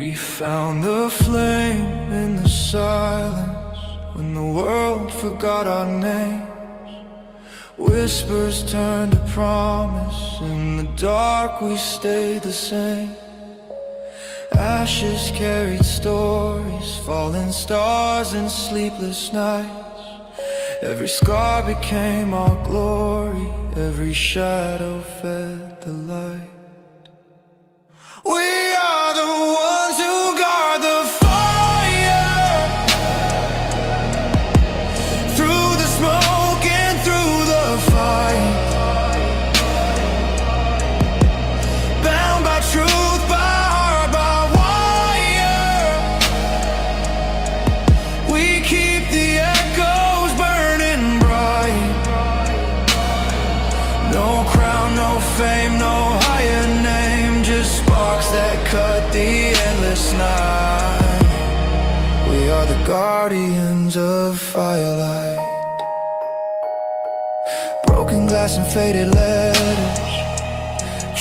We found the flame in the silence when the world forgot our names. Whispers turned to promise. In the dark we stayed the same. Ashes carried stories, fallen stars and sleepless nights. Every scar became our glory, every shadow fed the light. We are the ones who guard the fire, through the smoke and through the fight, bound by truth, by heart, by wire. We keep the echoes burning bright. No crown, no fame, no higher name, just sparks that cut the endless night. We are the guardians of firelight. Broken glass and faded letters.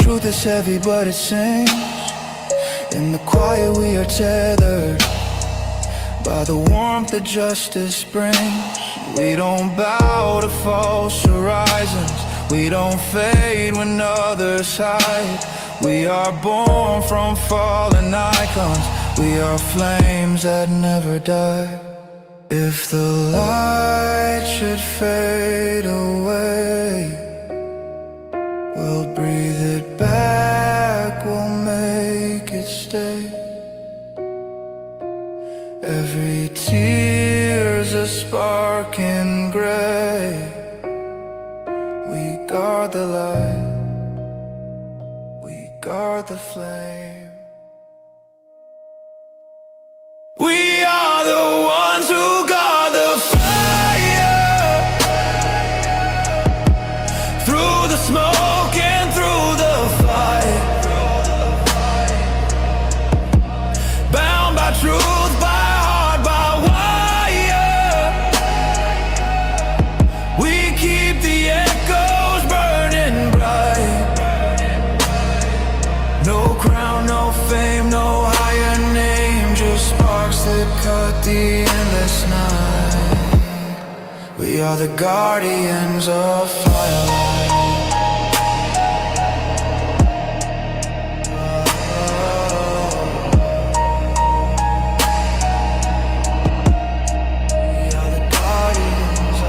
Truth is heavy but it sings. In the quiet we are tethered by the warmth that justice brings. We don't bow to false horizons. We don't fade when others hide. We are born from fallen icons. We are flames that never die. If the light should fade away, we'll breathe it back, we'll make it stay. Every tear's a spark in gray. We guard the light, guard the flame. We are the ones who guard the fire, through the smoke and through the fight, bound by truth, by heart, by wire. We keep the echoes burning bright. No crown, no fame, no higher name, just sparks that cut the endless night. We are the guardians of firelight. We are the guardians of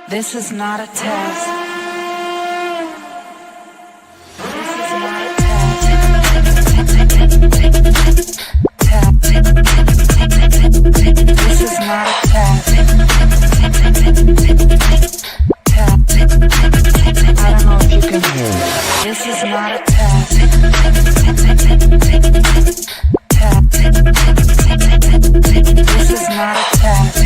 This is not a test. This is not a test. This is not a test. I don't know if you can hear me. This is not a test. This is not a test.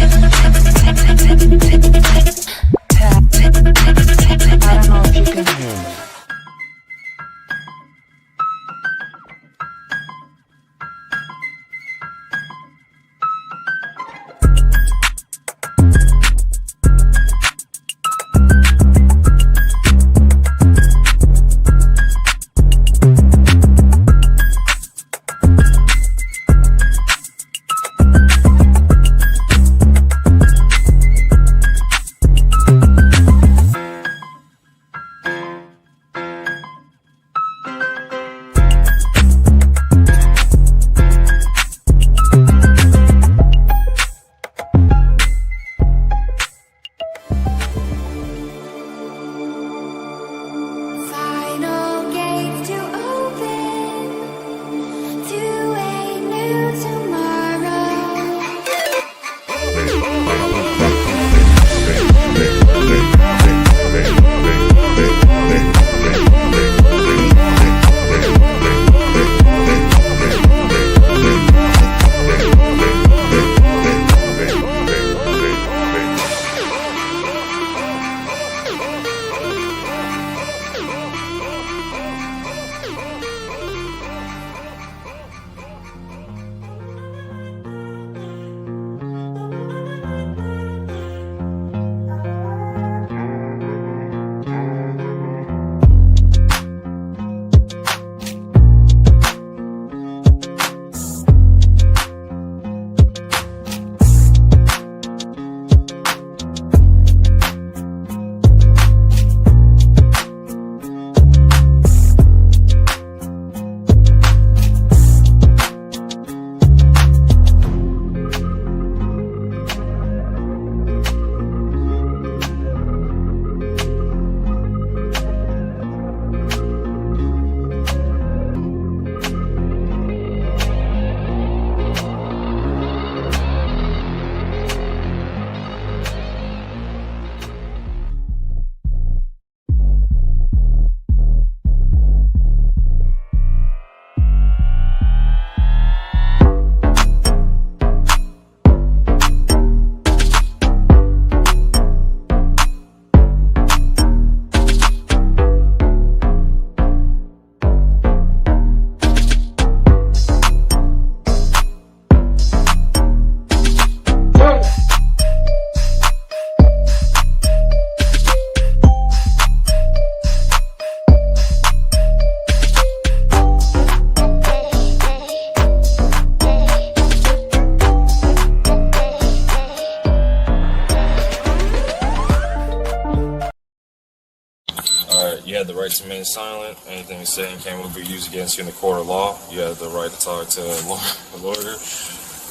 Alright, you have the right to remain silent. Anything you say and can will be used against you in the court of law. You have the right to talk to a lawyer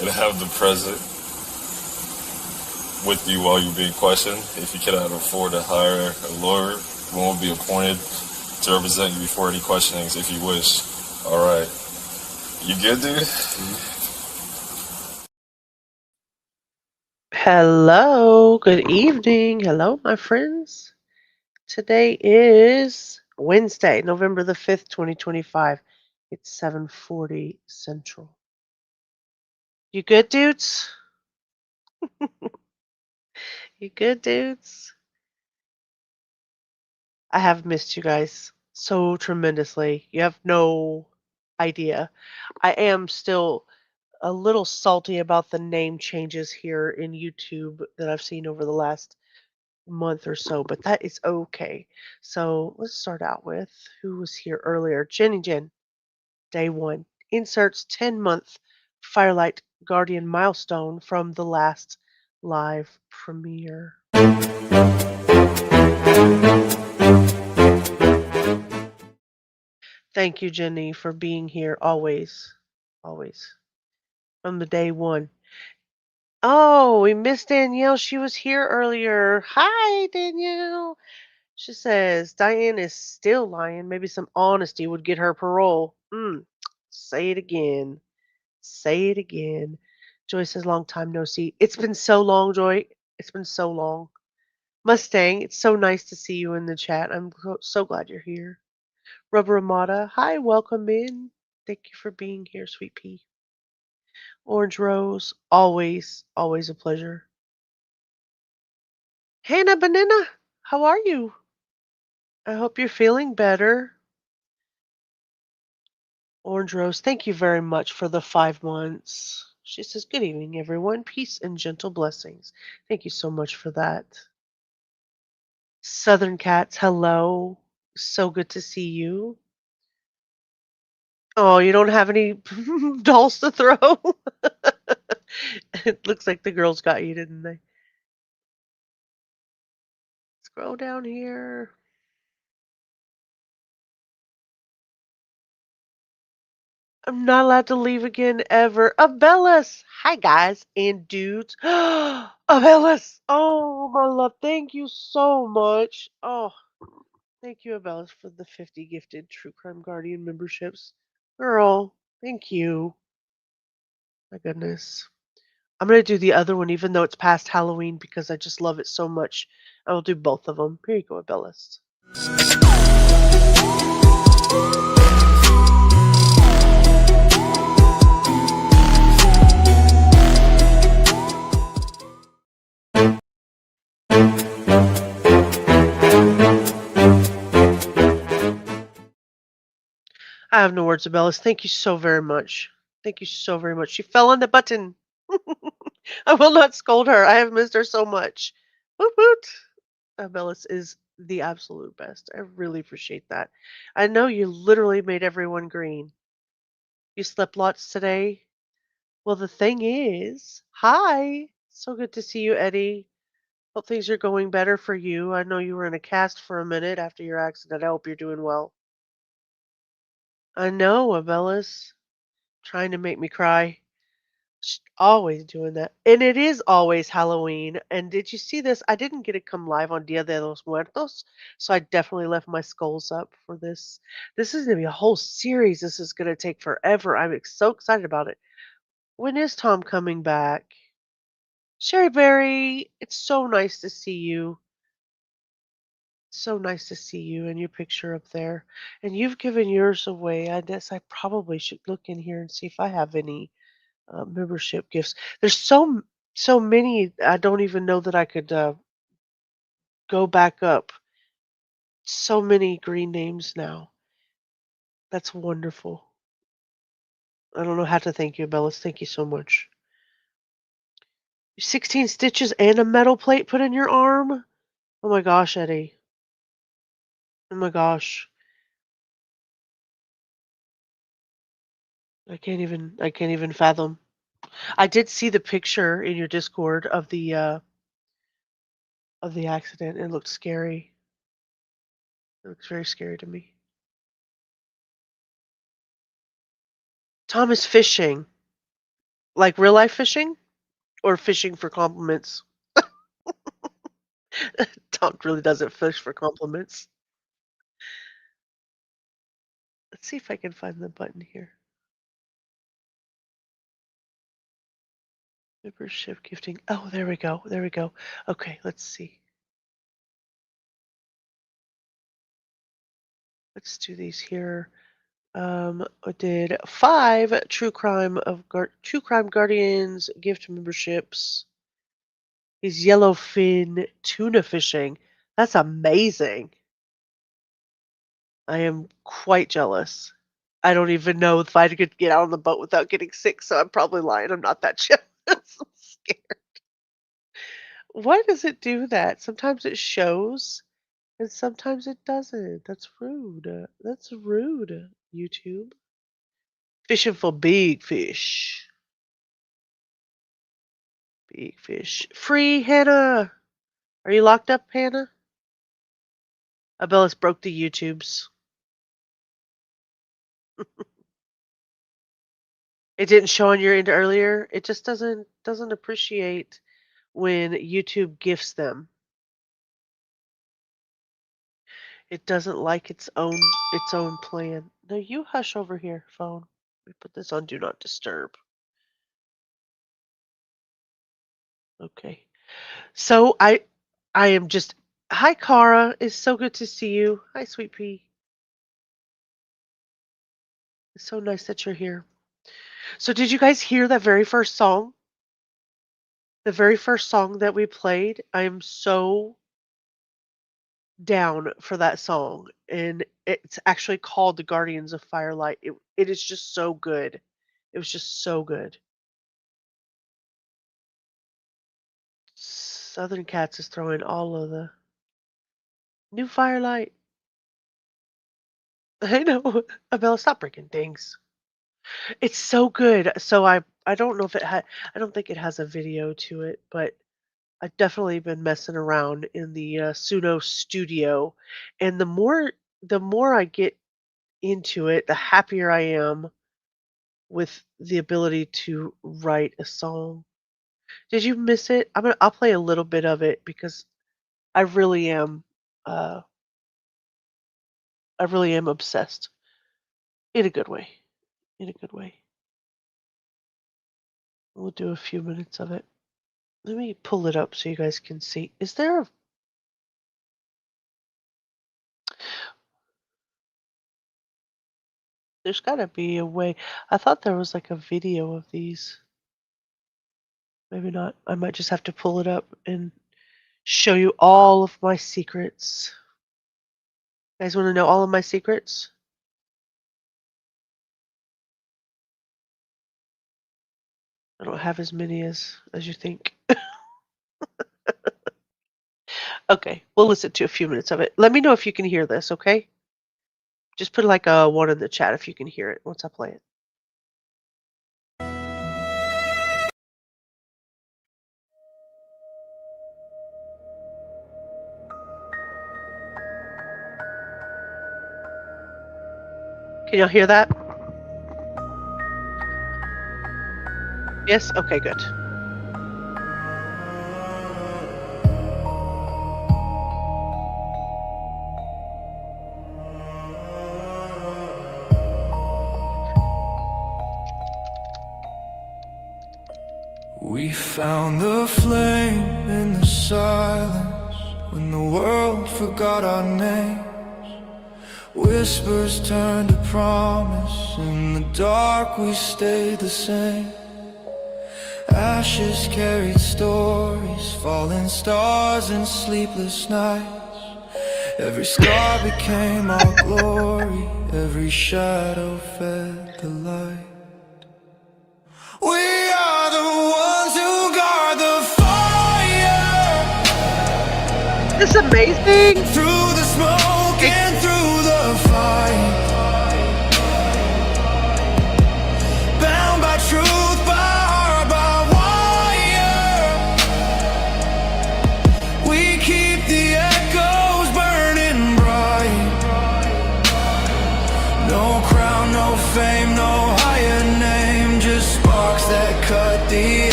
and have the present with you while you're being questioned. If you cannot afford to hire a lawyer, one will be appointed to represent you before any questionings if you wish. Alright. You good, dude? Hello, good evening. Hello, my friends. Today is Wednesday, November the 5th, 2025. It's 7:40 Central. You good, dudes? You good, dudes? I have missed you guys so tremendously. You have no idea. I am still a little salty about the name changes here in YouTube that I've seen over the last month or so, but that is okay. So let's start out with who was here earlier. Jenny Jen, day one. Inserts 10-month Firelight Guardian milestone from the last live premiere. Thank you, Jenny, for being here always. Always. From the day one. Oh, we missed Danielle. She was here earlier. Hi, Danielle. She says Diane is still lying. Maybe some honesty would get her parole. Say it again. Say it again. Joy says, long time no see. It's been so long, Joy. It's been so long. Mustang, it's so nice to see you in the chat. I'm so glad you're here. Rubber Amata, hi, welcome in. Thank you for being here, sweet pea. Orange Rose, always a pleasure. Hannah Banana, how are you? I hope you're feeling better. Orange Rose, thank you very much for the 5 months. She says, good evening, everyone. Peace and gentle blessings. Thank you so much for that. Southern Cats, hello. So good to see you. Oh, you don't have any dolls to throw? It looks like the girls got you, didn't they? Scroll down here. I'm not allowed to leave again ever. Abellis! Hi, guys and dudes. Abellis! Oh, my love, thank you so much. Oh, thank you, Abellis, for the 50 gifted True Crime Guardian memberships. Girl, thank you. My goodness. I'm going to do the other one even though it's past Halloween because I just love it so much. I will do both of them. Here you go, Abellis. I have no words, Abellis. Thank you so very much. Thank you so very much. She fell on the button. I will not scold her. I have missed her so much. Woot woot. Abellis is the absolute best. I really appreciate that. I know you literally made everyone green. You slept lots today? Well, the thing is, hi. So good to see you, Eddie. Hope things are going better for you. I know you were in a cast for a minute after your accident. I hope you're doing well. I know, Abellis. Trying to make me cry. She's always doing that. And it is always Halloween. And did you see this? I didn't get to come live on Dia de los Muertos, so I definitely left my skulls up for this. This is going to be a whole series. This is going to take forever. I'm so excited about it. When is Tom coming back? Sherry Berry, it's so nice to see you. So nice to see you and your picture up there. And you've given yours away. I guess I probably should look in here and see if I have any membership gifts. There's so many. I don't even know that I could go back up. So many green names now. That's wonderful. I don't know how to thank you, Bellis. Thank you so much. 16 stitches and a metal plate put in your arm. Oh my gosh, Eddie. Oh my gosh. I can't even fathom. I did see the picture in your Discord of the accident. It looked scary. It looks very scary to me. Tom is fishing. Like real life fishing? Or fishing for compliments? Tom really doesn't fish for compliments. Let's see if I can find the button here. Membership gifting. Oh, there we go. There we go. Okay, let's see. Let's do these here. I did 5 True Crime Guardians gift memberships. He's yellowfin tuna fishing. That's amazing. I am quite jealous. I don't even know if I could get out on the boat without getting sick, so I'm probably lying. I'm not that jealous. I'm scared. Why does it do that? Sometimes it shows and sometimes it doesn't. That's rude. That's rude, YouTube. Fishing for big fish. Big fish. Free, Hannah! Are you locked up, Hannah? Abellis broke the YouTubes. It didn't show on your end earlier. It just doesn't appreciate when YouTube gifts them. It doesn't like its own plan. No, you hush over here, phone. Let me put this on do not disturb. Okay. So I am just hi Cara. It's so good to see you. Hi, sweet pea. It's so nice that you're here. So did you guys hear that very first song? The very first song that we played? I am so down for that song. And it's actually called The Guardians of Firelight. It is just so good. It was just so good. Southern Cats is throwing all of the new Firelight. I know. Abella, stop breaking things. It's so good. So I don't know if it had I don't think it has a video to it, but I've definitely been messing around in the Suno studio, and the more I get into it, the happier I am with the ability to write a song. Did you miss it? I'll play a little bit of it because I really am uh I really am obsessed in a good way. In a good way. We'll do a few minutes of it. Let me pull it up so you guys can see. Is there a There's gotta be a way. I thought there was like a video of these. Maybe not. I might just have to pull it up and show you all of my secrets. You guys want to know all of my secrets? I don't have as many as you think. Okay, we'll listen to a few minutes of it. Let me know if you can hear this, okay? Just put like a 1 in the chat if you can hear it once I play it. Can y'all hear that? Yes? Okay, good. We found the flame in the silence when the world forgot our names. Whispers turned to promise. In the dark we stayed the same. Ashes carried stories, falling stars and sleepless nights. Every scar became our glory, every shadow fed the light. We are the ones who guard the fire. It's amazing. Through the smoke and through the fight. Bound by truth, by heart, by wire. We keep the echoes burning bright.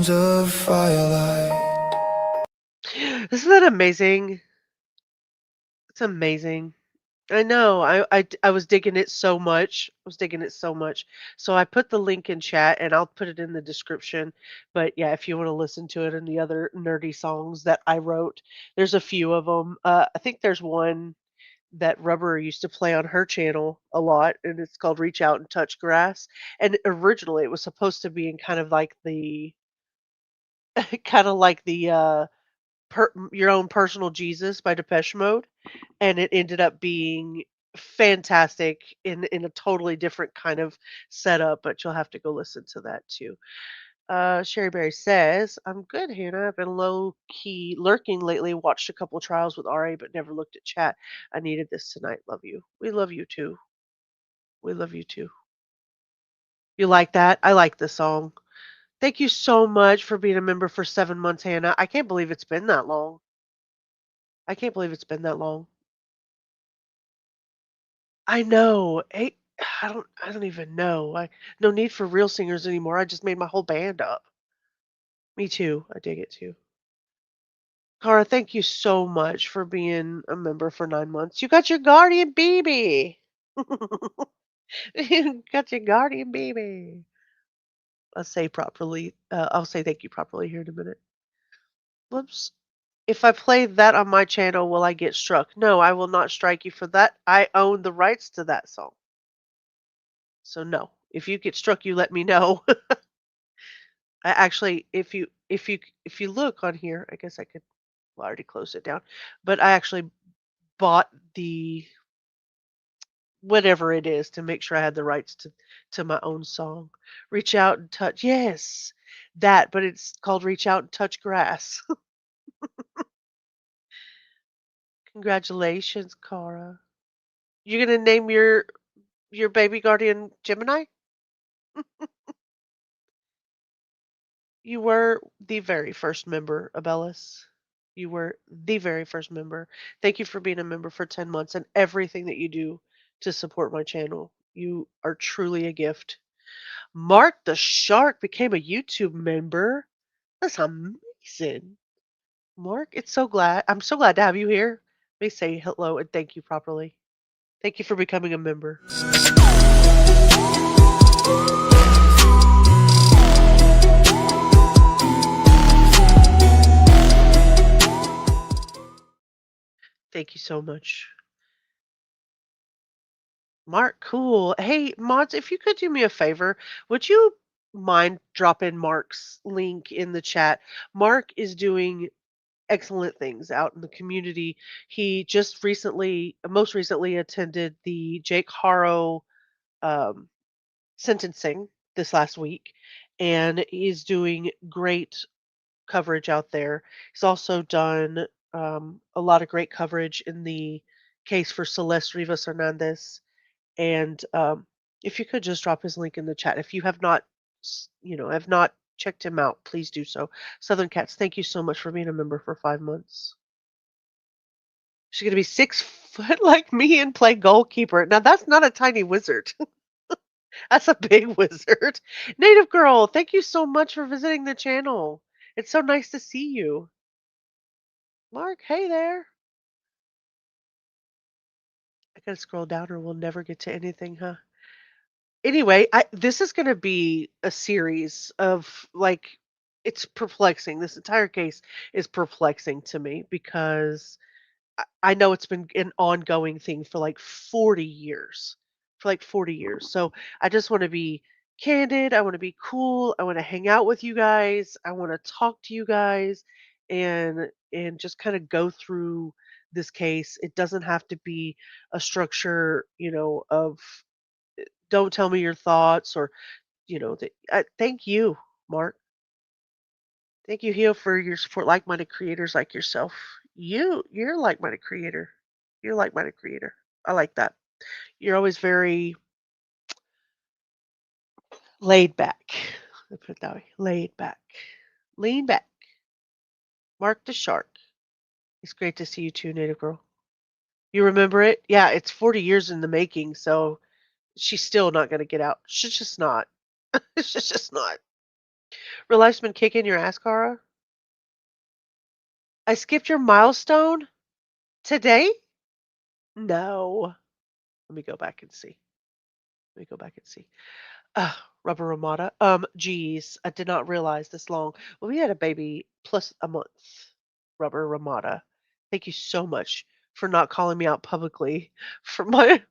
hands of firelight. Isn't that amazing? It's amazing. I know. I was digging it so much. I was digging it so much. So I put the link in chat and I'll put it in the description. But yeah, if you want to listen to it and the other nerdy songs that I wrote, there's a few of them. I think there's one that Rubber used to play on her channel a lot, and it's called Reach Out and Touch Grass. And originally it was supposed to be in kind of like the Your Own Personal Jesus by Depeche Mode, and it ended up being fantastic in a totally different kind of setup, but you'll have to go listen to that too. Sherry Berry says, "I'm good, Hannah. I've been low key lurking lately. Watched a couple trials with RA, but never looked at chat. I needed this tonight. Love you. We love you too. We love you too. You like that? I like the song. Thank you so much for being a member for 7 months, Hannah. I can't believe it's been that long. I can't believe it's been that long. I know. I don't even know. No need for real singers anymore. I just made my whole band up. Me too. I dig it too. Cara, thank you so much for being a member for 9 months. You got your guardian baby. You got your guardian baby. I'll say properly. I'll say thank you properly here in a minute. Whoops. If I play that on my channel, will I get struck? No, I will not strike you for that. I own the rights to that song. So no. If you get struck, you let me know. I actually, if you look on here, I guess I could. Well, I already closed it down, but I actually bought the whatever it is to make sure I had the rights to my own song. Reach out and touch. Yes, that, but it's called Reach Out and Touch Grass. Congratulations, Cara. You gonna name your baby guardian Gemini? You were the very first member, Abellis. You were the very first member. Thank you for being a member for 10 months and everything that you do to support my channel. You are truly a gift. Mark the Shark became a YouTube member. That's amazing. Mark, I'm so glad to have you here. Let me say hello and thank you properly. Thank you for becoming a member. Thank you so much. Mark, cool. Hey, mods, if you could do me a favor, would you mind dropping Mark's link in the chat? Mark is doing excellent things out in the community. He just most recently attended the Jake Harrow um, sentencing this last week, and he's doing great coverage out there. He's also done a lot of great coverage in the case for Celeste Rivas Hernandez. And if you could just drop his link in the chat, if you have not, have not checked him out, please do so. Southern Cats, thank you so much for being a member for 5 months. She's gonna be 6 foot like me and play goalkeeper. Now that's not a tiny wizard. That's a big wizard. Native Girl, thank you so much for visiting the channel. It's so nice to see you. Mark, hey there. I gotta scroll down or we'll never get to anything, huh? Anyway, this is gonna be a series of like it's perplexing. This entire case is perplexing to me because I know it's been an ongoing thing for like 40 years. For like 40 years. So I just want to be candid. I want to be cool. I want to hang out with you guys. I want to talk to you guys and just kind of go through this case. It doesn't have to be a structure, of don't tell me your thoughts or, thank you, Mark. Thank you, Hio, for your support, like-minded creators like yourself. You're a like-minded creator. You're a like-minded creator. I like that. You're always very laid back. Let's put it that way. Laid back. Lean back. Mark the Shark. It's great to see you too, Native Girl. You remember it? Yeah, it's 40 years in the making, so she's still not going to get out. She's just not. She's just not. Real life's been kicking your ass, Cara. I skipped your milestone today? No. Let me go back and see. Let me go back and see. Rubber Ramada. Geez, I did not realize this long. Well, we had a baby plus a month. Rubber Ramada. Thank you so much for not calling me out publicly for my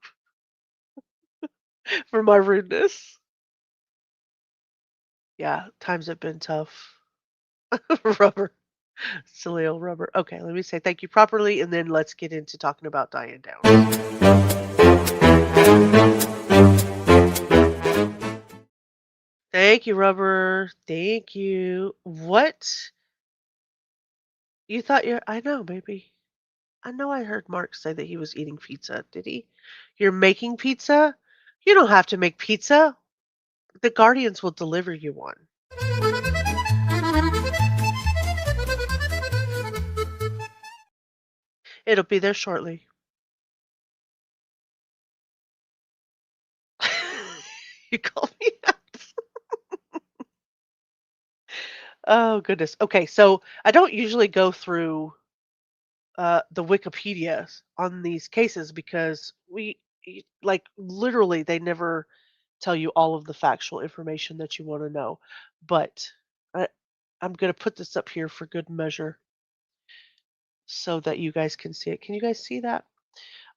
for my rudeness. Yeah, times have been tough. Rubber. Silly old rubber. Okay, let me say thank you properly, and then let's get into talking about Diane Downs. Thank you, rubber. Thank you. What? You thought you're. I know, baby. I know I heard Mark say that he was eating pizza. Did he? You're making pizza? You don't have to make pizza. The Guardians will deliver you one. It'll be there shortly. You called me out. Oh, goodness. Okay, so I don't usually go through the Wikipedia on these cases because like literally they never tell you all of the factual information that you want to know. But I, I'm going to put this up here for good measure so that you guys can see it. Can you guys see that?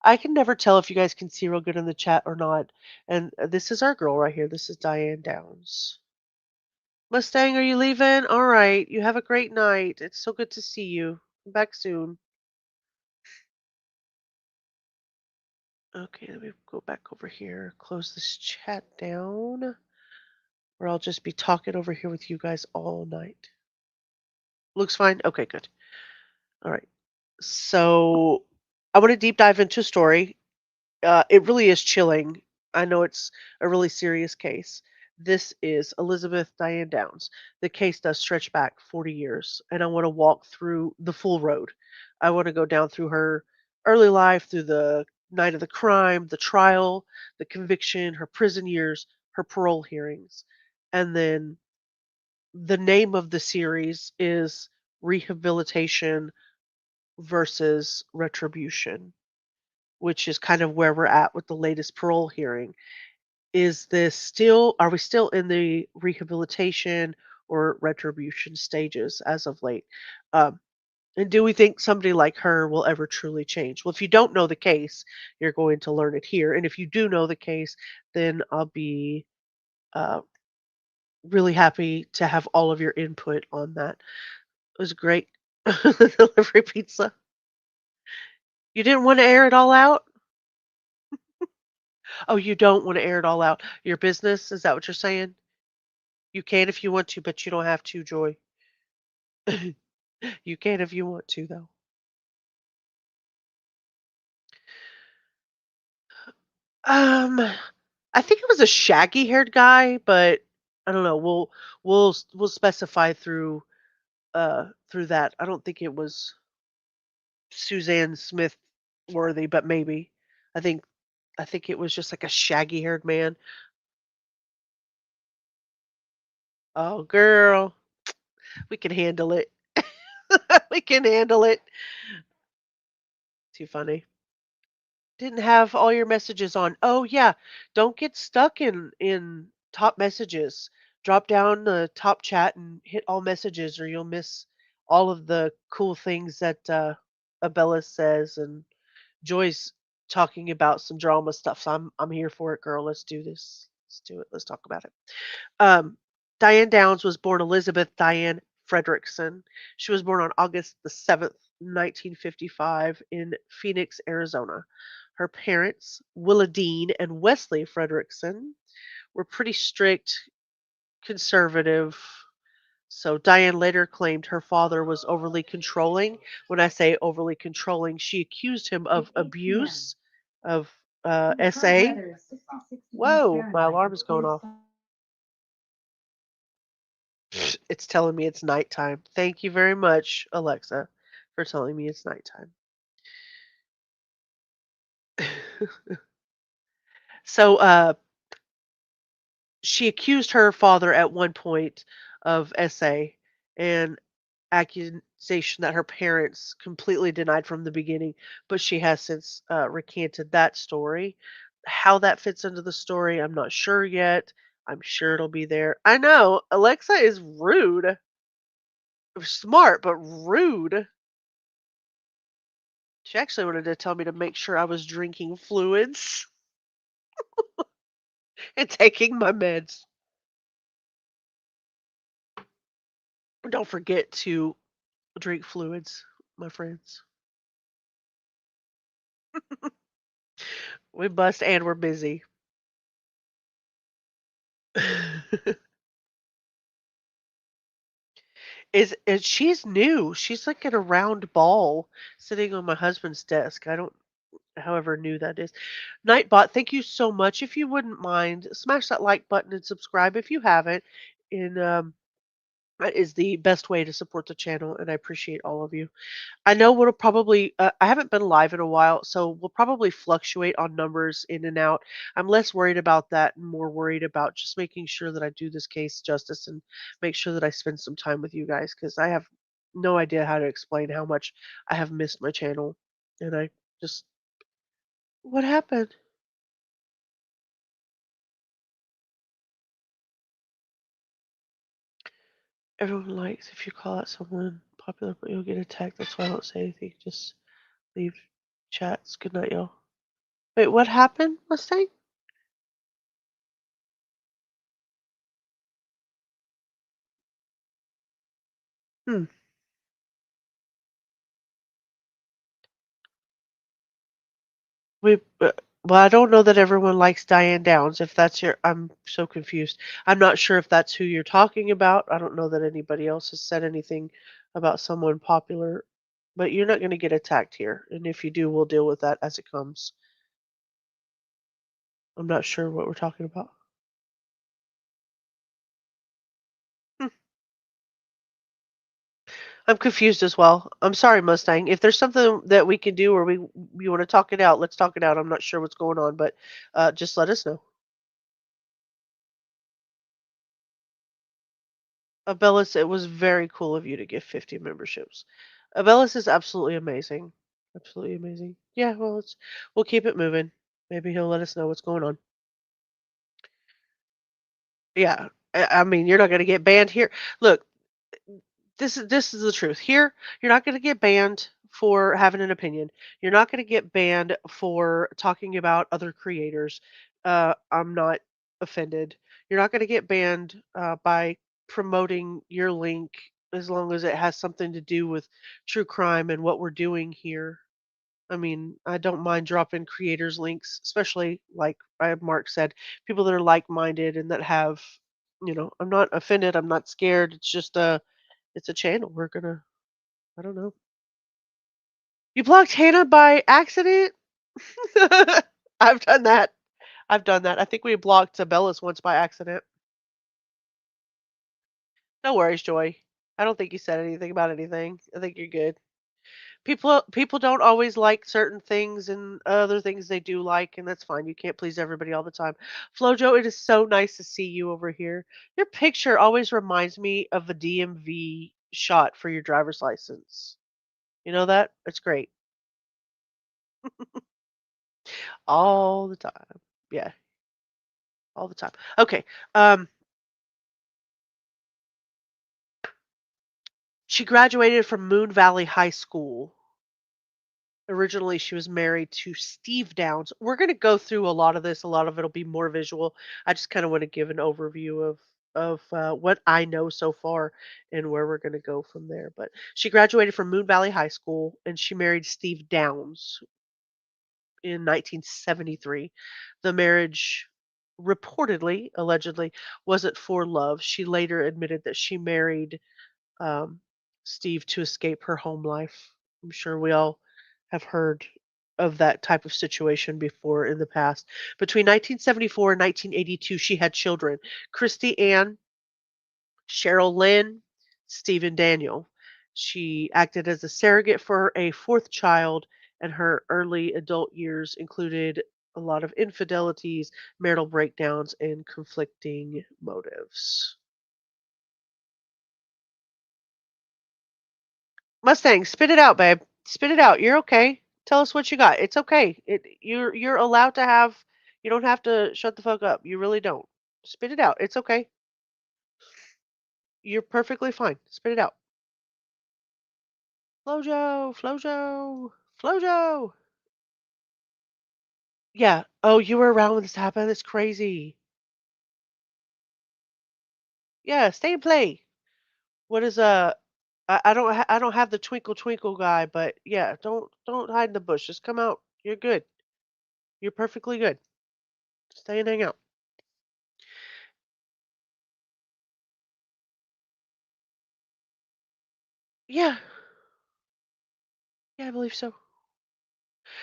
I can never tell if you guys can see real good in the chat or not. And this is our girl right here. This is Diane Downs. Mustang, are you leaving? All right. You have a great night. It's so good to see you. Come back soon. Okay, let me go back over here, close this chat down, or I'll just be talking over here with you guys all night. Looks fine? Okay, good. All right. So I want to deep dive into a story. It really is chilling. I know it's a really serious case. This is Elizabeth Diane Downs. The case does stretch back 40 years, and I want to walk through the full road. I want to go down through her early life, through the night of the crime, the trial, the conviction, her prison years, her parole hearings. And then the name of the series is Rehabilitation versus Retribution, which is kind of where we're at with the latest parole hearing. Is this still, are we still in the rehabilitation or retribution stages as of late? Um, and do we think somebody like her will ever truly change? Well, if you don't know the case, you're going to learn it here. And if you do know the case, then I'll be uh, really happy to have all of your input on that. It was great. Delivery pizza. You didn't want to air it all out? Oh, you don't want to air it all out. Your business? Is that what you're saying? You can if you want to, but you don't have to, Joy. You can if you want to, though. Um, I think it was a shaggy-haired guy, but I don't know. We'll specify through that. I don't think it was Suzanne Smith worthy, but maybe. I think I think it was just like a shaggy-haired man. Oh, girl, we can handle it. We can handle it. Too funny. Didn't have all your messages on. Oh yeah, don't get stuck in top messages. Drop down the top chat and hit all messages, or you'll miss all of the cool things that Abella says. And Joy's talking about some drama stuff. So I'm here for it, girl. Let's do this. Let's do it. Let's talk about it. Um, Diane Downs was born Elizabeth Diane Frederickson. She was born on August the 7th, 1955 in Phoenix, Arizona. Her parents, Willa Dean and Wesley Frederickson, were pretty strict, conservative. So Diane later claimed her father was overly controlling. When I say overly controlling, she accused him of abuse of SA. Whoa, my alarm is going off. It's telling me it's nighttime. Thank you very much, Alexa, for telling me it's nighttime. So she accused her father at one point of essay and accusation that her parents completely denied from the beginning, but she has since recanted that story. How that fits into the story, I'm not sure yet. I'm sure it'll be there. I know Alexa is rude, smart, but rude. She actually wanted to tell me to make sure I was drinking fluids and taking my meds. Don't forget to drink fluids, my friends. We must, and we're busy. Is she's new. She's like in a round ball sitting on my husband's desk. I don't however new that is. Nightbot, thank you so much. If you wouldn't mind, smash that like button and subscribe if you haven't. And that is the best way to support the channel, and I appreciate all of you. I know we'll probably I haven't been live in a while, so we'll probably fluctuate on numbers in and out. I'm less worried about that and more worried about just making sure that I do this case justice and make sure that I spend some time with you guys because I have no idea how to explain how much I have missed my channel. And I just what happened? Everyone likes if you call out someone popular, but you'll get attacked. That's why I don't say anything. Just leave chats. Good night, y'all. Wait, what happened, Mustang? Hmm. We well, I don't know that everyone likes Diane Downs. If that's your, I'm so confused. I'm not sure if that's who you're talking about. I don't know that anybody else has said anything about someone popular, but you're not going to get attacked here. And if you do, we'll deal with that as it comes. I'm not sure what we're talking about. Hmm. I'm confused as well. I'm sorry, Mustang. If there's something that we can do or we want to talk it out, let's talk it out. I'm not sure what's going on, but just let us know. Abellis, it was very cool of you to give 50 memberships. Abellis is absolutely amazing. Absolutely amazing. Yeah, well, we'll keep it moving. Maybe he'll let us know what's going on. Yeah, I mean, you're not going to get banned here. Look, this is the truth. Here, you're not going to get banned for having an opinion. You're not going to get banned for talking about other creators. I'm not offended. You're not going to get banned by promoting your link as long as it has something to do with true crime and what we're doing here. I mean, I don't mind dropping creators links, especially like Mark said, people that are like-minded and that have, I'm not offended. I'm not scared. It's a channel. We're gonna I don't know. You blocked Hannah by accident? I've done that. I've done that. I think we blocked Sabellas once by accident. No worries, Joy. I don't think you said anything about anything. I think you're good. People don't always like certain things and other things they do like, and that's fine. You can't please everybody all the time. Flojo, it is so nice to see you over here. Your picture always reminds me of a DMV shot for your driver's license. You know that? It's great. All the time. Yeah, all the time. Okay. Um, she graduated from Moon Valley High School. Originally, she was married to Steve Downs. We're going to go through a lot of this. A lot of it'll be more visual. I just kind of want to give an overview of what I know so far and where we're going to go from there. But she graduated from Moon Valley High School and she married Steve Downs in 1973. The marriage reportedly, allegedly, wasn't for love. She later admitted that she married um, Steve to escape her home life. I'm sure we all have heard of that type of situation before in the past. Between 1974 and 1982, she had children Christy Ann, Cheryl Lynn, Stephen Daniel. She acted as a surrogate for a fourth child, and her early adult years included a lot of infidelities, marital breakdowns, and conflicting motives. Mustang, spit it out, babe. Spit it out. You're okay. Tell us what you got. It's okay. You're allowed to have. You don't have to shut the fuck up. You really don't. Spit it out. It's okay. You're perfectly fine. Spit it out. Flojo, Flojo, Flojo. Yeah. Oh, you were around when this happened. It's crazy. Yeah. Stay and play. What is I don't have the twinkle twinkle guy, but yeah. Don't hide in the bush. Just come out. You're good. You're perfectly good. Stay and hang out. Yeah. Yeah, I believe so.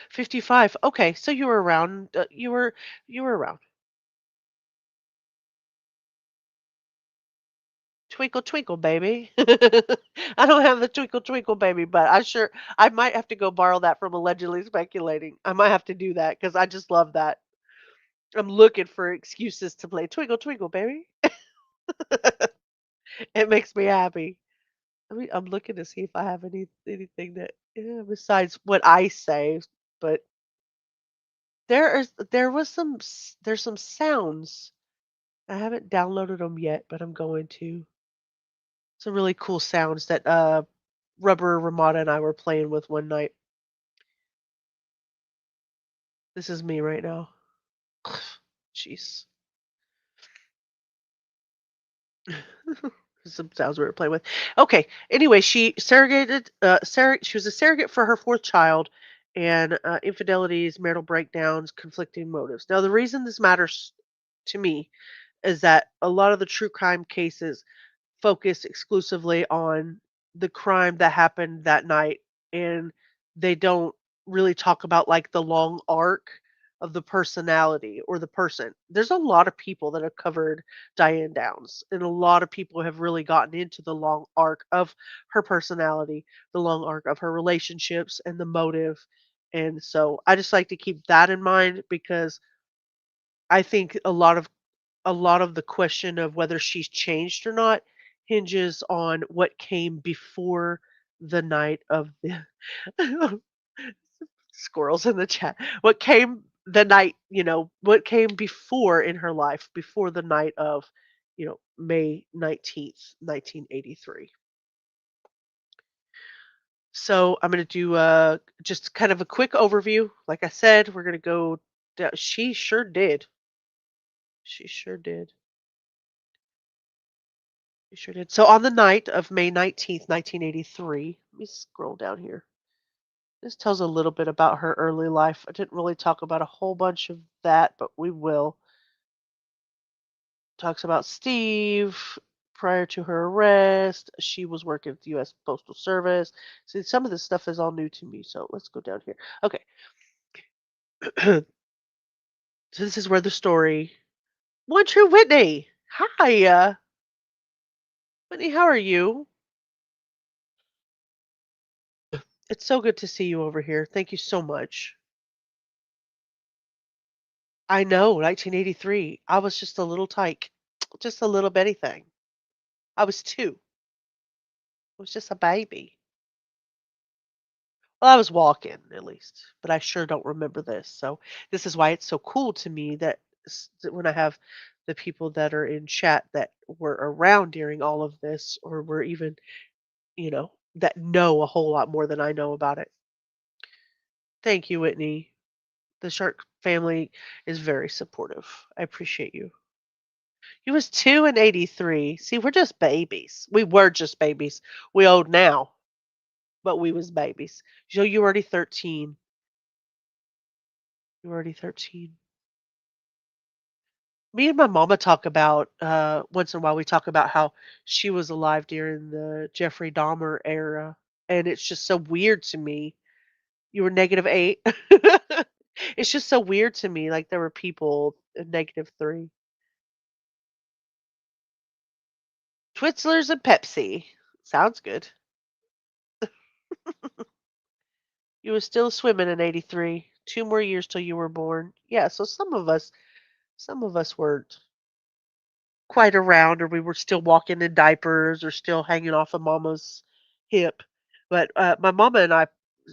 55. Okay, so you were around. You were around. Twinkle twinkle baby. I don't have the twinkle twinkle baby, but I might have to go borrow that from allegedly speculating. I might have to do that because I just love that. I'm looking for excuses to play twinkle twinkle baby. It makes me happy. I'm looking to see if I have anything that besides what I say, but there's some sounds. I haven't downloaded them yet, but I'm going to. Some really cool sounds that Rubber Ramada and I were playing with one night. This is me right now. Jeez. Some sounds we were playing with. Okay. Anyway, she was a surrogate for her fourth child, and infidelities, marital breakdowns, conflicting motives. Now, the reason this matters to me is that a lot of the true crime cases focus exclusively on the crime that happened that night, and they don't really talk about like the long arc of the personality or the person. There's a lot of people that have covered Diane Downs, and a lot of people have really gotten into the long arc of her personality, the long arc of her relationships, and the motive. And so I just like to keep that in mind because I think a lot of the question of whether she's changed or not hinges on what came before the night of the squirrels in the chat. What came the night, what came before in her life, before the night of, May 19th, 1983. So I'm going to do just kind of a quick overview. Like I said, we're going to go down. She sure did. She sure did. You sure did. So on the night of May 19th, 1983, let me scroll down here. This tells a little bit about her early life. I didn't really talk about a whole bunch of that, but we will. Talks about Steve prior to her arrest. She was working at the U.S. Postal Service. See, some of this stuff is all new to me, so let's go down here. Okay. So this is where the story. One True Whitney. Hi, Whitney. How are you? It's so good to see you over here. Thank you so much. I know, 1983. I was just a little tyke, just a little bitty thing. I was 2. I was just a baby. Well, I was walking at least, but I sure don't remember this. So this is why it's so cool to me that when I have the people that are in chat that were around during all of this, or were even, that know a whole lot more than I know about it. Thank you, Whitney. The Shark family is very supportive. I appreciate you. He was 2 and 83. See, we're just babies. We were just babies. We old now, but we was babies. So you already 13. You were already 13. Me and my mama talk about once in a while we talk about how she was alive during the Jeffrey Dahmer era, and it's just so weird to me. You were -8. It's just so weird to me. Like there were people at -3. Twizzlers and Pepsi. Sounds good. You were still swimming in '83. 2 more years till you were born. Yeah, so some of us weren't quite around, or we were still walking in diapers or still hanging off of mama's hip. But my mama and I,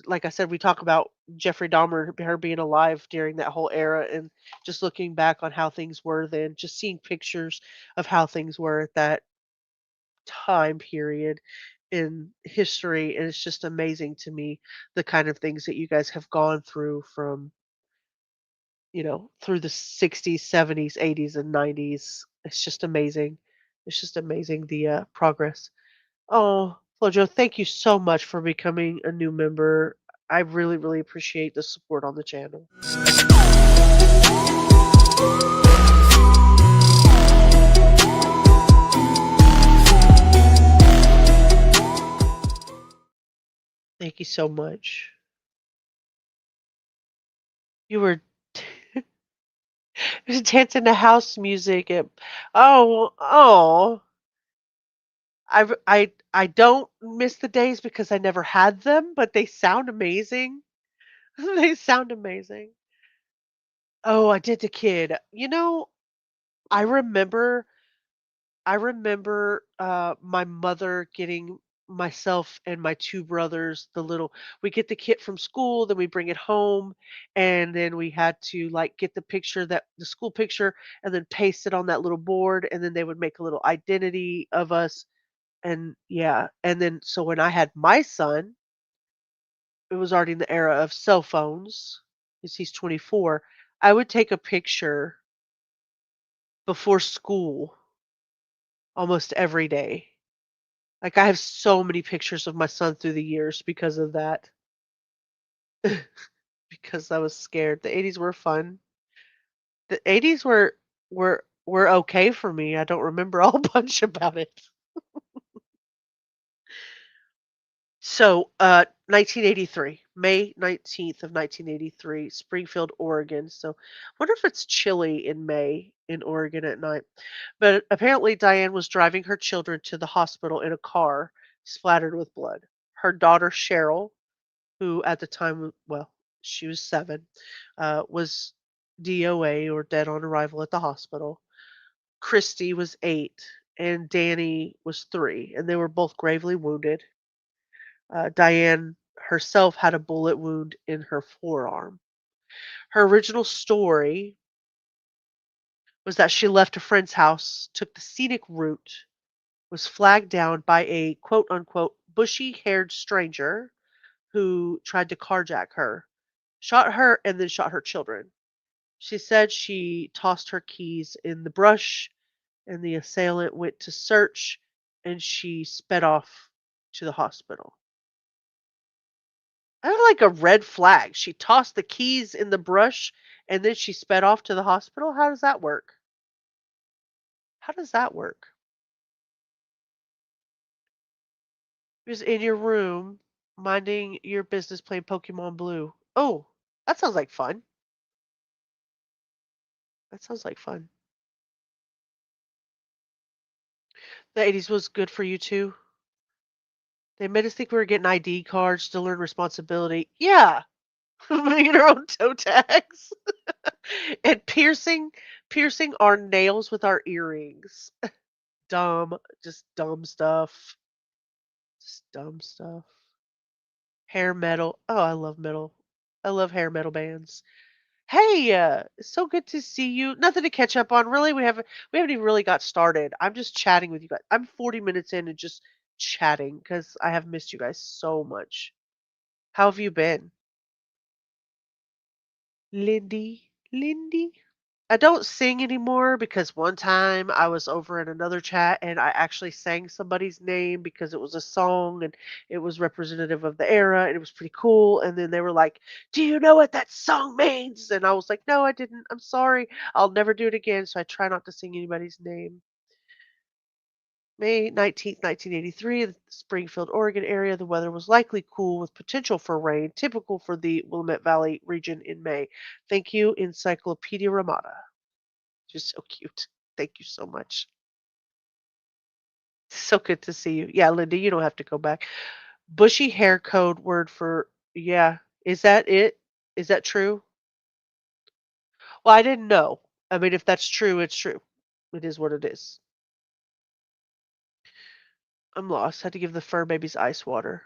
like I said, we talk about Jeffrey Dahmer, her being alive during that whole era, and just looking back on how things were then, just seeing pictures of how things were at that time period in history, and it's just amazing to me the kind of things that you guys have gone through from, through the 60s, 70s, 80s, and 90s. It's just amazing. It's just amazing the progress. Oh, Flojo, thank you so much for becoming a new member. I really, really appreciate the support on the channel. Thank you so much. You were dancing to house music. Oh, I don't miss the days because I never had them, but they sound amazing. They sound amazing. Oh, I did the kid. I remember my mother getting myself and my 2 brothers we get the kit from school, then we bring it home, and then we had to, like, get the school picture, and then paste it on that little board, and then they would make a little identity of us, and yeah, and then so when I had my son, it was already in the era of cell phones, 'cause he's 24, I would take a picture before school almost every day. Like, I have so many pictures of my son through the years because of that, because I was scared. The '80s were fun. The '80s were okay for me. I don't remember a whole bunch about it. So, 1983, May 19th of 1983, Springfield, Oregon. So, wonder if it's chilly in May in Oregon at night. But apparently, Diane was driving her children to the hospital in a car splattered with blood. Her daughter Cheryl, who at the time, well, she was 7, was DOA or dead on arrival at the hospital. Christy was 8, and Danny was 3, and they were both gravely wounded. Diane herself had a bullet wound in her forearm. Her original story was that she left a friend's house, took the scenic route, was flagged down by a quote unquote bushy haired stranger who tried to carjack her, shot her, and then shot her children. She said she tossed her keys in the brush, and the assailant went to search, and she sped off to the hospital. I have like a red flag. She tossed the keys in the brush, and then she sped off to the hospital. How does that work? How does that work? She was in your room, minding your business, playing Pokemon Blue. Oh, that sounds like fun. That sounds like fun. The '80s was good for you too. They made us think we were getting ID cards to learn responsibility. Yeah, making our own toe tags and piercing our nails with our earrings. Dumb, just dumb stuff. Just dumb stuff. Hair metal. Oh, I love metal. I love hair metal bands. Hey, it's so good to see you. Nothing to catch up on, really. We haven't even really got started. I'm just chatting with you guys. I'm 40 minutes in and just chatting because I have missed you guys so much. How have you been? Lindy? Lindy? I don't sing anymore because one time I was over in another chat and I actually sang somebody's name because it was a song and it was representative of the era and it was pretty cool. And then they were like, "Do you know what that song means?" And I was like, "No, I didn't. I'm sorry. I'll never do it again." So I try not to sing anybody's name. May 19th, 1983, the Springfield, Oregon area. The weather was likely cool with potential for rain, typical for the Willamette Valley region in May. Thank you, Encyclopedia Ramada. Just so cute. Thank you so much. So good to see you. Yeah, Linda, you don't have to go back. Bushy hair code word for yeah. Is that it? Is that true? Well, I didn't know. I mean, if that's true, it's true. It is what it is. I'm lost. Had to give the fur babies ice water.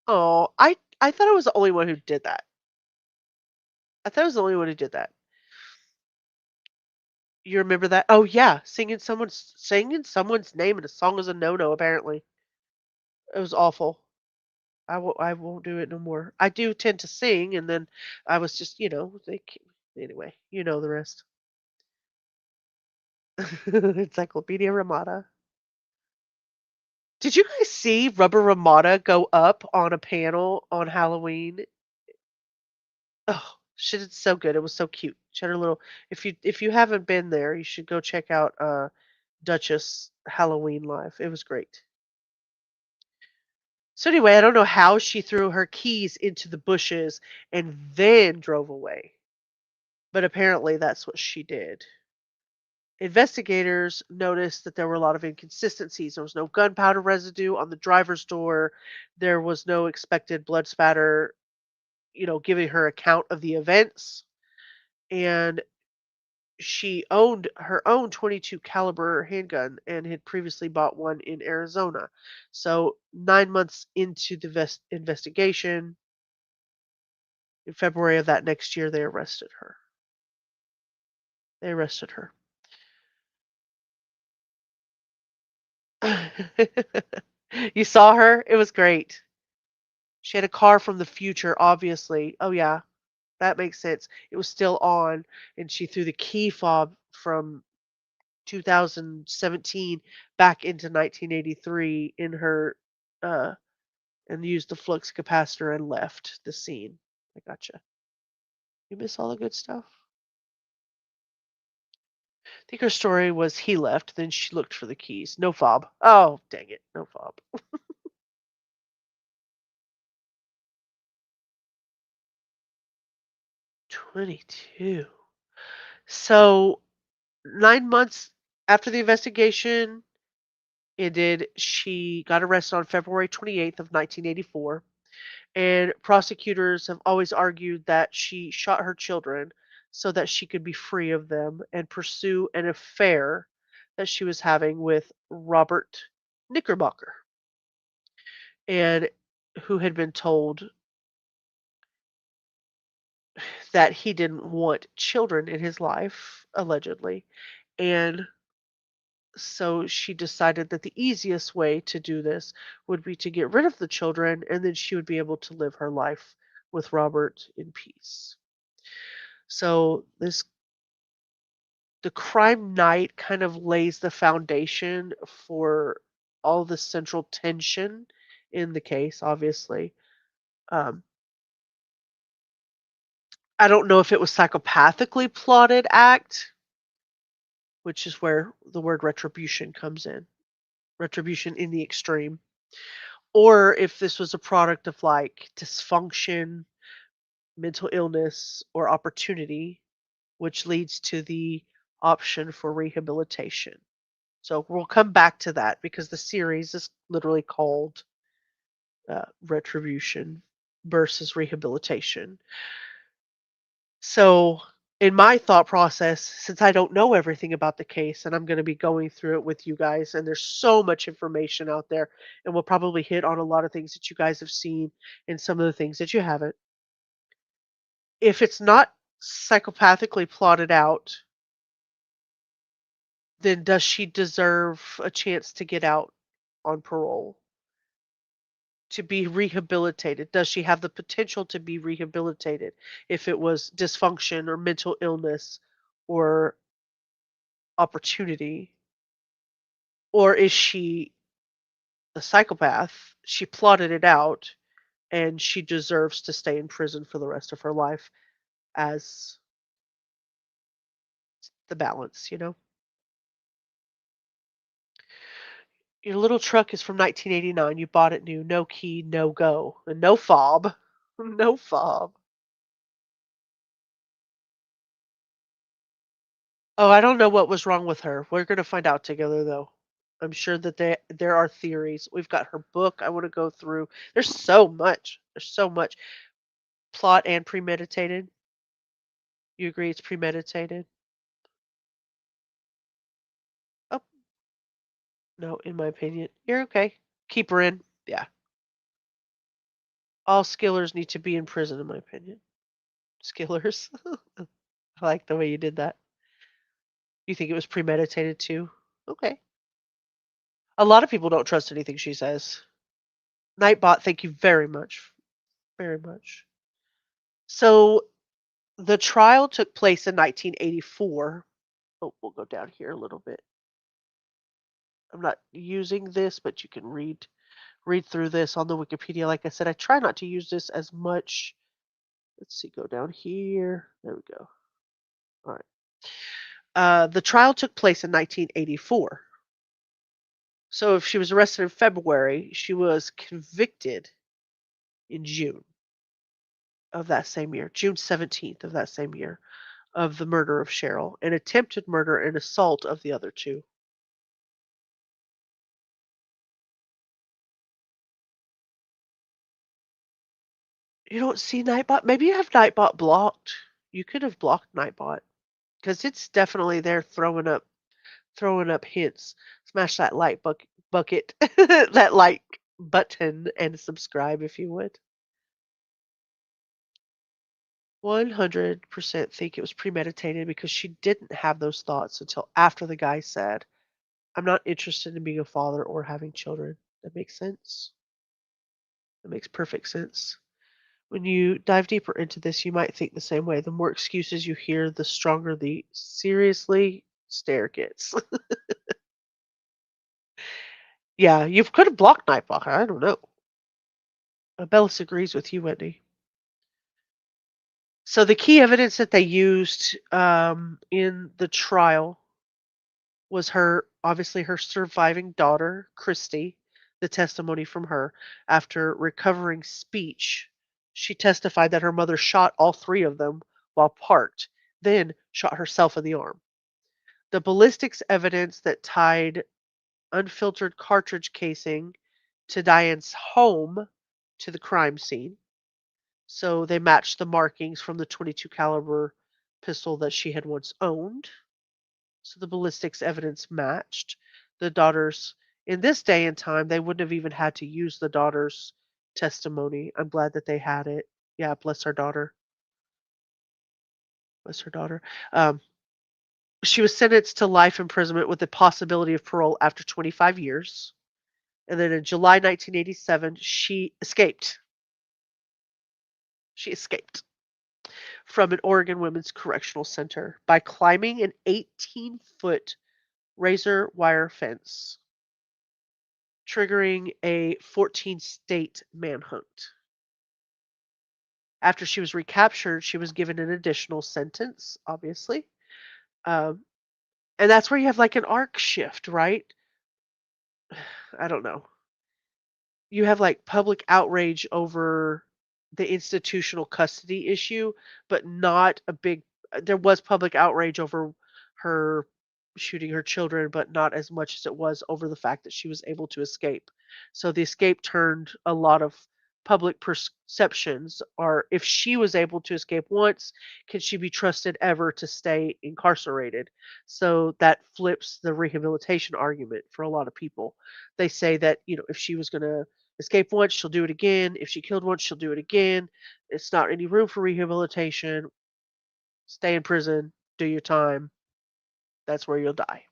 Oh, I thought I was the only one who did that. I thought I was the only one who did that. You remember that? Oh yeah, singing someone's name in a song is a no-no. Apparently, it was awful. I won't do it no more. I do tend to sing, and then I was just anyway. You know the rest. Encyclopedia Ramada. Did you guys see Rubber Ramada go up on a panel on Halloween? Oh, she did so good. It was so cute. She had her little. If you haven't been there, you should go check out Duchess Halloween Live. It was great. So anyway, I don't know how she threw her keys into the bushes and then drove away, but apparently that's what she did. Investigators noticed that there were a lot of inconsistencies. There was no gunpowder residue on the driver's door. There was no expected blood spatter, giving her account of the events. And she owned her own 22 caliber handgun and had previously bought one in Arizona. So 9 months into the investigation, in February of that next year, they arrested her. They arrested her. You saw her? It was great. She had a car from the future, obviously. Oh, yeah, that makes sense. It was still on, and she threw the key fob from 2017 back into 1983 in her, uh, and used the flux capacitor and left the scene. I gotcha. You miss all the good stuff? I think her story was he left, then she looked for the keys. No fob. Oh, dang it. No fob. 22. So 9 months after the investigation ended, she got arrested on February 28th of 1984. And prosecutors have always argued that she shot her children so that she could be free of them and pursue an affair that she was having with Robert Knickerbocker, and who had been told that he didn't want children in his life, allegedly. And so she decided that the easiest way to do this would be to get rid of the children, and then she would be able to live her life with Robert in peace. So the crime night kind of lays the foundation for all the central tension in the case, obviously. Um, I don't know if it was psychopathically plotted act, which is where the word retribution comes in. Retribution in the extreme. Or if this was a product of like dysfunction, mental illness, or opportunity, which leads to the option for rehabilitation. So we'll come back to that because the series is literally called Retribution versus Rehabilitation. So, in my thought process, since I don't know everything about the case and I'm going to be going through it with you guys, and there's so much information out there, and we'll probably hit on a lot of things that you guys have seen and some of the things that you haven't. If it's not psychopathically plotted out, then does she deserve a chance to get out on parole? To be rehabilitated? Does she have the potential to be rehabilitated if it was dysfunction or mental illness or opportunity? Or is she a psychopath? She plotted it out and she deserves to stay in prison for the rest of her life as the balance? Your little truck is from 1989. You bought it new, no key, no go, and no fob. No fob. Oh, I don't know what was wrong with her. We're gonna find out together, though. I'm sure that there are theories. We've got her book I want to go through. There's so much. There's so much. Plot and premeditated. You agree it's premeditated? Oh, no, in my opinion. You're okay. Keep her in. Yeah. All skillers need to be in prison, in my opinion. Skillers. I like the way you did that. You think it was premeditated too? Okay. A lot of people don't trust anything she says. Nightbot, thank you very much. Very much. So the trial took place in 1984. Oh, we'll go down here a little bit. I'm not using this, but you can read through this on the Wikipedia. Like I said, I try not to use this as much. Let's see, go down here. There we go. All right. The trial took place in 1984. So if she was arrested in February, she was convicted in June of that same year, June 17th of that same year, of the murder of Cheryl and attempted murder and assault of the other two. You don't see Nightbot? Maybe you have Nightbot blocked. You could have blocked Nightbot because it's definitely there throwing up hints. Smash that bucket, that like button, and subscribe if you would. 100% think it was premeditated because she didn't have those thoughts until after the guy said, I'm not interested in being a father or having children. That makes sense. That makes perfect sense. When you dive deeper into this, you might think the same way. The more excuses you hear, the stronger the seriously stare gets. Yeah, you could have blocked Nightbot. I don't know. Bellis agrees with you, Whitney. So the key evidence that they used in the trial was obviously her surviving daughter, Christy, the testimony from her. After recovering speech, she testified that her mother shot all three of them while parked, then shot herself in the arm. The ballistics evidence that tied unfiltered cartridge casing to Diane's home to the crime scene. So they matched the markings from the 22 caliber pistol that she had once owned. So the ballistics evidence matched. The daughters, in this day and time, they wouldn't have even had to use the daughter's testimony. I'm glad that they had it. Yeah, bless her daughter. Bless her daughter. Um, she was sentenced to life imprisonment with the possibility of parole after 25 years. And then in July 1987, she escaped. She escaped from an Oregon Women's Correctional Center by climbing an 18-foot razor wire fence, triggering a 14-state manhunt. After she was recaptured, she was given an additional sentence, obviously. Um, and that's where you have like an arc shift, right? I don't know. You have like public outrage over the institutional custody issue, but not a big there was public outrage over her shooting her children, but not as much as it was over the fact that she was able to escape. So the escape turned a lot of public perceptions or if she was able to escape once, can she be trusted ever to stay incarcerated? So that flips the rehabilitation argument for a lot of people. They say that, if she was going to escape once, she'll do it again. If she killed once, she'll do it again. It's not any room for rehabilitation. Stay in prison, do your time. That's where you'll die.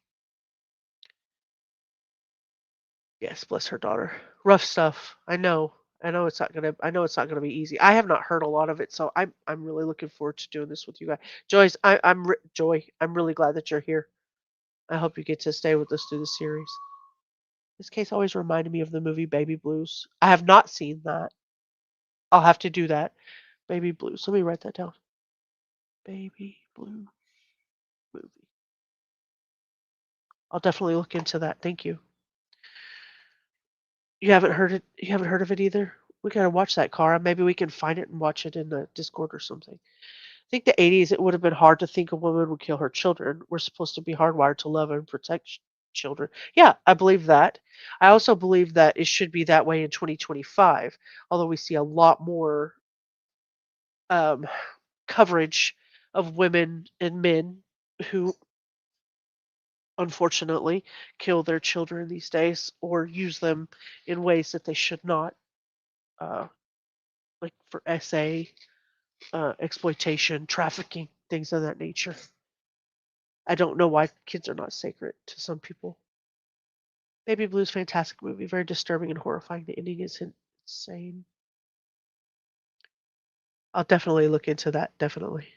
Yes, bless her daughter. Rough stuff. I know. I know it's not gonna be easy. I have not heard a lot of it, so I'm really looking forward to doing this with you guys. Joy, I'm really glad that you're here. I hope you get to stay with us through the series. This case always reminded me of the movie Baby Blues. I have not seen that. I'll have to do that. Baby Blues. Let me write that down. Baby Blue movie. I'll definitely look into that. Thank you. You haven't heard it? You haven't heard of it either? We gotta watch that, Cara. Maybe we can find it and watch it in the Discord or something. I think the 80s, it would have been hard to think a woman would kill her children. We're supposed to be hardwired to love and protect children. Yeah, I believe that. I also believe that it should be that way in 2025, although we see a lot more um, coverage of women and men who unfortunately kill their children these days or use them in ways that they should not. Uh, like for SA, exploitation, trafficking, things of that nature. I don't know why kids are not sacred to some people. Baby Blue's fantastic movie, very disturbing and horrifying. The ending is insane. I'll definitely look into that. Definitely.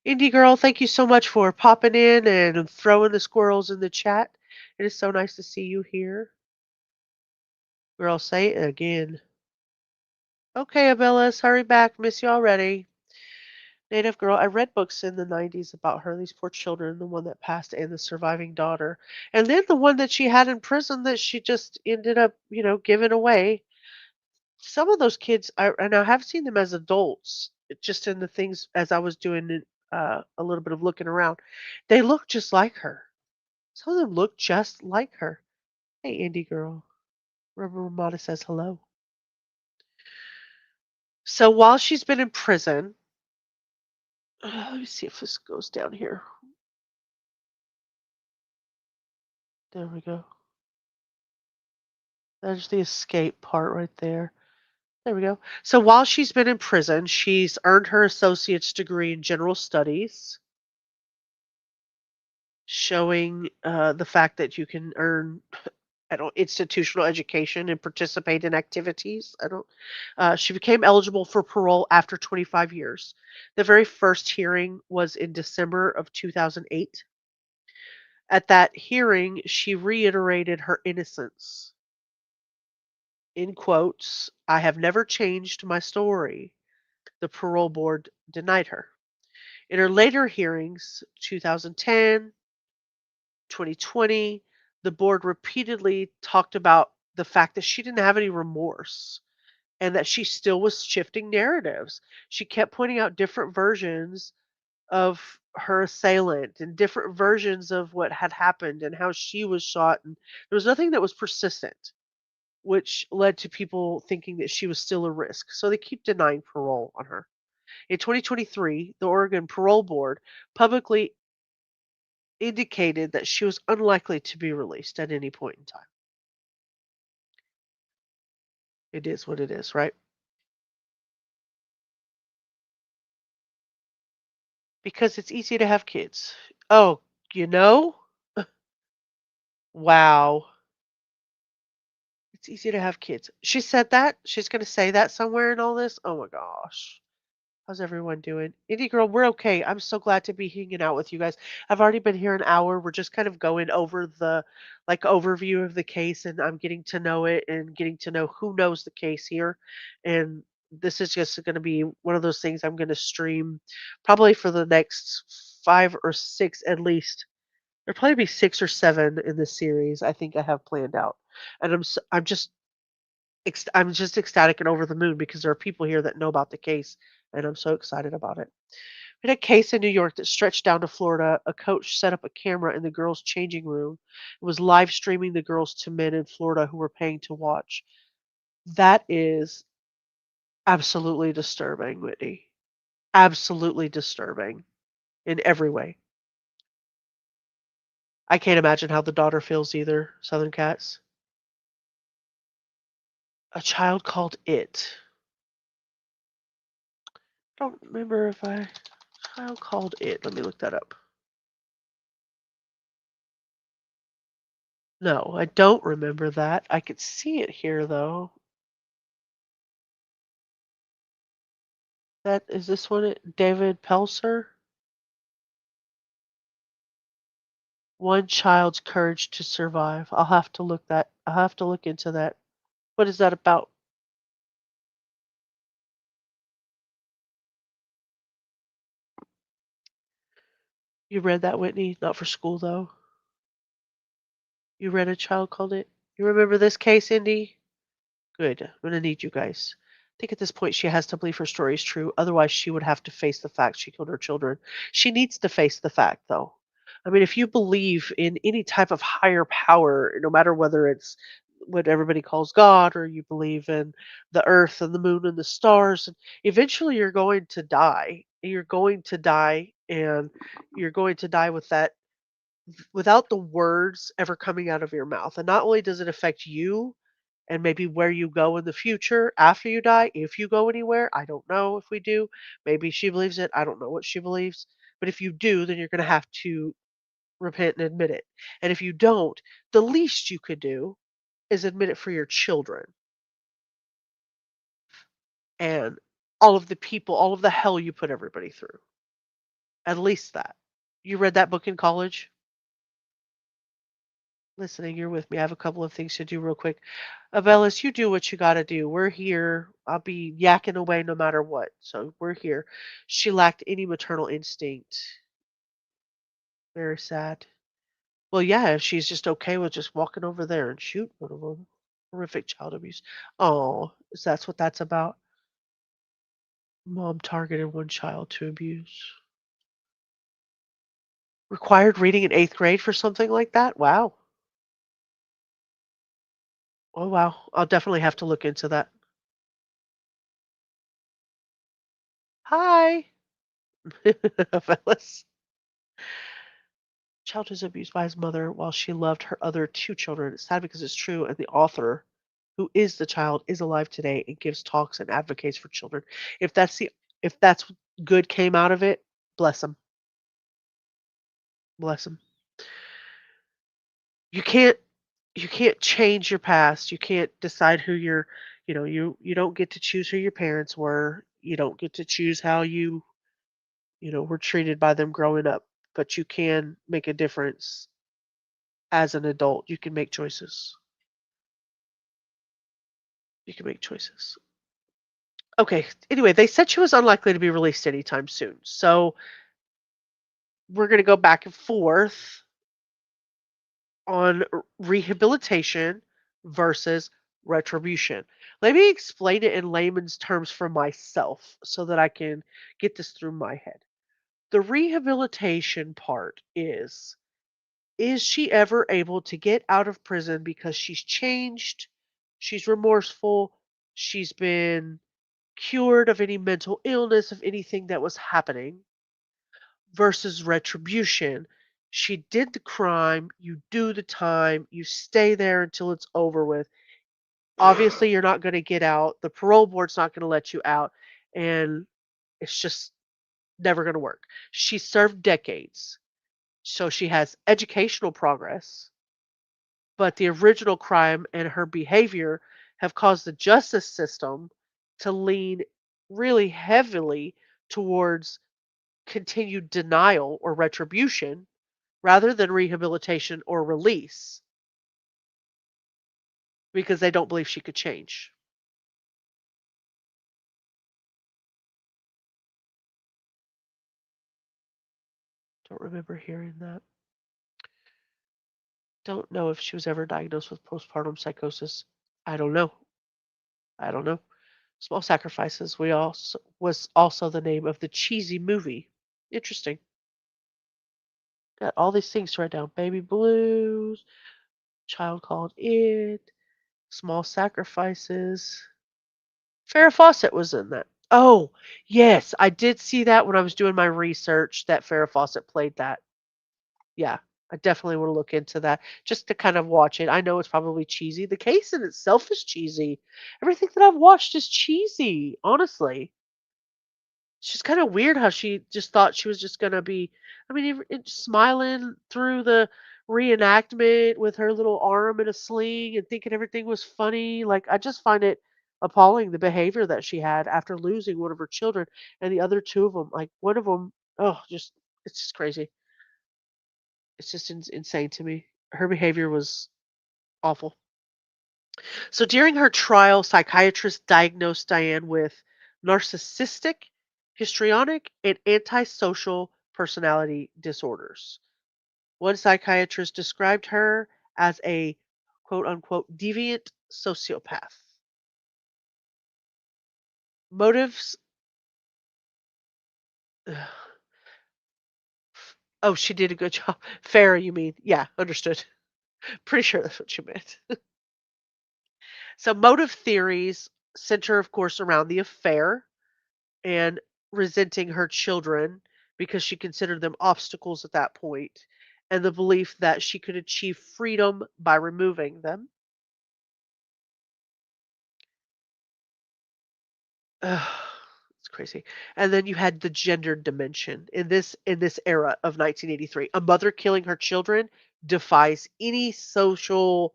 Indie girl, thank you so much for popping in and throwing the squirrels in the chat. It is so nice to see you here. Girl, say it again. Okay, Abellis, hurry back. Miss you already. Native girl, I read books in the 90s about her, these poor children, the one that passed and the surviving daughter. And then the one that she had in prison that she just ended up, giving away. Some of those kids, and I have seen them as adults, just in the things as I was doing a little bit of looking around. They look just like her. Some of them look just like her. Hey, indie girl. Rubber Ramada says hello. So while she's been in prison, let me see if this goes down here. There we go. There's the escape part right there. There we go. So while she's been in prison, she's earned her associate's degree in general studies, showing the fact that you can earn I don't institutional education and participate in activities. I don't. She became eligible for parole after 25 years. The very first hearing was in December of 2008. At that hearing, she reiterated her innocence. In quotes, I have never changed my story. The parole board denied her. In her later hearings, 2010, 2020, the board repeatedly talked about the fact that she didn't have any remorse and that she still was shifting narratives. She kept pointing out different versions of her assailant and different versions of what had happened and how she was shot. And there was nothing that was persistent, which led to people thinking that she was still a risk. So they keep denying parole on her. In 2023, the Oregon Parole Board publicly indicated that she was unlikely to be released at any point in time. It is what it is, right? Because it's easy to have kids. Oh, you know? Wow. It's easy to have kids. She said that. She's going to say that somewhere in all this. Oh my gosh. How's everyone doing? Indie girl, we're okay. I'm so glad to be hanging out with you guys. I've already been here an hour. We're just kind of going over the overview of the case, and I'm getting to know it and getting to know who knows the case here. And this is just going to be one of those things I'm going to stream probably for the next 5 or 6 at least. There'll probably be 6 or 7 in this series. I think I have planned out, and I'm just ecstatic and over the moon because there are people here that know about the case, and I'm so excited about it. We had a case in New York that stretched down to Florida. A coach set up a camera in the girls' changing room and was live streaming the girls to men in Florida who were paying to watch. That is absolutely disturbing, Whitney. Absolutely disturbing in every way. I can't imagine how the daughter feels either, Southern Cats. A child called It. I don't remember if I. Child called It. Let me look that up. No, I don't remember that. I could see it here though. That is this one David Pelser? One child's courage to survive. I'll have to look into that. What is that about? You read that, Whitney? Not for school though. You read A Child Called It? You remember this case, Indy? Good. I'm gonna need you guys. I think at this point she has to believe her story is true. Otherwise, she would have to face the fact she killed her children. She needs to face the fact, though. I mean, if you believe in any type of higher power, no matter whether it's what everybody calls God or you believe in the earth and the moon and the stars, and eventually you're going to die. You're going to die, and you're going to die with that without the words ever coming out of your mouth. And not only does it affect you, and maybe where you go in the future after you die, if you go anywhere. I don't know if we do. Maybe she believes it. I don't know what she believes. But if you do, then you're going to have to repent and admit it. And if you don't, the least you could do is admit it for your children and all of the people, all of the hell you put everybody through. At least that. You read that book in college? Listening, you're with me. I have a couple of things to do real quick. Abelis, you do what you got to do. We're here. I'll be yakking away no matter what. So we're here. She lacked any maternal instinct. Very sad. Well, yeah, if she's just okay with just walking over there and shoot one of them. Horrific child abuse. Oh, is that's what that's about? Mom targeted one child to abuse. Required reading in eighth grade for something like that? Wow. Oh, wow. I'll definitely have to look into that. Hi, fellas. Child is abused by his mother while she loved her other two children. It's sad because it's true, and the author, who is the child, is alive today and gives talks and advocates for children. If that's the if that's what good came out of it, bless him. Bless him. You can't you can't change your past. You can't decide who your you don't get to choose who your parents were. You don't get to choose how you were treated by them growing up, but you can make a difference as an adult. You can make choices. You can make choices. Okay. Anyway, they said she was unlikely to be released anytime soon. So we're going to go back and forth on rehabilitation versus retribution. Let me explain it in layman's terms for myself so that I can get this through my head. The rehabilitation part is she ever able to get out of prison because she's changed, she's remorseful, she's been cured of any mental illness, of anything that was happening, versus retribution. She did the crime, you do the time, you stay there until it's over with. Obviously, you're not going to get out. The parole board's not going to let you out, and it's just never going to work. She served decades, so she has educational progress, but the original crime and her behavior have caused the justice system to lean really heavily towards continued denial or retribution rather than rehabilitation or release because they don't believe she could change. Don't remember hearing that. Don't know if she was ever diagnosed with postpartum psychosis. I don't know. I don't know. Small Sacrifices we also was also the name of the cheesy movie. Interesting. Got all these things to write down. Baby Blues, Child Called It, Small Sacrifices. Farrah Fawcett was in that. Oh, yes, I did see that when I was doing my research that Farrah Fawcett played that. Yeah, I definitely want to look into that just to kind of watch it. I know it's probably cheesy. The case in itself is cheesy. Everything that I've watched is cheesy, honestly. It's just kind of weird how she just thought she was just gonna be. I mean, smiling through the reenactment with her little arm in a sling and thinking everything was funny. Like, I just find it appalling the behavior that she had after losing one of her children, and the other two of them. Like one of them, oh, just it's just crazy. It's just insane to me. Her behavior was awful. So during her trial, psychiatrists diagnosed Diane with narcissistic, histrionic, and antisocial personality disorders. One psychiatrist described her as a quote unquote deviant sociopath. Motives. Oh, she did a good job. Fair, you mean? Yeah, understood. Pretty sure that's what you meant. So, motive theories center, of course, around the affair and resenting her children because she considered them obstacles at that point, and the belief that she could achieve freedom by removing them. It's crazy. And then you had the gender dimension in this era of 1983. A mother killing her children defies any social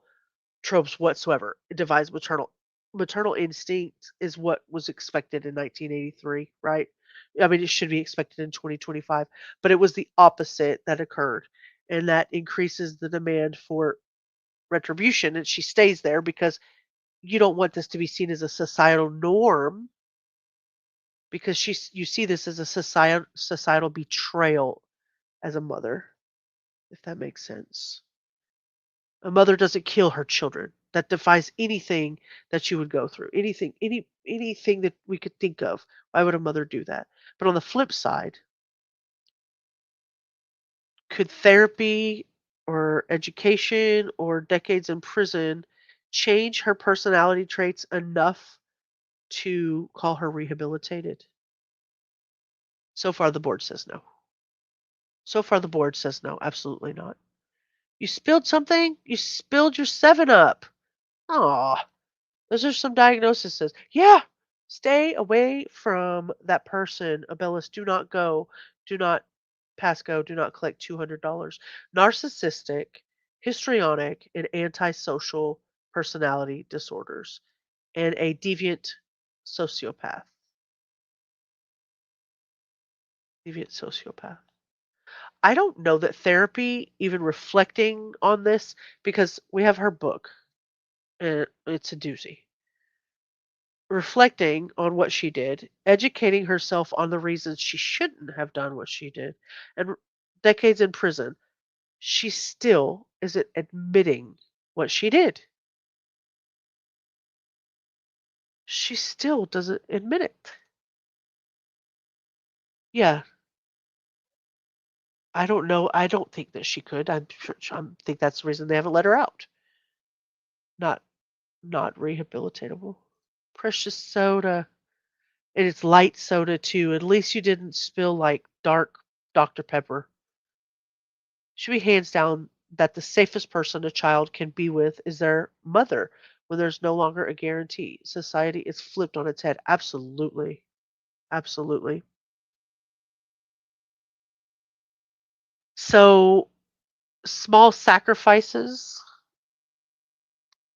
tropes whatsoever. It defies maternal instinct is what was expected in 1983, right? I mean, it should be expected in 2025, but it was the opposite that occurred, and that increases the demand for retribution. And she stays there because you don't want this to be seen as a societal norm because you see this as a societal betrayal as a mother, if that makes sense. A mother doesn't kill her children. That defies anything that you would go through. Anything that we could think of. Why would a mother do that? But on the flip side, could therapy or education or decades in prison change her personality traits enough to call her rehabilitated? So far the board says no. So far the board says no, absolutely not. You spilled something? You spilled your 7 Up. Aw. Those are some diagnoses. Yeah. Stay away from that person. Abellis, do not go. Do not pass go. Do not collect $200. Narcissistic, histrionic, and antisocial personality disorders, and a deviant sociopath. Deviant sociopath. I don't know that therapy, even reflecting on this, because we have her book, and it's a doozy. Reflecting on what she did, educating herself on the reasons she shouldn't have done what she did, and decades in prison, she still isn't admitting what she did. She still doesn't admit it. Yeah, I don't know. I don't think that she could. I think that's the reason they haven't let her out. Not not rehabilitatable. Precious soda. And it's light soda too. At least you didn't spill like dark Dr. Pepper. Should be hands down that the safest person a child can be with is their mother when there's no longer a guarantee. Society is flipped on its head. Absolutely. Absolutely. So, small sacrifices.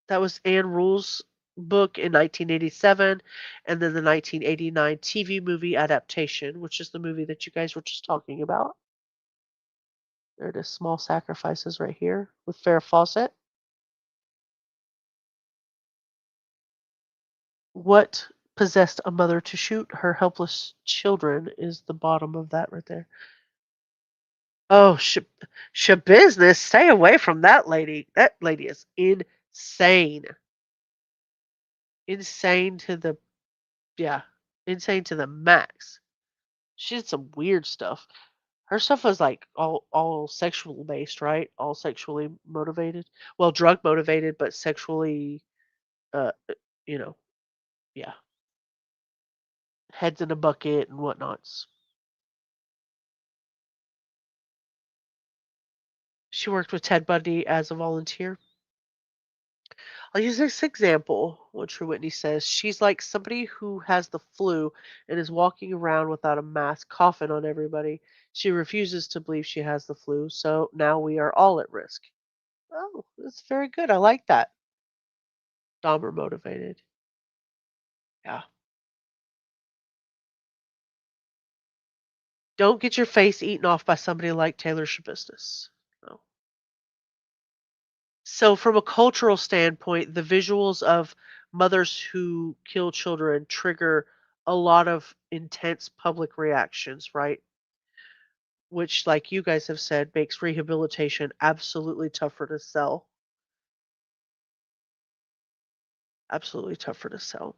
That was Anne Rule's book in 1987, and then the 1989 TV movie adaptation, which is the movie that you guys were just talking about. There it is, Small Sacrifices right here with Farrah Fawcett. What possessed a mother to shoot her helpless children is the bottom of that right there. Oh, business. Stay away from that lady. That lady is insane. Insane to the yeah, insane to the max. She did some weird stuff. Her stuff was like all sexual based, right? All sexually motivated. Well, drug motivated, but sexually, you know, yeah, heads in a bucket and whatnots. She worked with Ted Bundy as a volunteer. I'll use this example. What True Whitney says, she's like somebody who has the flu and is walking around without a mask, coughing on everybody. She refuses to believe she has the flu, so now we are all at risk. Oh, that's very good. I like that. Dahmer motivated. Yeah. Don't get your face eaten off by somebody like Taylor Shabistus. No. So, from a cultural standpoint, the visuals of mothers who kill children trigger a lot of intense public reactions, right? Which, like you guys have said, makes rehabilitation absolutely tougher to sell. Absolutely tougher to sell.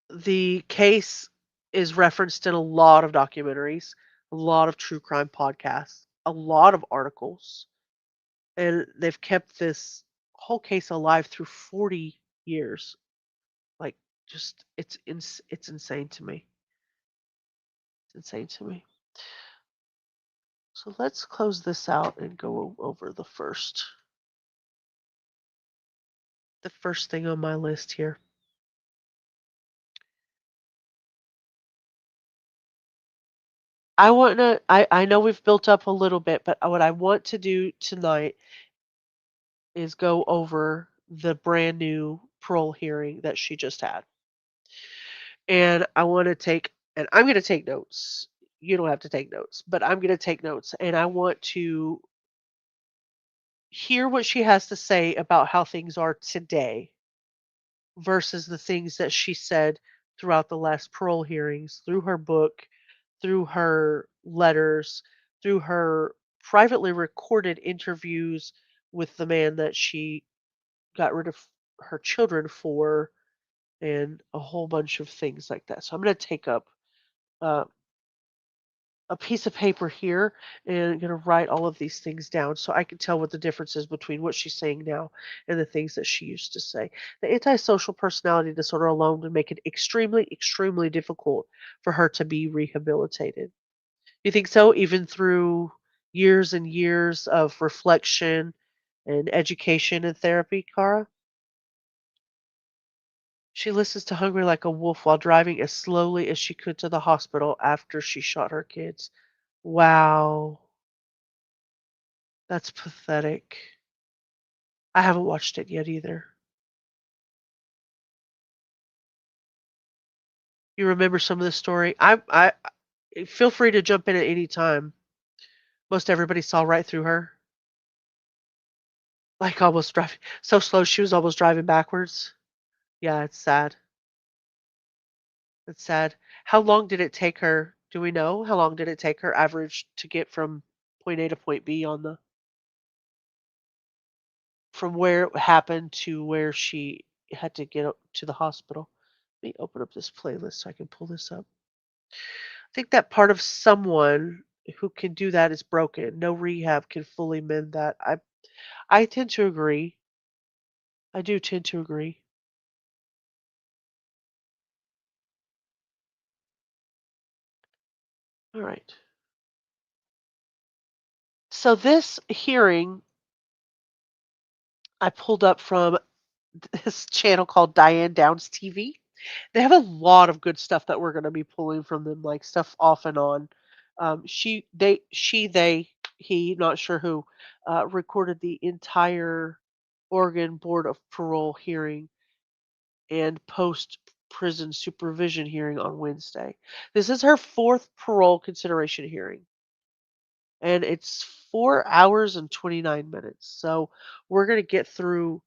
The case is referenced in a lot of documentaries, a lot of true crime podcasts, a lot of articles, and they've kept this whole case alive through 40 years. Like, just it's insane to me. It's insane to me. So let's close this out and go over the first thing on my list here. I know we've built up a little bit, but what I want to do tonight is go over the brand new parole hearing that she just had. And I want to take, and I'm going to take notes. You don't have to take notes, but I'm going to take notes. And I want to hear what she has to say about how things are today versus the things that she said throughout the last parole hearings, through her book, through her letters, through her privately recorded interviews with the man that she got rid of her children for, and a whole bunch of things like that. So I'm going to take up uh, a piece of paper here and I'm going to write all of these things down so I can tell what the difference is between what she's saying now and the things that she used to say. The antisocial personality disorder alone would make it extremely, extremely difficult for her to be rehabilitated. You think so? Even through years and years of reflection and education and therapy, Cara? She listens to Hungry Like a Wolf while driving as slowly as she could to the hospital after she shot her kids. Wow. That's pathetic. I haven't watched it yet either. You remember some of the story? Feel free to jump in at any time. Most everybody saw right through her, like almost driving so slow she was almost driving backwards. Yeah, it's sad. It's sad. How long did it take her? Do we know how long did it take her average to get from point A to point B on the from where it happened to where she had to get up to the hospital? Let me open up this playlist so I can pull this up. I think that part of someone who can do that is broken. No rehab can fully mend that. I tend to agree. I do tend to agree. All right. So this hearing I pulled up from this channel called Diane Downs TV. They have a lot of good stuff that we're going to be pulling from them, like stuff off and on. They, he, not sure who, recorded the entire Oregon Board of Parole hearing and post prison supervision hearing on Wednesday. This is her fourth parole consideration hearing, and it's 4 hours and 29 minutes. So we're going to get through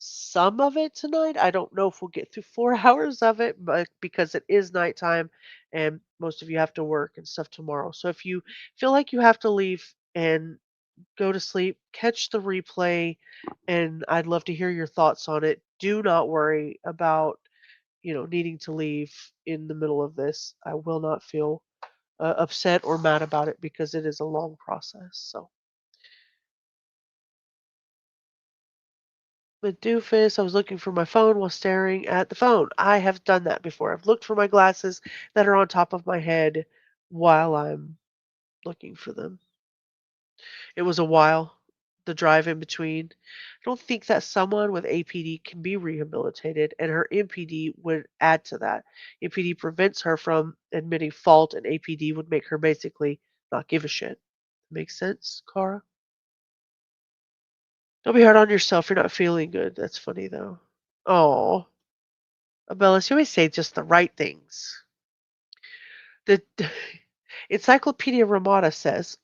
some of it tonight. I don't know if we'll get through 4 hours of it, but because it is nighttime and most of you have to work and stuff tomorrow. So if you feel like you have to leave and go to sleep, catch the replay, and I'd love to hear your thoughts on it. Do not worry about needing to leave in the middle of this. I will not feel upset or mad about it because it is a long process. So, but doofus, I was looking for my phone while staring at the phone. I have done that before. I've looked for my glasses that are on top of my head while I'm looking for them. It was a while, the drive in between. I don't think that someone with APD can be rehabilitated, and her MPD would add to that. MPD prevents her from admitting fault, and APD would make her basically not give a shit. Makes sense, Cara? Don't be hard on yourself. You're not feeling good. That's funny, though. Oh, Abellis, you always say just the right things. The Encyclopedia Ramada says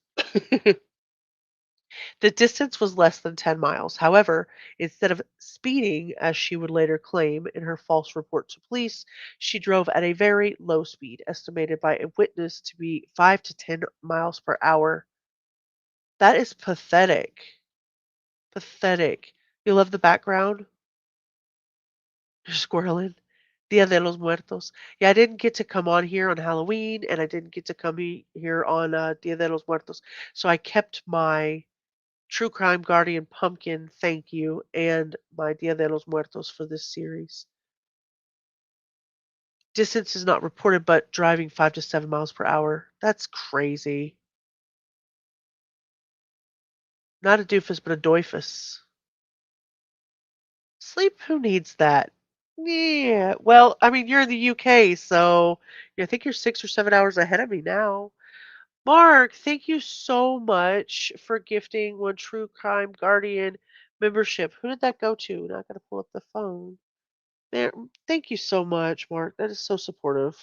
the distance was less than 10 miles. However, instead of speeding, as she would later claim in her false report to police, she drove at a very low speed, estimated by a witness to be 5 to 10 miles per hour. That is pathetic. Pathetic. You love the background? You're squirreling. Dia de los Muertos. Yeah, I didn't get to come on here on Halloween, and I didn't get to come here on Dia de los Muertos. So I kept my True Crime Guardian Pumpkin, thank you, and my Dia de los Muertos for this series. Distance is not reported, but driving 5 to 7 miles per hour. That's crazy. Not a doofus, but a doifus. Sleep? Who needs that? Yeah. Well, I mean, you're in the UK, so I think you're 6 or 7 hours ahead of me now. Mark, thank you so much for gifting One True Crime Guardian membership. Who did that go to? Now I gotta pull up the phone. There, thank you so much, Mark. That is so supportive.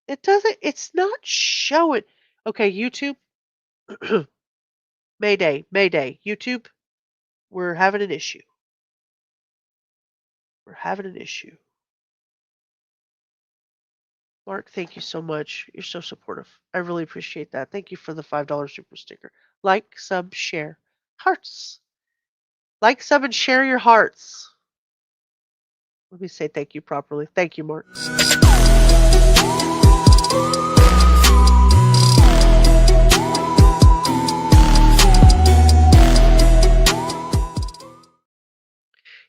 It's not showing. Okay, YouTube. Mayday, Mayday. YouTube, we're having an issue. We're having an issue. Mark, thank you so much. You're so supportive. I really appreciate that. Thank you for the $5 super sticker. Like, sub, share. Hearts. Like, sub, and share your hearts. Let me say thank you properly. Thank you, Mark.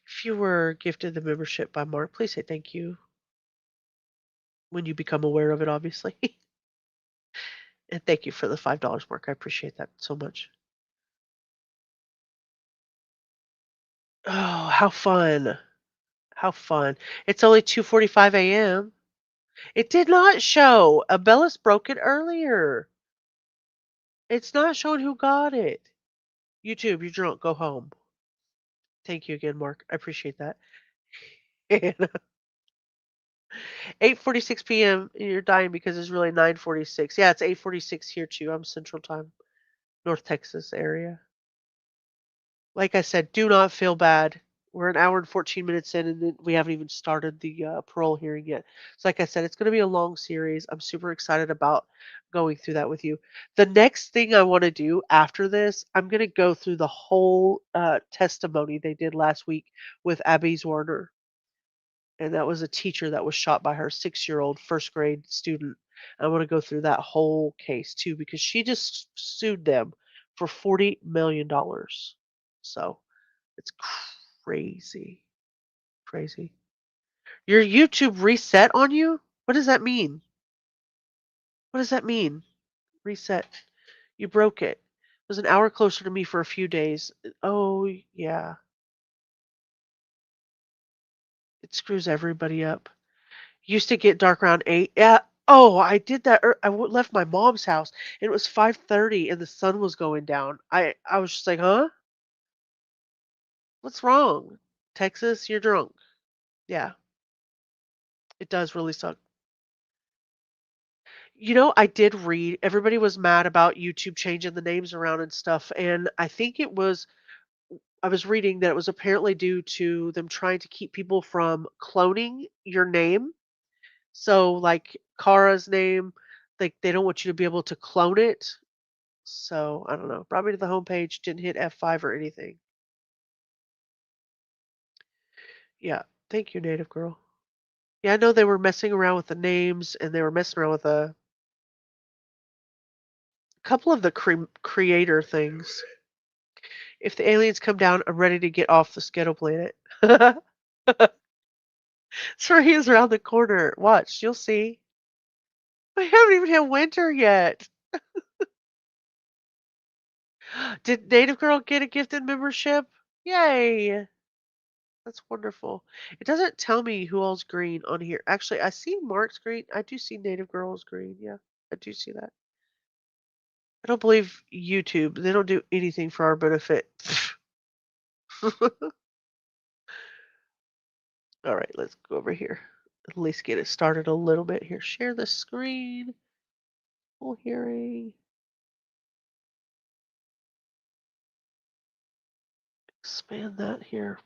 If you were gifted the membership by Mark, please say thank you when you become aware of it, obviously. And thank you for the $5, Mark. I appreciate that so much. Oh, how fun. How fun. It's only 2:45 a.m. It did not show. Abellis broke it earlier. It's not showing who got it. YouTube, you're drunk. Go home. Thank you again, Mark. I appreciate that. 8:46 p.m. You're dying because it's really 9:46. Yeah, it's 8:46 here too. I'm Central Time, North Texas area. Like I said, do not feel bad. We're an hour and 14 minutes in, and we haven't even started the parole hearing yet. So, like I said, it's going to be a long series. I'm super excited about going through that with you. The next thing I want to do after this, I'm going to go through the whole testimony they did last week with Abby's Warner. And that was a teacher that was shot by her 6-year-old first grade student. I want to go through that whole case too because she just sued them for $40 million. So it's crazy. Crazy. Your YouTube reset on you? What does that mean? What does that mean? Reset. You broke it. It was an hour closer to me for a few days. Oh, yeah. It screws everybody up. Used to get dark around 8. Yeah. Oh, I did that. Left my mom's house and it was 5:30 and the sun was going down. I was just like, "Huh? What's wrong? Texas, you're drunk." Yeah, it does really suck. I did read everybody was mad about YouTube changing the names around and stuff, and I think I was reading that it was apparently due to them trying to keep people from cloning your name. So, like Kara's name, they don't want you to be able to clone it. So, I don't know. Brought me to the homepage, didn't hit F5 or anything. Yeah. Thank you, Native Girl. Yeah, I know they were messing around with the names and they were messing around with a couple of the creator things. If the aliens come down, I'm ready to get off the Skittle planet. Sorry, is around the corner. Watch, you'll see. I haven't even had winter yet. Did Native Girl get a gifted membership? Yay! That's wonderful. It doesn't tell me who all's green on here. Actually, I see Mark's green. I do see Native Girl's green. Yeah, I do see that. I don't believe YouTube. They don't do anything for our benefit. All right, let's go over here. At least get it started a little bit here. Share the screen. Full hearing. Expand that here.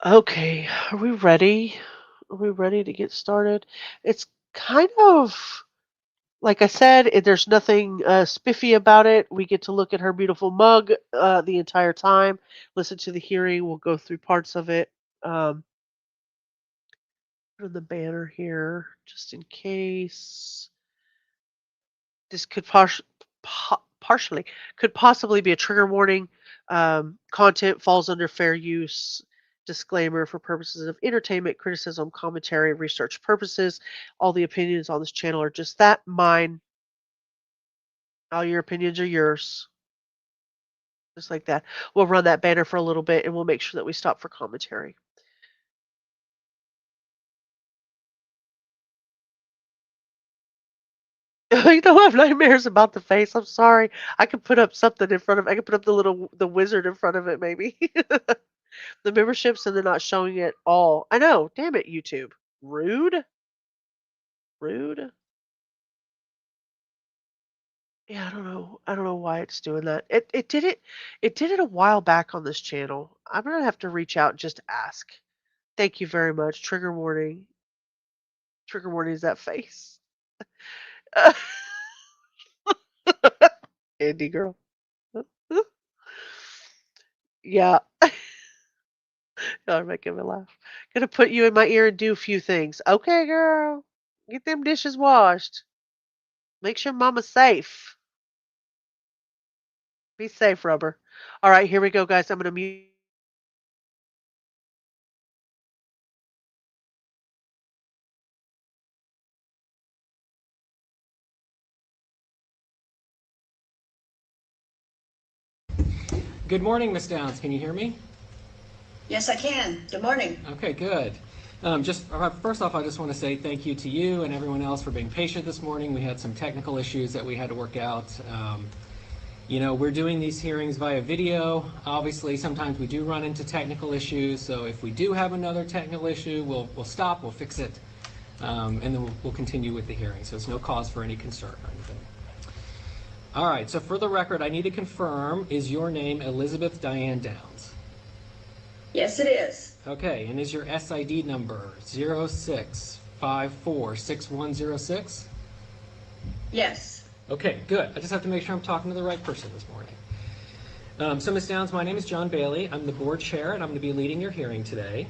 Okay, are we ready? Are we ready to get started? It's kind of like I said, there's nothing spiffy about it. We get to look at her beautiful mug the entire time, listen to the hearing. We'll go through parts of it. Put in the banner here just in case. This could partially could possibly be a trigger warning. Content falls under fair use disclaimer for purposes of entertainment, criticism, commentary, research purposes. All the opinions on this channel are just that, mine. All your opinions are yours. Just like that. We'll run that banner for a little bit and we'll make sure that we stop for commentary. You know, I have nightmares about the face. I'm sorry. I could put up something in front of. I could put up the wizard in front of it, maybe. The memberships, and they're not showing it all. I know. Damn it, YouTube. Rude. Rude. Yeah, I don't know. I don't know why it's doing that. It did it. It did it a while back on this channel. I'm gonna have to reach out and just ask. Thank you very much. Trigger warning. Trigger warning is that face. Andy girl. Yeah, y'all are making me laugh. Gonna put you in my ear and do a few things. Okay, girl. Get them dishes washed. Make sure mama's safe. Be safe, rubber. All right, here we go, guys. I'm gonna mute. Good morning, Miss Downs. Can you hear me? Yes, I can. Good morning. Okay, good. First off, I just want to say thank you to you and everyone else for being patient this morning. We had some technical issues that we had to work out. We're doing these hearings via video. Obviously, sometimes we do run into technical issues. So if we do have another technical issue, we'll stop, we'll fix it, and then we'll continue with the hearing. So it's no cause for any concern or anything. All right, so for the record, I need to confirm, is your name Elizabeth Diane Downs? Yes, it is. Okay, and is your SID number 06546106? Yes. Okay, good. I just have to make sure I'm talking to the right person this morning. So Ms. Downs, my name is John Bailey. I'm the board chair, and I'm going to be leading your hearing today.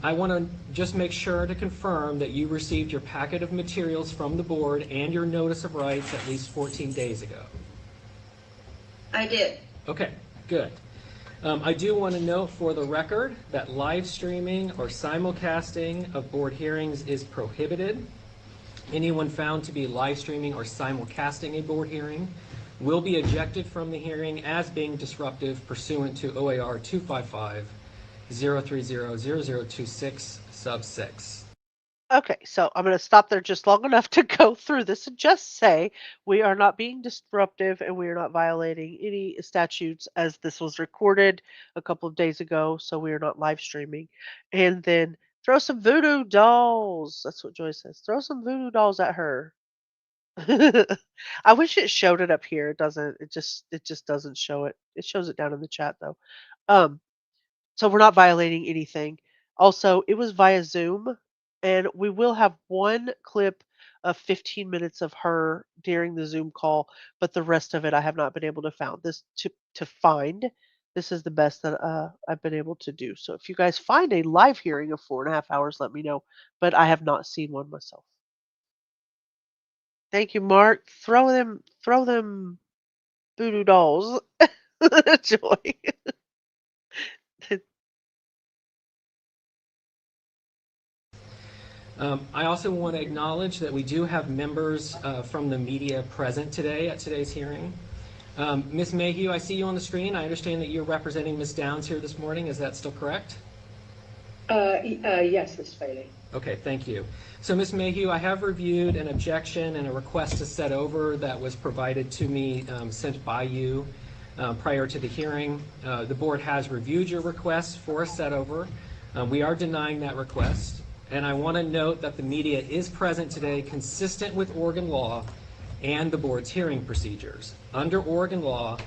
I want to just make sure to confirm that you received your packet of materials from the board and your notice of rights at least 14 days ago. I did. Okay, good. I do want to note for the record that live streaming or simulcasting of board hearings is prohibited. Anyone found to be live streaming or simulcasting a board hearing will be ejected from the hearing as being disruptive pursuant to OAR 255-030-0026 sub 6. Okay, so I'm going to stop there just long enough to go through this and just say we are not being disruptive and we are not violating any statutes as this was recorded a couple of days ago, so we are not live streaming. And then throw some voodoo dolls. That's what Joy says. Throw some voodoo dolls at her. I wish it showed it up here. It doesn't. It just doesn't show it. It shows it down in the chat though. Um so we're not violating anything. Also, it was via Zoom, and we will have one clip of 15 minutes of her during the Zoom call, but the rest of it I have not been able to find. This is the best that I've been able to do. So if you guys find a live hearing of 4.5 hours, let me know. But I have not seen one myself. Thank you, Mark. Throw them voodoo dolls. Joy. I also want to acknowledge that we do have members from the media present today at today's hearing. Ms. Mayhew, I see you on the screen. I understand that you're representing Ms. Downs here this morning. Is that still correct? Yes, Mr. Bailey. Okay, thank you. So Ms. Mayhew, I have reviewed an objection and a request to set over that was provided to me, sent by you prior to the hearing. The board has reviewed your request for a set over. We are denying that request. And I want to note that the media is present today consistent with Oregon law and the board's hearing procedures. Under Oregon law,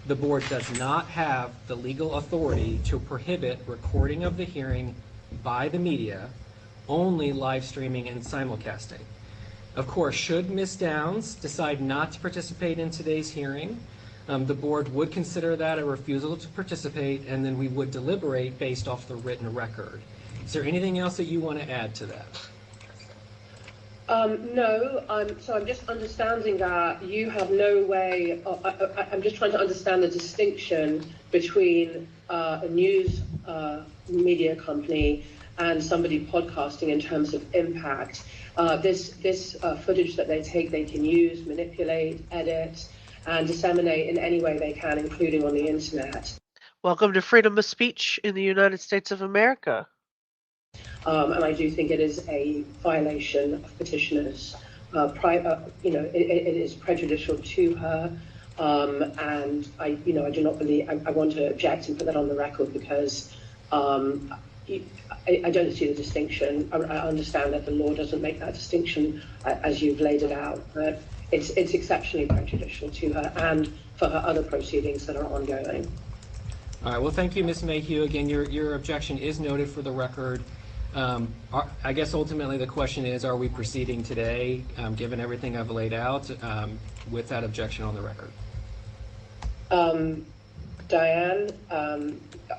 the board does not have the legal authority to prohibit recording of the hearing by the media, only live streaming and simulcasting. Of course, should Ms. Downs decide not to participate in today's hearing, the board would consider that a refusal to participate, and then we would deliberate based off the written record. Is there anything else that you want to add to that? No, so I'm just understanding that you have no way, I'm just trying to understand the distinction between a news media company and somebody podcasting in terms of impact. This footage that they take, they can use, manipulate, edit, and disseminate in any way they can, including on the internet. Welcome to freedom of speech in the United States of America. And I do think it is a violation of petitioners' it is prejudicial to her. And I do not believe, I want to object and put that on the record because I don't see the distinction. I understand that the law doesn't make that distinction as you've laid it out, but it's exceptionally prejudicial to her and for her other proceedings that are ongoing. All right, well, thank you, Ms. Mayhew. Again, your objection is noted for the record. I guess ultimately the question is, are we proceeding today, given everything I've laid out, with that objection on the record? Diane,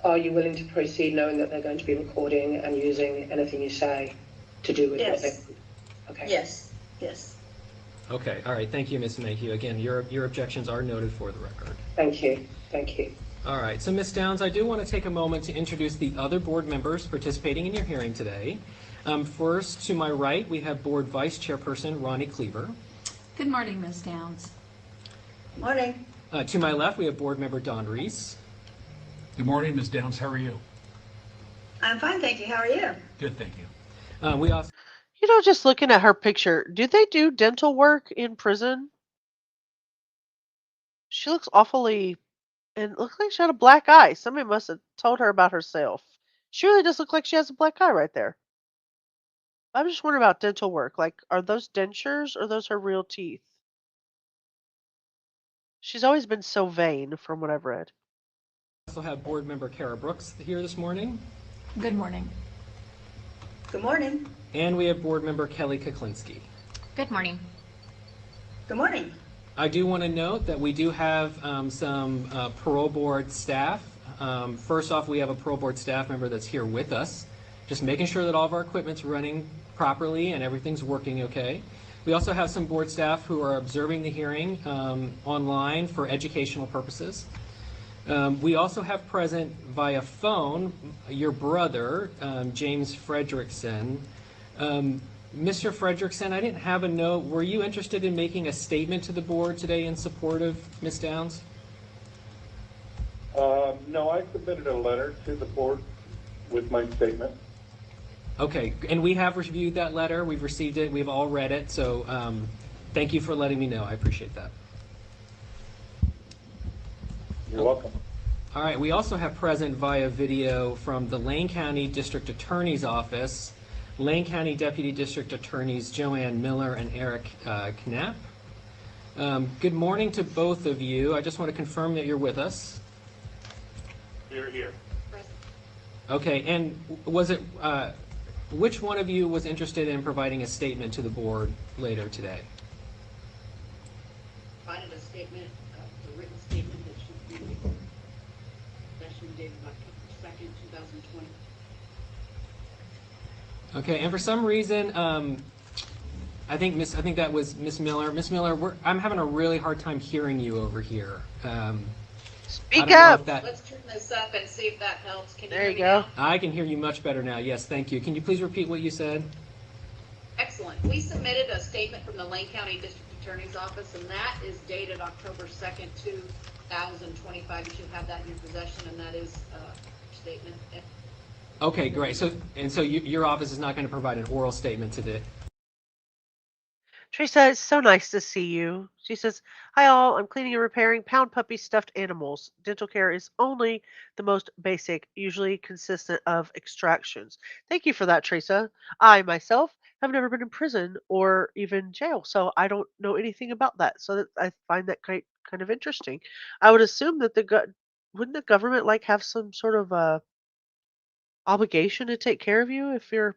are you willing to proceed knowing that they're going to be recording and using anything you say to do with what they... Okay. Yes, yes. Okay, all right, thank you, Ms. Mayhew. Again, your objections are noted for the record. Thank you, thank you. All right, so Ms. Downs, I do want to take a moment to introduce the other board members participating in your hearing today. First, to my right, we have Board Vice Chairperson Ronnie Cleaver. Good morning, Ms. Downs. Morning. To my left, we have Board Member Don Reese. Good morning, Ms. Downs. How are you? I'm fine, thank you. How are you? Good, thank you. We also Just looking at her picture, do they do dental work in prison? She looks awfully, and it looks like she had a black eye. Somebody must have told her about herself. She really does look like she has a black eye right there. I'm just wondering about dental work. Like, are those dentures or those her real teeth? She's always been so vain, from what I've read. have Board Member Kara Brooks here this morning. Good morning. Good morning. And we have Board Member Kelly Kuklinski. Good morning. Good morning. I do want to note that we do have some parole board staff. First off, we have a parole board staff member that's here with us, just making sure that all of our equipment's running properly and everything's working okay. We also have some board staff who are observing the hearing online for educational purposes. We also have present via phone your brother, James Fredrickson. Mr. Fredrickson, I didn't have a note. Were you interested in making a statement to the board today in support of Ms. Downs? No, I submitted a letter to the board with my statement. Okay, and we have reviewed that letter. We've received it. We've all read it. So thank you for letting me know. I appreciate that. You're welcome. All right, we also have present via video from the Lane County District Attorney's Office, Lane County Deputy District Attorneys Joanne Miller and Eric Knapp. Good morning to both of you. I just want to confirm that you're with us. Here. Okay, and was it, which one of you was interested in providing a statement to the board later today? Provided a statement, a written statement that should be session dated October 2nd, 2020. Okay, and for some reason, I think that was Miss Miller. Miss Miller, I'm having a really hard time hearing you over here. Speak up. Let's turn this up and see if that helps. Can you There hear you me go. now? I can hear you much better now. Yes, thank you. Can you please repeat what you said? Excellent. We submitted a statement from the Lane County District Attorney's Office, and that is dated October 2nd, 2025. You should have that in your possession, and that is a statement. Okay, great. So your office is not going to provide an oral statement today. Teresa, it's so nice to see you. She says, hi all, I'm cleaning and repairing pound puppy stuffed animals. Dental care is only the most basic, usually consistent of extractions. Thank you for that, Teresa. I myself have never been in prison or even jail, so I don't know anything about that. So I find that kind of interesting. I would assume that wouldn't the government like have some sort of obligation to take care of you if you're,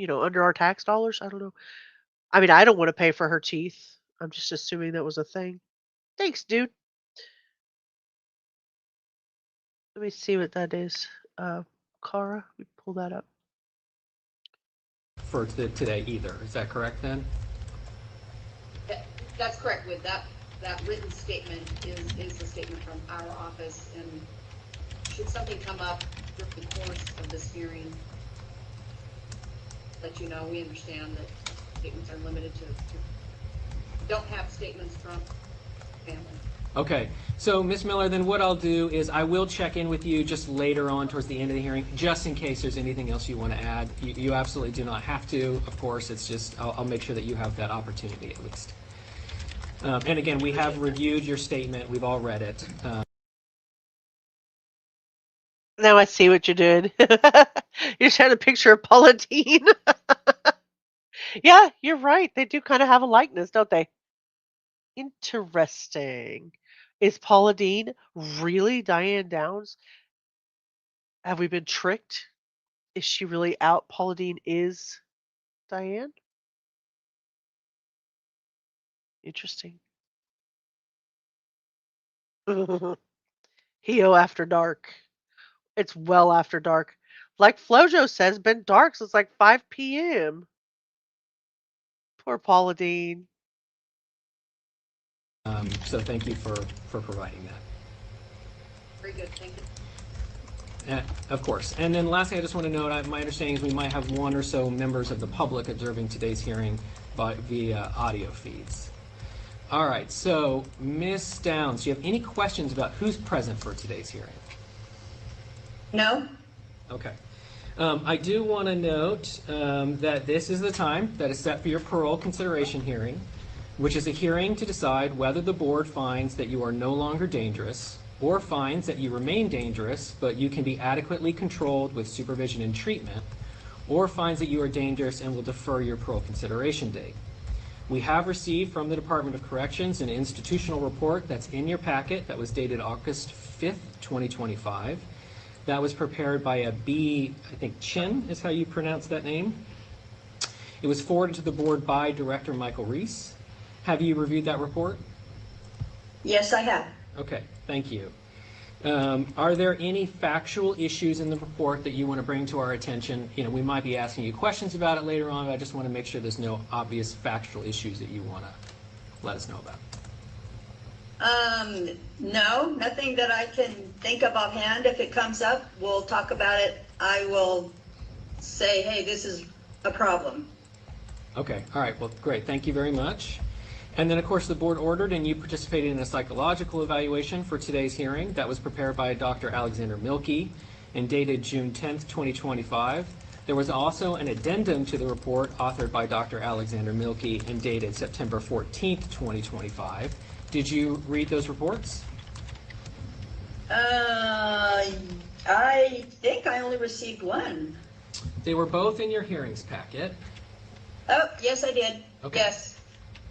under our tax dollars? I don't know. I mean, I don't want to pay for her teeth. I'm just assuming that was a thing. Thanks, dude. Let me see what that is. Cara, we pull that up. For today either. Is that correct then? That's correct. With that written statement is the statement from our office, and should something come up during the course of this hearing, let you know. We understand that statements are limited to don't have statements from family. Okay, so Ms. Miller, then what I'll do is I will check in with you just later on towards the end of the hearing, just in case there's anything else you want to add. You absolutely do not have to, of course. It's just I'll make sure that you have that opportunity at least. And again, we have reviewed your statement. We've all read it. Now I see what you did. You just had a picture of Paula Deen. Yeah, you're right. They do kind of have a likeness, don't they? Interesting. Is Paula Deen really Diane Downs? Have we been tricked? Is she really out? Paula Deen is Diane? Interesting. Heo after dark. It's well after dark. Like Flojo says, been dark since like 5 p.m. Poor Paula Deen. So thank you for providing that. Very good, thank you. Of course. And then lastly, I just want to note, my understanding is we might have one or so members of the public observing today's hearing via audio feeds. All right, so Ms. Downs, do you have any questions about who's present for today's hearing? No? Okay. I do want to note that this is the time that is set for your parole consideration hearing, which is a hearing to decide whether the board finds that you are no longer dangerous or finds that you remain dangerous, but you can be adequately controlled with supervision and treatment, or finds that you are dangerous and will defer your parole consideration date. We have received from the Department of Corrections an institutional report that's in your packet that was dated August 5th, 2025. That was prepared by a B, I think Chin is how you pronounce that name. It was forwarded to the board by Director Michael Reese. Have you reviewed that report? Yes, I have. Okay, thank you. Are there any factual issues in the report that you want to bring to our attention? You know, we might be asking you questions about it later on, but I just want to make sure there's no obvious factual issues that you want to let us know about. No, nothing that I can think of offhand. If it comes up, we'll talk about it. I will say, hey, this is a problem. Okay, all right, well, great, thank you very much. And then, of course, the board ordered and you participated in a psychological evaluation for today's hearing that was prepared by Dr. Alexander Milkey and dated June 10th, 2025. There was also an addendum to the report authored by Dr. Alexander Milkey and dated September 14th, 2025. Did you read those reports? I think I only received one. They were both in your hearings packet. Oh, yes, I did. Okay. Yes.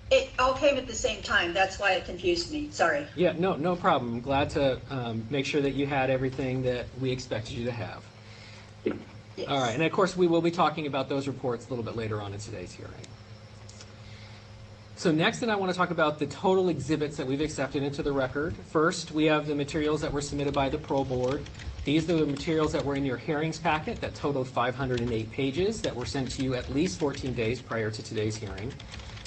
It all came at the same time. That's why it confused me. Sorry. Yeah, no problem. I'm glad to make sure that you had everything that we expected you to have. Yes. All right, and of course we will be talking about those reports a little bit later on in today's hearing. So next then I want to talk about the total exhibits that we've accepted into the record. First, we have the materials that were submitted by the parole board. These are the materials that were in your hearings packet that totaled 508 pages that were sent to you at least 14 days prior to today's hearing.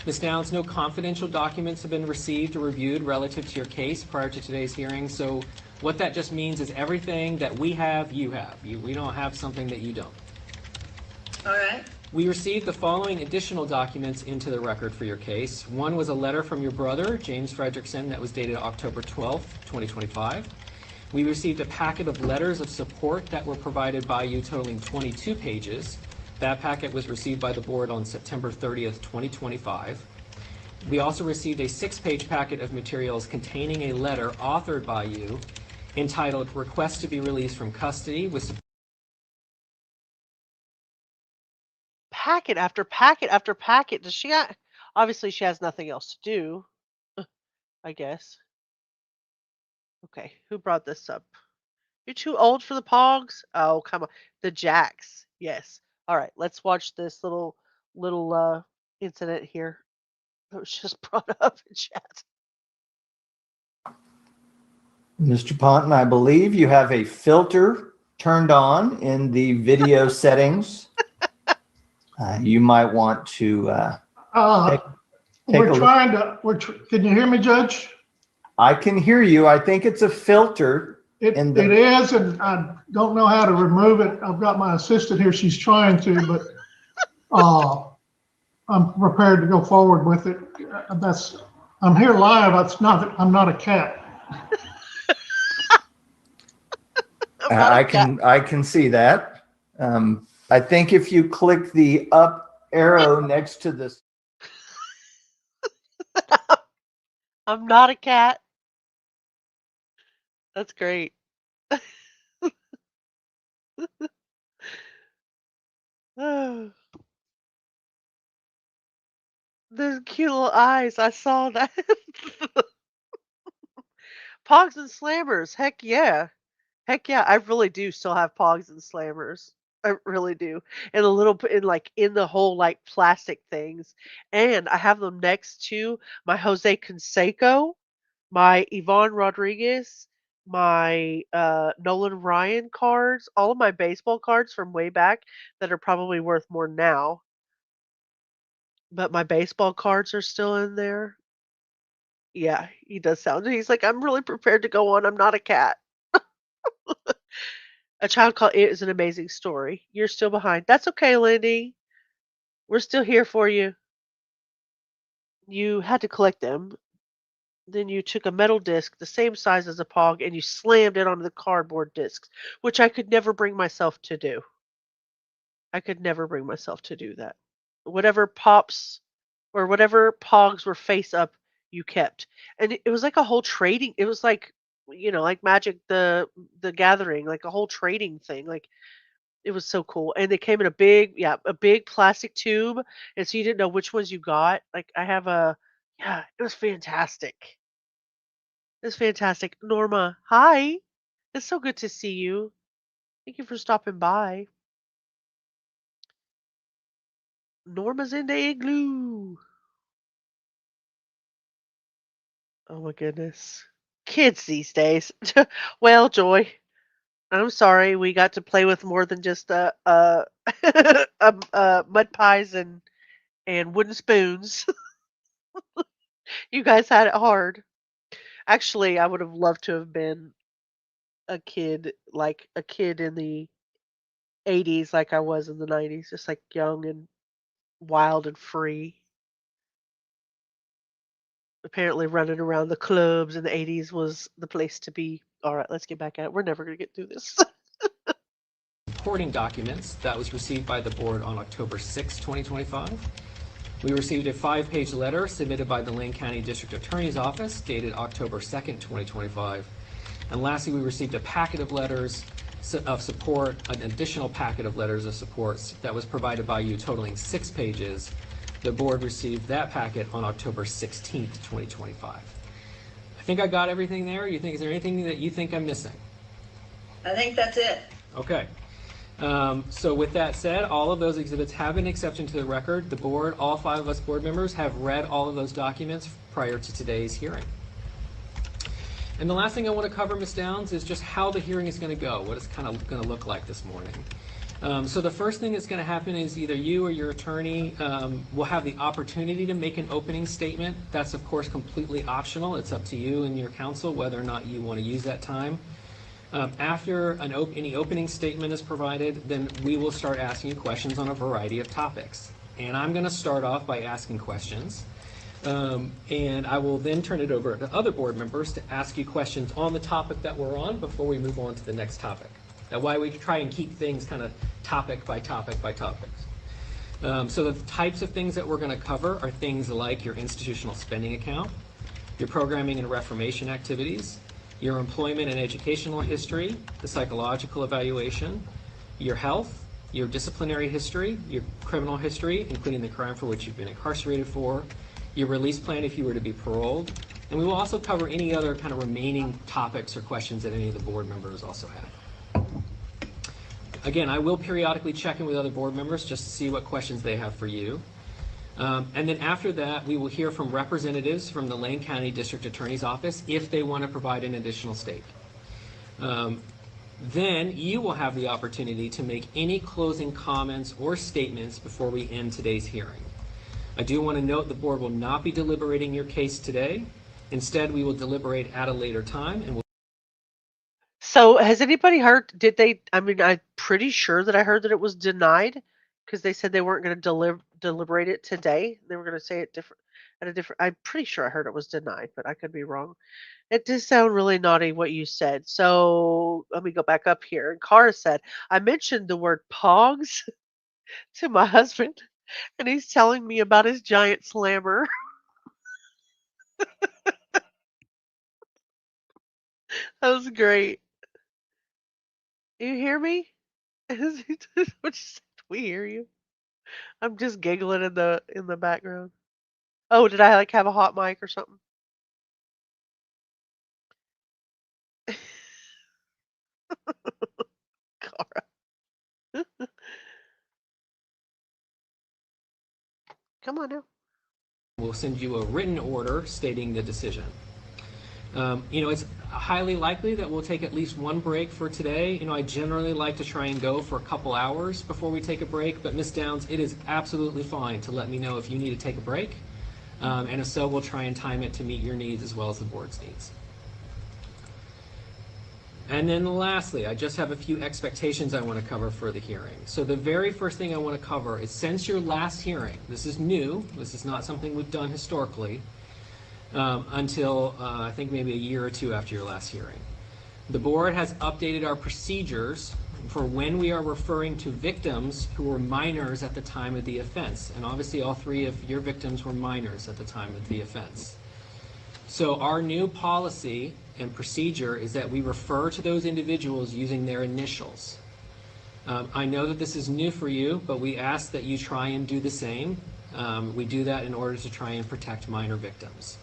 Ms. Downs, no confidential documents have been received or reviewed relative to your case prior to today's hearing. So what that just means is everything that we have, you have. We don't have something that you don't. All right. We received the following additional documents into the record for your case. One was a letter from your brother, James Fredrickson, that was dated October 12th, 2025. We received a packet of letters of support that were provided by you totaling 22 pages. That packet was received by the board on September 30th, 2025. We also received a 6-page packet of materials containing a letter authored by you entitled Request to be Released from Custody with Packet after packet after packet. Does she obviously she has nothing else to do, I guess. Okay, who brought this up? You're too old for the Pogs? Oh, come on. The Jacks. Yes. All right, let's watch this little incident here that was just brought up in chat. Mr. Ponton, I believe you have a filter turned on in the video settings. You might want to take we're a look. trying to, can you hear me, Judge? I can hear you. I think it's a filter. It is, and I don't know how to remove it. I've got my assistant here. She's trying to, but I'm prepared to go forward with it. I'm here live. I'm not a cat. I'm not a cat. I can see that. I think if you click the up arrow next to this, I'm not a cat. That's great. Oh, those cute little eyes. I saw that. Pogs and slammers. Heck yeah. Heck yeah. I really do still have pogs and slammers. I really do. And a little bit in the whole like plastic things. And I have them next to my Jose Canseco, my Yvonne Rodriguez, my Nolan Ryan cards, all of my baseball cards from way back that are probably worth more now. But my baseball cards are still in there. Yeah, he does sound. He's like, I'm really prepared to go on. I'm not a cat. A Child Called It is an amazing story. You're still behind. That's okay, Lindy. We're still here for you. You had to collect them. Then you took a metal disc the same size as a Pog and you slammed it onto the cardboard discs, which I could never bring myself to do. I could never bring myself to do that. Whatever pops or whatever Pogs were face up, you kept. And it was like a whole trading. It was like, like Magic the Gathering, like a whole trading thing. Like it was so cool. And they came in a big plastic tube. And so you didn't know which ones you got. Like it was fantastic. It was fantastic. Norma, hi. It's so good to see you. Thank you for stopping by. Norma's in the igloo. Oh my goodness. Kids these days. Well, Joy, I'm sorry we got to play with more than just mud pies and wooden spoons. You guys had it hard. Actually, I would have loved to have been like a kid in the 80s like I was in the 90s, just like young and wild and free. Apparently running around the clubs in the 80s was the place to be. All right, let's get back at it. We're never going to get through this. Reporting documents that was received by the board on October 6, 2025. We received a 5-page letter submitted by the Lane County District Attorney's Office dated October 2nd, 2025. And lastly, we received a packet of letters of support, an additional packet of letters of support that was provided by you totaling 6 pages. The board received that packet on October 16th, 2025. I think I got everything there. Is there anything that you think I'm missing? I think that's it. Okay. So with that said, all of those exhibits have been accepted into the record. The board, all 5 of us board members, have read all of those documents prior to today's hearing. And the last thing I want to cover, Ms. Downs, is just how the hearing is going to go, what it's kind of going to look like this morning. So the first thing that's going to happen is either you or your attorney will have the opportunity to make an opening statement. That's, of course, completely optional. It's up to you and your counsel whether or not you want to use that time. After any opening statement is provided, then we will start asking you questions on a variety of topics. And I'm going to start off by asking questions. And I will then turn it over to other board members to ask you questions on the topic that we're on before we move on to the next topic. That's why we try and keep things kind of topic by topic by topic. So the types of things that we're going to cover are things like your institutional spending account, your programming and reformation activities, your employment and educational history, the psychological evaluation, your health, your disciplinary history, your criminal history, including the crime for which you've been incarcerated for, your release plan if you were to be paroled, and we will also cover any other kind of remaining topics or questions that any of the board members also have. Again, I will periodically check in with other board members just to see what questions they have for you. And then after that, we will hear from representatives from the Lane County District Attorney's Office if they want to provide an additional statement. Then you will have the opportunity to make any closing comments or statements before we end today's hearing. I do want to note the board will not be deliberating your case today. Instead, we will deliberate at a later time. And So has anybody heard, I'm pretty sure that I heard that it was denied because they said they weren't going to deliberate it today. They were going to say it different. at a different. I'm pretty sure I heard it was denied, but I could be wrong. It did sound really naughty what you said. So let me go back up here. And Cara said, I mentioned the word pogs to my husband, and he's telling me about his giant slammer. That was great. You hear me? What you said? We hear you. I'm just giggling in the background. Oh, did I like have a hot mic or something? Cara. Come on now. We'll send you a written order stating the decision. It's highly likely that we'll take at least one break for today. I generally like to try and go for a couple hours before we take a break, but Ms. Downs, it is absolutely fine to let me know if you need to take a break. And if so, we'll try and time it to meet your needs as well as the board's needs. And then lastly, I just have a few expectations I want to cover for the hearing. So the very first thing I want to cover is, since your last hearing, this is new, this is not something we've done historically, until I think maybe a year or two after your last hearing. The board has updated our procedures for when we are referring to victims who were minors at the time of the offense. And obviously all three of your victims were minors at the time of the offense. So our new policy and procedure is that we refer to those individuals using their initials. I know that this is new for you, but we ask that you try and do the same. We do that in order to try and protect minor victims.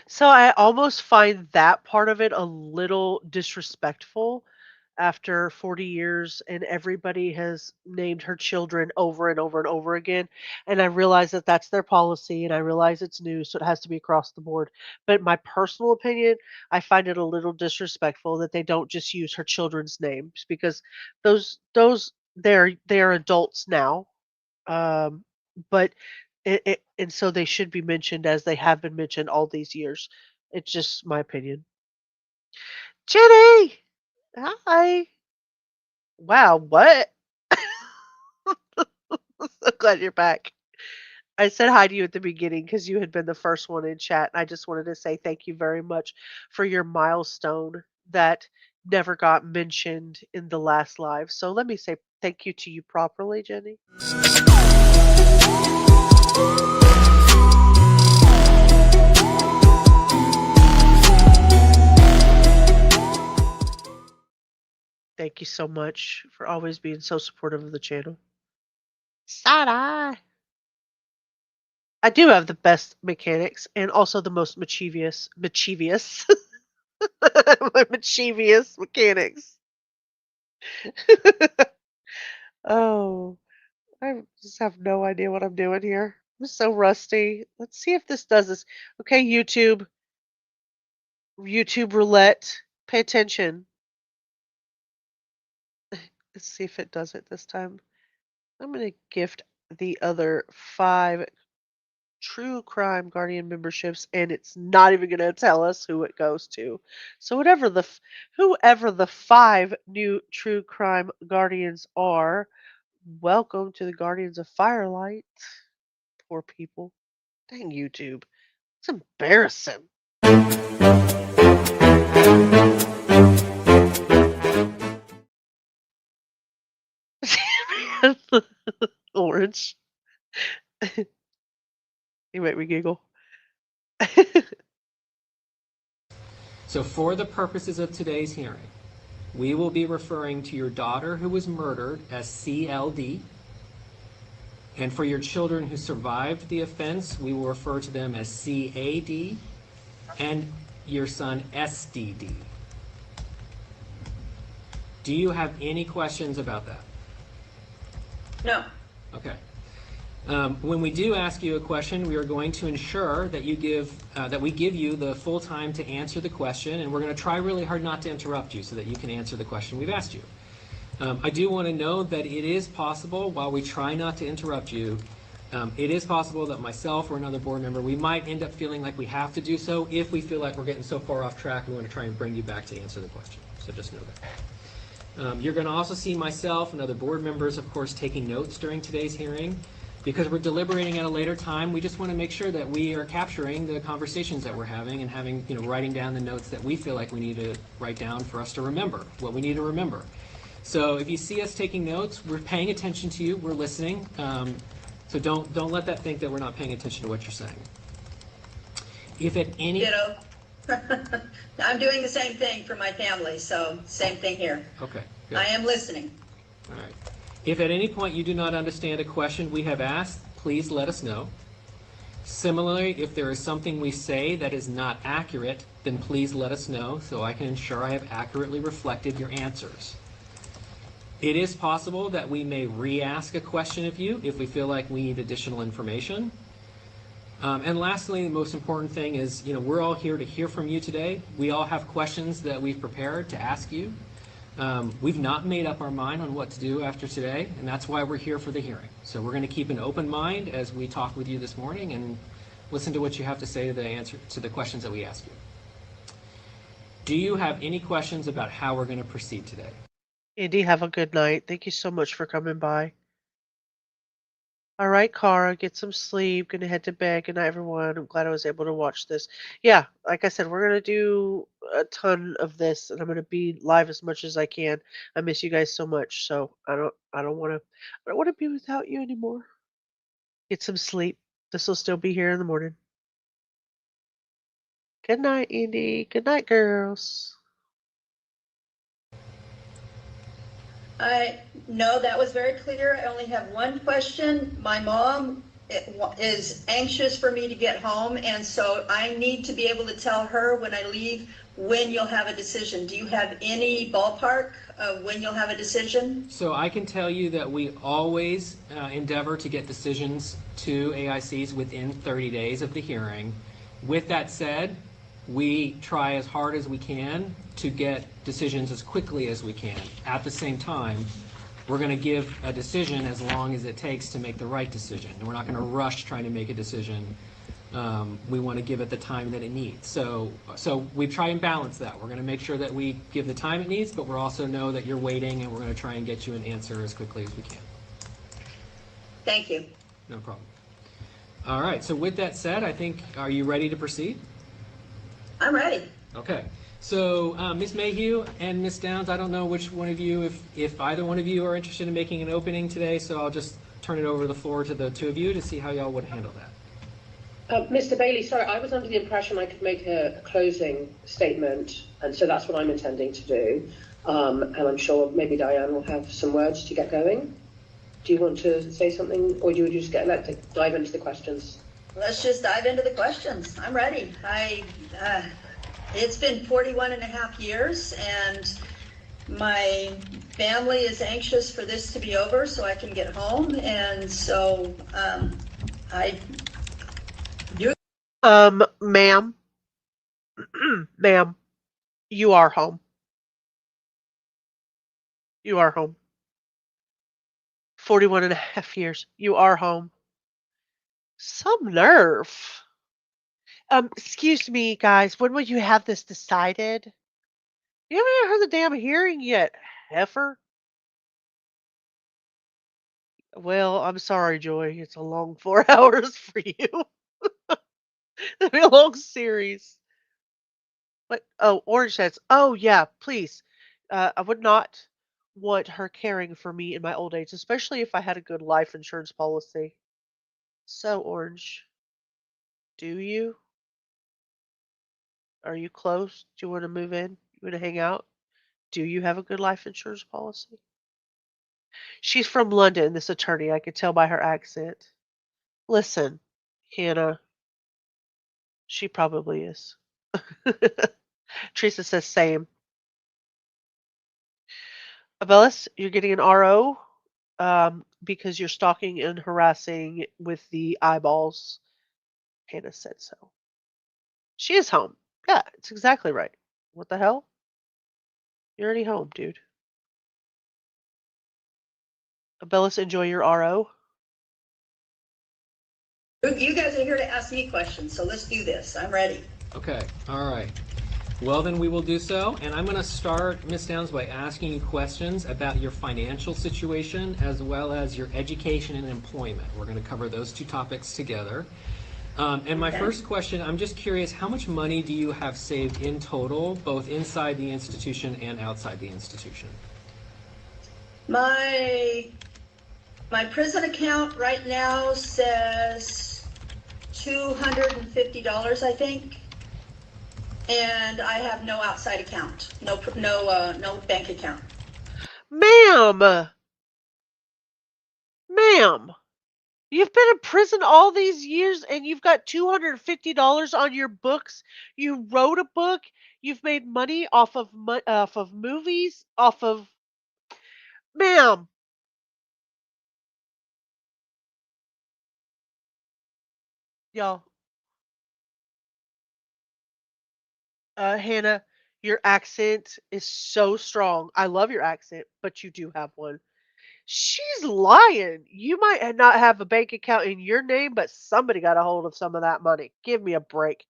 So I almost find that part of it a little disrespectful after 40 years and everybody has named her children over and over and over again. And I realize that that's their policy and I realize it's new, so it has to be across the board. But my personal opinion, I find it a little disrespectful that they don't just use her children's names because they're adults now. Um, but and so they should be mentioned as they have been mentioned all these years. It's just my opinion. Jenny! Hi. Wow, what? So glad you're back. I said hi to you at the beginning because you had been the first one in chat. And I just wanted to say thank you very much for your milestone that never got mentioned in the last live. So let me say thank you to you properly, Jenny. Thank you so much for always being so supportive of the channel. Side eye. I do have the best mechanics and also the most mischievous mischievous mechanics. Oh, I just have no idea what I'm doing here. I'm so rusty. Let's see if this does this. Okay, YouTube roulette. Pay attention. Let's see if it does it this time. I'm going to gift the other 5 True Crime Guardian memberships, and it's not even going to tell us who it goes to. So whoever the 5 new True Crime Guardians are, welcome to the Guardians of Firelight. Poor people. Dang YouTube. It's embarrassing. Orange. You make me giggle. So for the purposes of today's hearing, we will be referring to your daughter who was murdered as CLD. And for your children who survived the offense, we will refer to them as CAD, and your son SDD. Do you have any questions about that? No. Okay. When we do ask you a question, we are going to ensure that we give you the full time to answer the question, and we're going to try really hard not to interrupt you so that you can answer the question we've asked you. I do want to note that it is possible, while we try not to interrupt you, it is possible that myself or another board member, we might end up feeling like we have to do so if we feel like we're getting so far off track, we want to try and bring you back to answer the question. So just know that. You're going to also see myself and other board members, of course, taking notes during today's hearing. Because we're deliberating at a later time, we just want to make sure that we are capturing the conversations that we're having and having, writing down the notes that we feel like we need to write down for us to remember what we need to remember. So if you see us taking notes, we're paying attention to you, we're listening. So don't let that think that we're not paying attention to what you're saying. If at any Ditto. I'm doing the same thing for my family, so same thing here. Okay, good. I am listening. All right. If at any point you do not understand a question we have asked, please let us know. Similarly, if there is something we say that is not accurate, then please let us know so I can ensure I have accurately reflected your answers. It is possible that we may re-ask a question of you if we feel like we need additional information. And lastly, the most important thing is, we're all here to hear from you today. We all have questions that we've prepared to ask you. We've not made up our mind on what to do after today, and that's why we're here for the hearing. So we're going to keep an open mind as we talk with you this morning and listen to what you have to say to the answer to the questions that we ask you. Do you have any questions about how we're going to proceed today? Andy, have a good night. Thank you so much for coming by. All right, Cara, get some sleep. Gonna head to bed. Good night, everyone. I'm glad I was able to watch this. Yeah, like I said, we're gonna do a ton of this, and I'm gonna be live as much as I can. I miss you guys so much, so I don't want to be without you anymore. Get some sleep. This will still be here in the morning. Good night, Andy. Good night, girls. No, that was very clear. I only have one question. My mom is anxious for me to get home, and so I need to be able to tell her when I leave when you'll have a decision. Do you have any ballpark of when you'll have a decision? So I can tell you that we always endeavor to get decisions to AICs within 30 days of the hearing. With that said, we try as hard as we can to get decisions as quickly as we can. At the same time, we're going to give a decision as long as it takes to make the right decision. And we're not going to rush trying to make a decision. We want to give it the time that it needs. So we try and balance that. We're going to make sure that we give the time it needs, but we also know that you're waiting, and we're going to try and get you an answer as quickly as we can. Thank you. No problem. All right. So with that said, I think, are you ready to proceed? I'm ready. Okay. So Ms. Mayhew and Ms. Downs, I don't know which one of you, if either one of you are interested in making an opening today, so I'll just turn it over the floor to the two of you to see how y'all would handle that. Mr. Bailey, sorry, I was under the impression I could make a closing statement, and so that's what I'm intending to do. And I'm sure maybe Diane will have some words to get going. Do you want to say something, or do you just let to dive into the questions? Let's just dive into the questions. I'm ready. It's been 41 and a half years, and my family is anxious for this to be over so I can get home, and so Ma'am, ma'am, you are home. You are home. 41 and a half years. You are home. Some nerve. Excuse me, guys. When will you have this decided? You haven't even heard the damn hearing yet, heifer. Well, I'm sorry, Joy. It's a long 4 hours for you. It'll be a long series. What? Oh, Orange says, oh, yeah, please. I would not want her caring for me in my old age, especially if I had a good life insurance policy. So, Orange, do you? Are you close? Do you want to move in? You want to hang out? Do you have a good life insurance policy? She's from London, this attorney. I could tell by her accent. Listen, Hannah, she probably is. Teresa says same. Abellis, you're getting an RO because you're stalking and harassing with the eyeballs. Hannah said so. She is home. Yeah, it's exactly right. What the hell? You're already home, dude. Abellis, enjoy your RO. You guys are here to ask me questions, so let's do this. I'm ready. Okay. All right. Well, then we will do so. And I'm going to start, Ms. Downs, by asking you questions about your financial situation as well as your education and employment. We're going to cover those two topics together. And my first question, I'm just curious, how much money do you have saved in total, both inside the institution and outside the institution? My prison account right now says $250, I think. And I have no outside account, no bank account. Ma'am, you've been in prison all these years and you've got $250 on your books. You wrote a book. You've made money off of movies, ma'am. Y'all, Hannah, your accent is so strong. I love your accent, but you do have one. She's lying. You might not have a bank account in your name, but somebody got a hold of some of that money. Give me a break.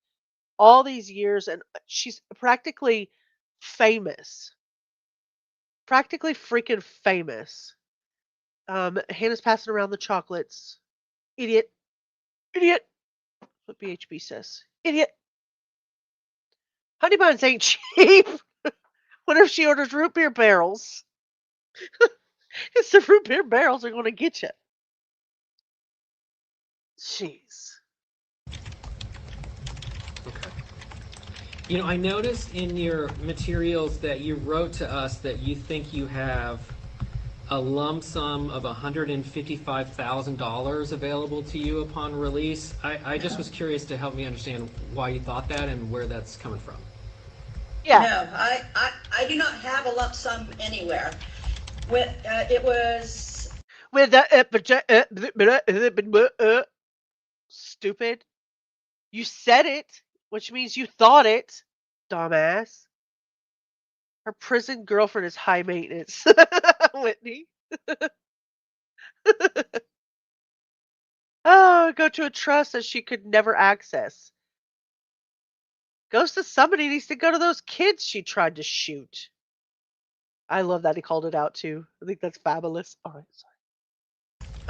All these years, and she's practically famous. Practically freaking famous. Hannah's passing around the chocolates. Idiot. Idiot. What BHB says. Idiot. Honey buns ain't cheap. What if she orders root beer barrels? It's the root beer barrels are going to get you. Jeez. Okay. You know, I noticed in your materials that you wrote to us that you think you have a lump sum of $155,000 available to you upon release. I just was curious to help me understand why you thought that and where that's coming from. Yeah. No, I do not have a lump sum anywhere. It was With stupid. You said it, which means you thought it, dumbass. Her prison girlfriend is high maintenance. Whitney. Oh, go to a trust that she could never access. Goes to somebody needs to go to those kids she tried to shoot. I love that he called it out too. I think that's fabulous. All right, sorry.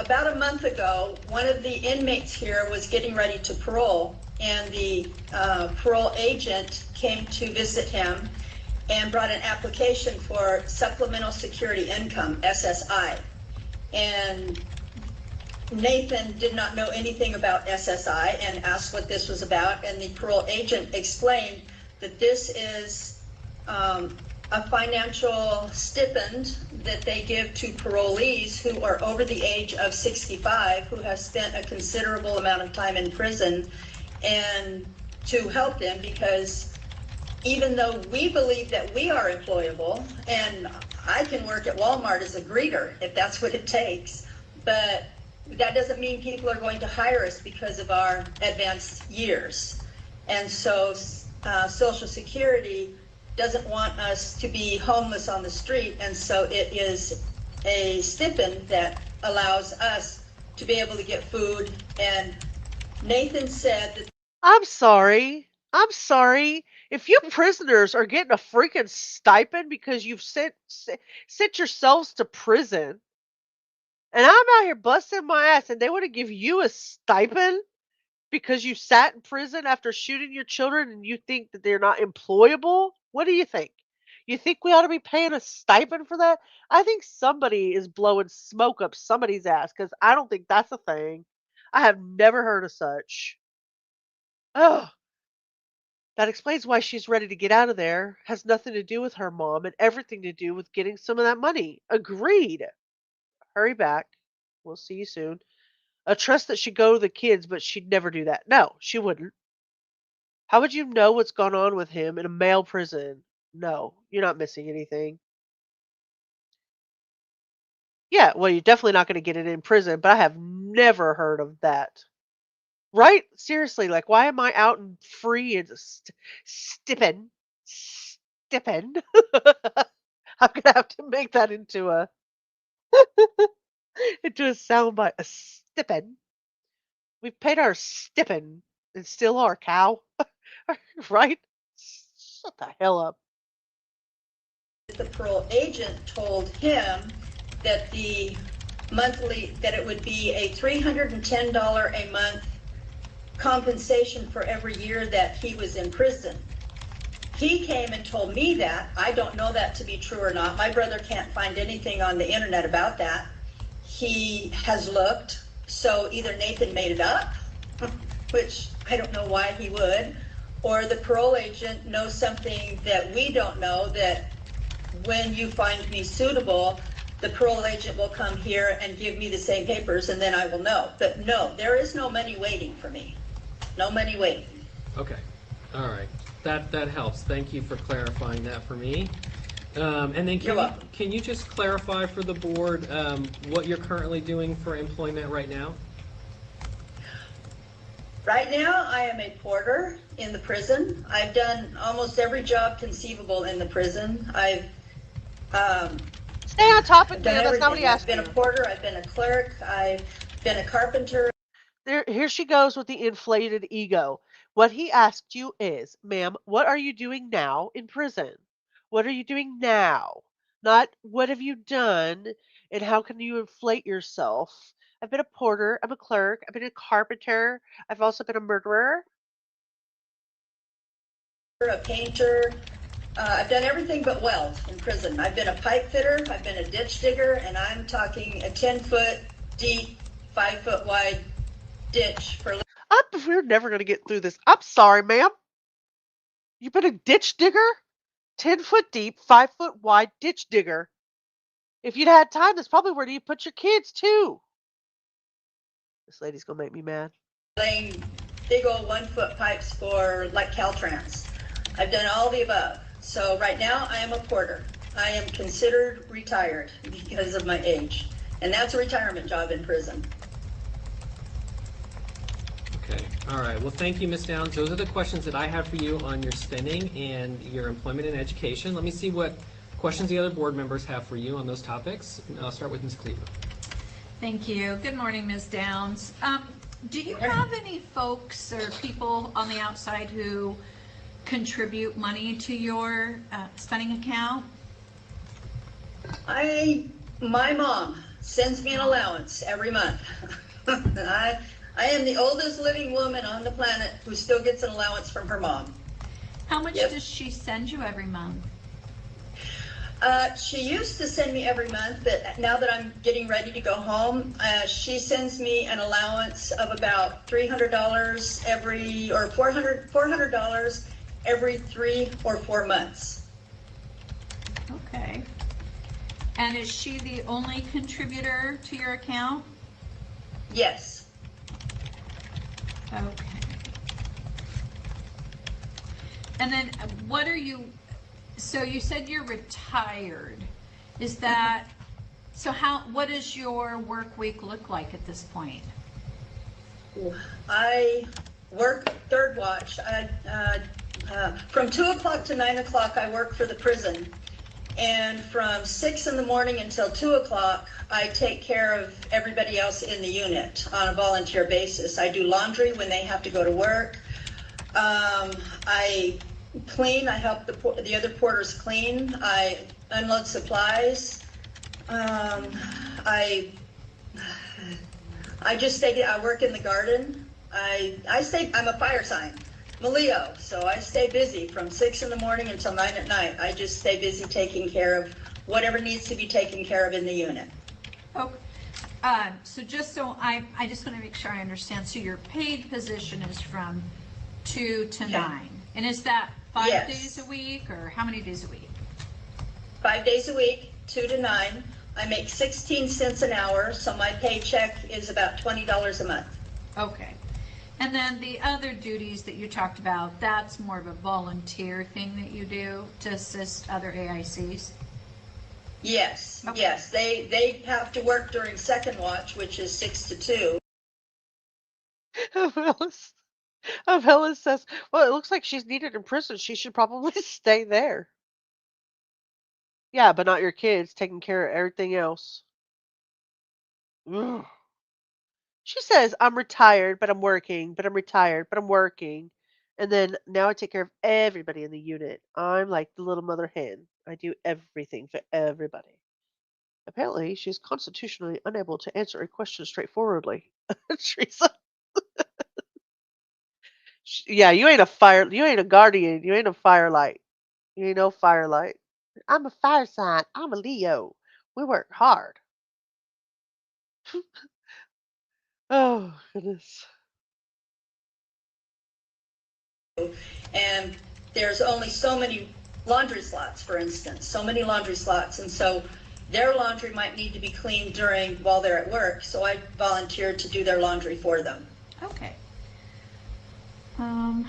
about a month ago, one of the inmates here was getting ready to parole, and the parole agent came to visit him and brought an application for supplemental security income, SSI. And Nathan did not know anything about SSI and asked what this was about, and the parole agent explained that this is a financial stipend that they give to parolees who are over the age of 65, who have spent a considerable amount of time in prison, and to help them, because even though we believe that we are employable, and I can work at Walmart as a greeter if that's what it takes, but that doesn't mean people are going to hire us because of our advanced years. And so Social Security doesn't want us to be homeless on the street, and so it is a stipend that allows us to be able to get food. And Nathan said that I'm sorry. I'm sorry. If you prisoners are getting a freaking stipend because you've sent yourselves to prison, and I'm out here busting my ass, and they want to give you a stipend because you sat in prison after shooting your children and you think that they're not employable? What do you think? You think we ought to be paying a stipend for that? I think somebody is blowing smoke up somebody's ass because I don't think that's a thing. I have never heard of such. Oh, that explains why she's ready to get out of there. Has nothing to do with her mom and everything to do with getting some of that money. Agreed. Hurry back. We'll see you soon. A trust that should go to the kids, but she'd never do that. No, she wouldn't. How would you know what's gone on with him in a male prison? No, you're not missing anything. Yeah, well, you're definitely not going to get it in prison, but I have never heard of that. Right? Seriously, like, why am I out and free and stipping? Stipping? I'm gonna have to make that into a soundbite. A stipping. We've paid our stipping and still are, cow. Right? Shut the hell up. The parole agent told him that that it would be a $310 a month compensation for every year that he was in prison. He came and told me that. I don't know that to be true or not. My brother can't find anything on the internet about that. He has looked, so either Nathan made it up, which I don't know why he would, or the parole agent knows something that we don't know, that when you find me suitable, the parole agent will come here and give me the same papers, and then I will know. But no, there is no money waiting for me. No money waiting. Okay, all right. That helps. Thank you for clarifying that for me. And then can you just clarify for the board what you're currently doing for employment right now? Right now, I am a porter in the prison. I've done almost every job conceivable in the prison. I've Stay on topic, done man. That's not what he everything. I've asked been you. a porter, I've been a clerk, I've been a carpenter. Here she goes with the inflated ego. What he asked you is, ma'am, what are you doing now in prison? What are you doing now? Not what have you done and how can you inflate yourself? I've been a porter, I'm a clerk, I've been a carpenter, I've also been a murderer. A painter. I've done everything but weld in prison. I've been a pipe fitter, I've been a ditch digger, and I'm talking a 10-foot deep, 5-foot wide ditch for. We're never going to get through this. I'm sorry, ma'am. You've been a ditch digger? 10-foot deep, 5-foot wide ditch digger. If you'd had time, that's probably where you put your kids, too. This lady's going to make me mad. Laying big old 1-foot pipes for like Caltrans. I've done all the above. So right now I am a porter. I am considered retired because of my age. And that's a retirement job in prison. Okay, all right. Well, thank you, Ms. Downs. Those are the questions that I have for you on your spending and your employment and education. Let me see what questions the other board members have for you on those topics. I'll start with Ms. Cleaver. Thank you. Good morning, Ms. Downs. Do you have any folks or people on the outside who contribute money to your spending account? My mom sends me an allowance every month. I am the oldest living woman on the planet who still gets an allowance from her mom. How much does she send you every month? She used to send me every month, but now that I'm getting ready to go home, she sends me an allowance of about $300 or $400 every 3 or 4 months. Okay. And is she the only contributor to your account? Yes. Okay. And then what are you, so you said you're retired. Is that, so what does your work week look like at this point? I work third watch. From 2 o'clock to 9 o'clock, I work for the prison. And from 6 in the morning until 2 o'clock, I take care of everybody else in the unit on a volunteer basis. I do laundry when they have to go to work. I clean. I help the other porters clean. I unload supplies. I work in the garden. I'm a fire sign. I'm a Leo, so I stay busy from 6 in the morning until 9 at night. I just stay busy taking care of whatever needs to be taken care of in the unit. Okay. So I just want to make sure I understand. So your paid position is from 2 to 9. And is that 5 days a week, or how many days a week? 5 days a week, 2 to 9. I make 16 cents an hour, so my paycheck is about $20 a month. Okay. And then the other duties that you talked about, that's more of a volunteer thing that you do to assist other AICs? Yes, yes. They have to work during second watch, which is 6 to 2. Abelis says, well, it looks like she's needed in prison. She should probably stay there. Yeah, but not your kids, taking care of everything else. She says, I'm retired, but I'm working, but I'm retired, but I'm working. And then now I take care of everybody in the unit. I'm like the little mother hen. I do everything for everybody. Apparently, she's constitutionally unable to answer a question straightforwardly. Teresa. Yeah, you ain't a guardian, you ain't a firelight. You ain't no firelight. I'm a fire sign. I'm a Leo. We work hard. Oh, goodness. And there's only so many laundry slots, for instance, so many laundry slots. And so their laundry might need to be cleaned while they're at work. So I volunteered to do their laundry for them. Okay. I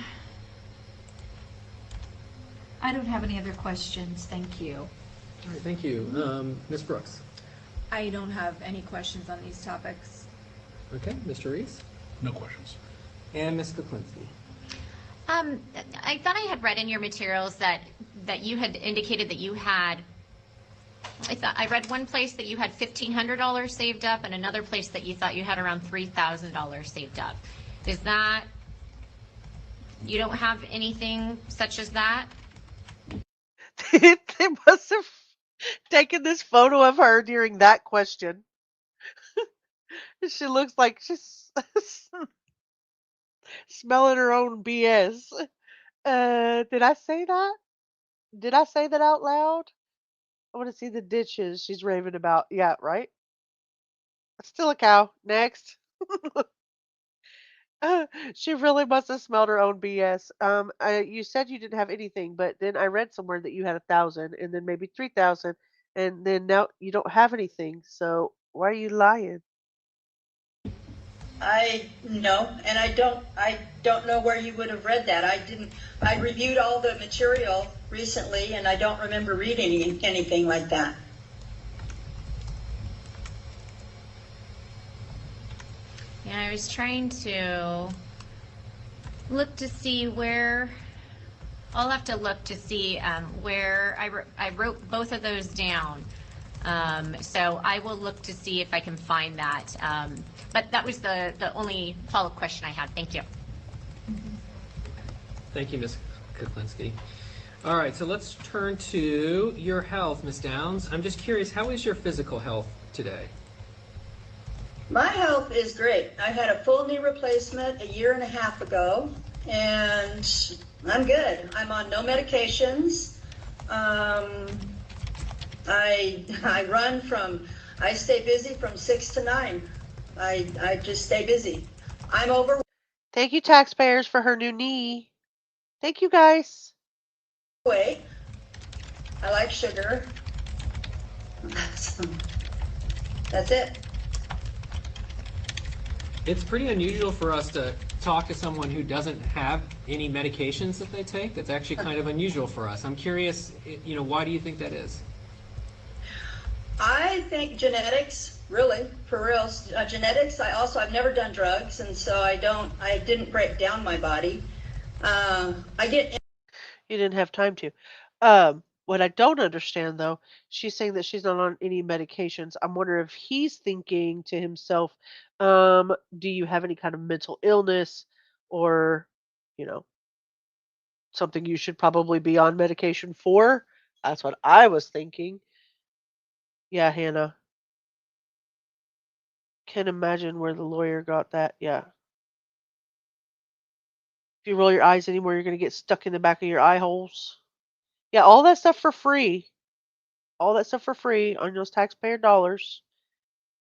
don't have any other questions. Thank you. All right, thank you. Ms. Brooks. I don't have any questions on these topics. Okay, Mr. Reese. No questions. And Ms. Kuklinski. I thought I had read in your materials that you had indicated that you had, I read one place that you had $1,500 saved up and another place that you thought you had around $3,000 saved up. Is that, you don't have anything such as that? They must have taken this photo of her during that question. She looks like she's smelling her own BS. Did I say that? Did I say that out loud? I want to see the ditches she's raving about. Yeah, right? Still a cow. Next. She really must have smelled her own BS. You said you didn't have anything, but then I read somewhere that you had 1,000 and then maybe 3,000, and then now you don't have anything. So why are you lying? I no, and I don't know where you would have read that. I reviewed all the material recently, and I don't remember reading anything like that. Yeah, I was trying to look to see where, I'll have to look to see where I wrote both of those down. So I will look to see if I can find that. But that was the only follow-up question I had. Thank you. Thank you, Ms. Kuklinski. All right, so let's turn to your health, Ms. Downs. I'm just curious, how is your physical health today? My health is great. I had a full knee replacement a year and a half ago, and I'm good. I'm on no medications. I stay busy from 6 to 9. I just stay busy. I'm overweight. Thank you, taxpayers, for her new knee. Thank you, guys. I like sugar. That's it. It's pretty unusual for us to talk to someone who doesn't have any medications that they take. That's actually kind of unusual for us. I'm curious, why do you think that is? I think genetics, really, for real. Genetics. I've never done drugs, and so I didn't break down my body. You didn't have time to. What I don't understand, though, she's saying that she's not on any medications. I'm wondering if he's thinking to himself, do you have any kind of mental illness or, you know, something you should probably be on medication for? That's what I was thinking. Yeah, Hannah. Can't imagine where the lawyer got that. Yeah. If you roll your eyes anymore, you're going to get stuck in the back of your eye holes. Yeah, all that stuff for free. All that stuff for free on those taxpayer dollars.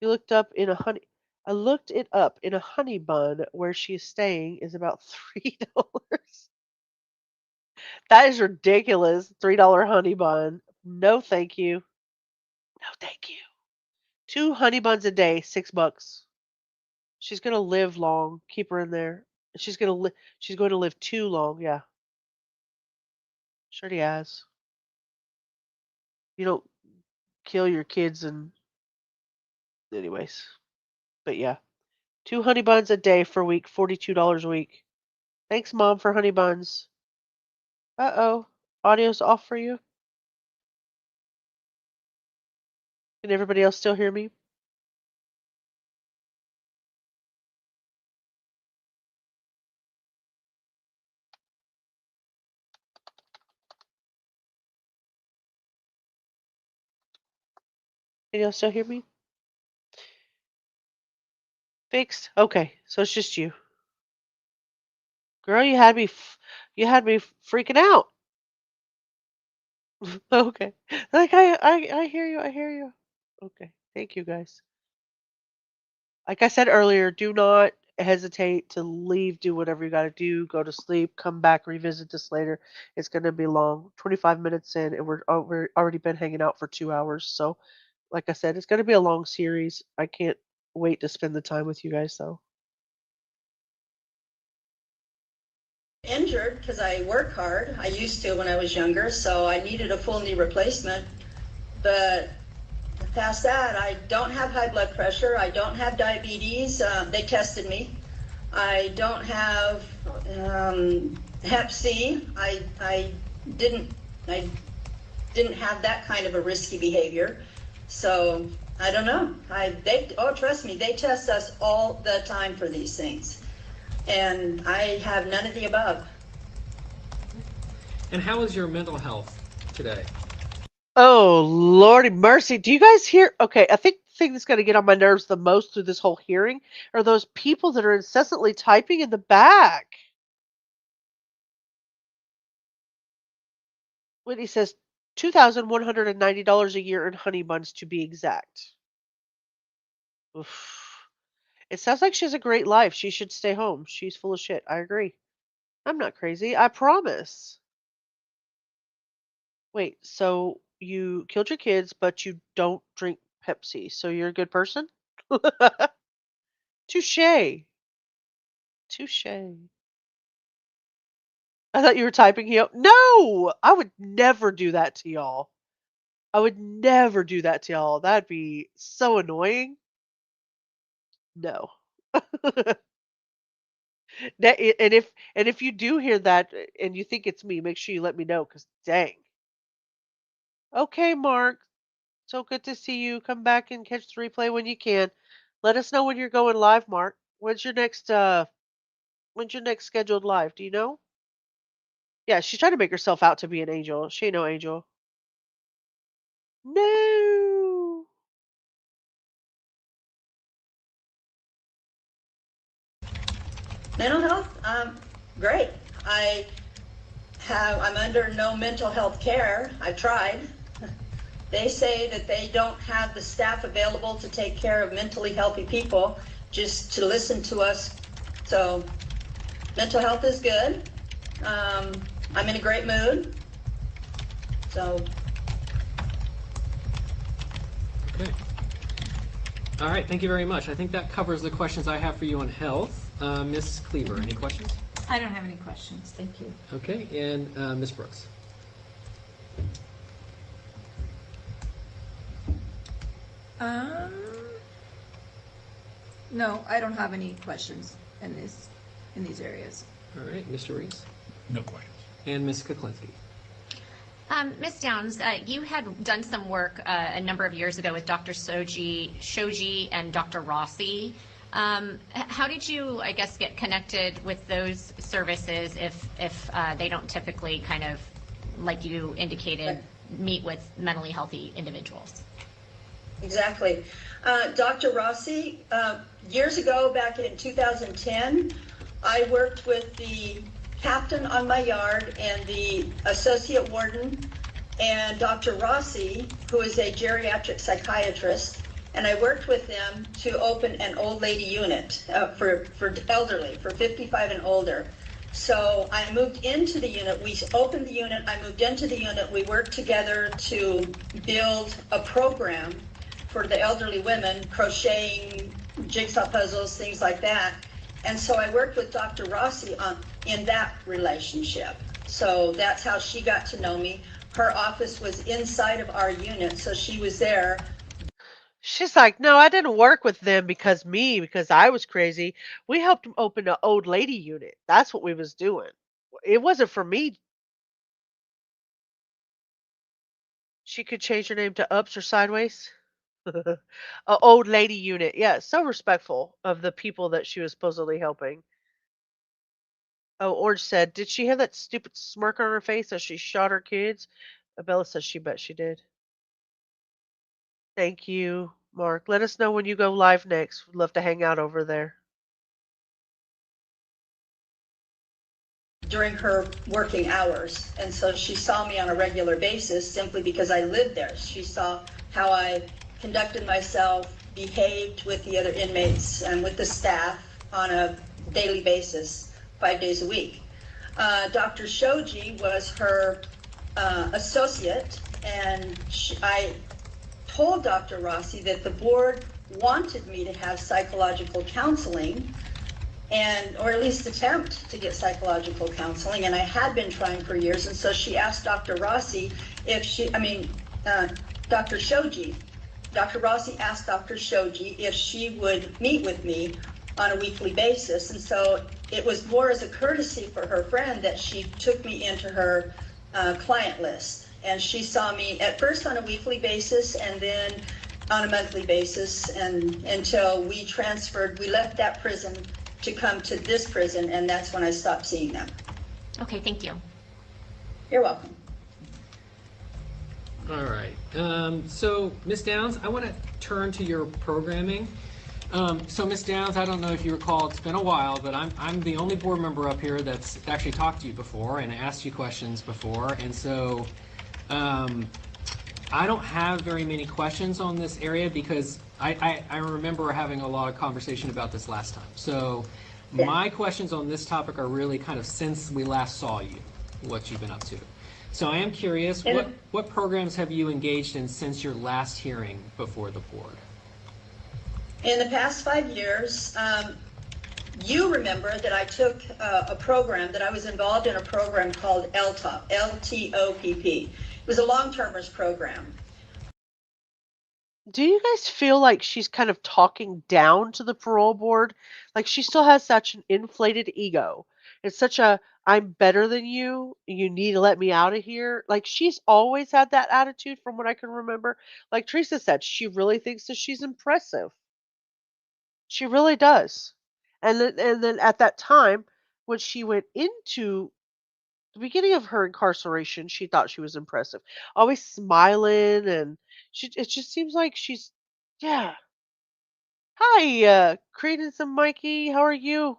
You looked up in a honey. I looked it up in a honey bun where she's staying is about $3. That is ridiculous. $3 honey bun. No, thank you. No, thank you. 2 honey buns a day, $6. She's gonna live long. Keep her in there. She's gonna live. She's going to live too long. Yeah, sure he has. You don't kill your kids and, anyways. But yeah, 2 honey buns a day for a week, $42 a week. Thanks, Mom, for honey buns. Uh-oh. Audio's off for you. Can everybody else still hear me? Can y'all still hear me? Fixed? Okay, so it's just you. Girl, you had me freaking out. Okay. Like I hear you. I hear you. Okay. Thank you guys. Like I said earlier, do not hesitate to leave, do whatever you got to do, go to sleep, come back, revisit this later. It's going to be long. 25 minutes in and we're already been hanging out for 2 hours. So, like I said, it's going to be a long series. I can't wait to spend the time with you guys though. Injured because I work hard. I used to when I was younger, so I needed a full knee replacement. But past that, I don't have high blood pressure. I don't have diabetes. They tested me. I don't have Hep C. I didn't I didn't have that kind of a risky behavior. So I don't know. Trust me, they test us all the time for these things, and I have none of the above. And how is your mental health today? Oh, Lordy mercy. Do you guys hear? Okay, I think the thing that's going to get on my nerves the most through this whole hearing are those people that are incessantly typing in the back. When he says $2,190 a year in honey buns to be exact. Oof. It sounds like she has a great life. She should stay home. She's full of shit. I agree. I'm not crazy. I promise. Wait, so you killed your kids, but you don't drink Pepsi, so you're a good person? Touche. Touche. I thought you were typing here. No! I would never do that to y'all. I would never do that to y'all. That'd be so annoying. No. And if you do hear that and you think it's me, make sure you let me know, cause dang. Okay, Mark. So good to see you. Come back and catch the replay when you can. Let us know when you're going live, Mark. When's your next scheduled live? Do you know? Yeah, she's trying to make herself out to be an angel. She ain't no angel. No. Mental health, great. I'm under no mental health care. I've tried. They say that they don't have the staff available to take care of mentally healthy people, just to listen to us. So mental health is good. I'm in a great mood. So. Okay. All right, thank you very much. I think that covers the questions I have for you on health. Ms. Cleaver, any questions? I don't have any questions, thank you. Okay, and Ms. Brooks. No, I don't have any questions in these areas. All right, Mr. Reese. No questions. And Ms. Kuklinski. Ms. Downs, you had done some work a number of years ago with Dr. Shoji and Dr. Rossi. How did you, I guess, get connected with those services if they don't typically kind of, like you indicated, meet with mentally healthy individuals? Exactly. Dr. Rossi, years ago, back in 2010, I worked with the captain on my yard and the associate warden and Dr. Rossi, who is a geriatric psychiatrist, and I worked with them to open an old lady unit for elderly, for 55 and older. So I moved into the unit, we opened the unit, I moved into the unit, we worked together to build a program for the elderly women, crocheting, jigsaw puzzles, things like that. And so I worked with Dr. Rossi in that relationship. So that's how she got to know me. Her office was inside of our unit, so she was there. She's like, no, I didn't work with them because I was crazy. We helped them open an old lady unit. That's what we was doing. It wasn't for me. She could change her name to Ups or Sideways. A old lady unit. Yeah, so respectful of the people that she was supposedly helping. Oh, Orange said, did she have that stupid smirk on her face as she shot her kids? Bella says she bet she did. Thank you, Mark. Let us know when you go live next. We'd love to hang out over there. During her working hours. And so she saw me on a regular basis simply because I lived there. She saw how I conducted myself, behaved with the other inmates and with the staff on a daily basis, 5 days a week. Dr. Shoji was her associate, and I told Dr. Rossi that the board wanted me to have psychological counseling, or at least attempt to get psychological counseling, and I had been trying for years. And so she asked Dr. Rossi Dr. Shoji, Dr. Rossi asked Dr. Shoji if she would meet with me on a weekly basis. And so it was more as a courtesy for her friend that she took me into her client list. And she saw me at first on a weekly basis and then on a monthly basis, and until we left that prison to come to this prison, and that's when I stopped seeing them. Okay, thank you. You're welcome. All right. So, Ms. Downs, I want to turn to your programming. So, Ms. Downs, I don't know if you recall, it's been a while, but I'm the only board member up here that's actually talked to you before and asked you questions before, and so I don't have very many questions on this area because I remember having a lot of conversation about this last time. So my questions on this topic are really kind of since we last saw you, what you've been up to. So I am curious, what programs have you engaged in since your last hearing before the board? In the past 5 years, you remember that I took a program, that I was involved in a program called LTOP, LTOPP. It was a long-termers program. Do you guys feel like she's kind of talking down to the parole board? Like she still has such an inflated ego. It's such a, I'm better than you. You need to let me out of here. Like she's always had that attitude from what I can remember. Like Teresa said, she really thinks that she's impressive. She really does. And then at that time, when she went into the beginning of her incarceration, she thought she was impressive. Always smiling, and it just seems like she's, yeah. Hi, Credence and Mikey. How are you?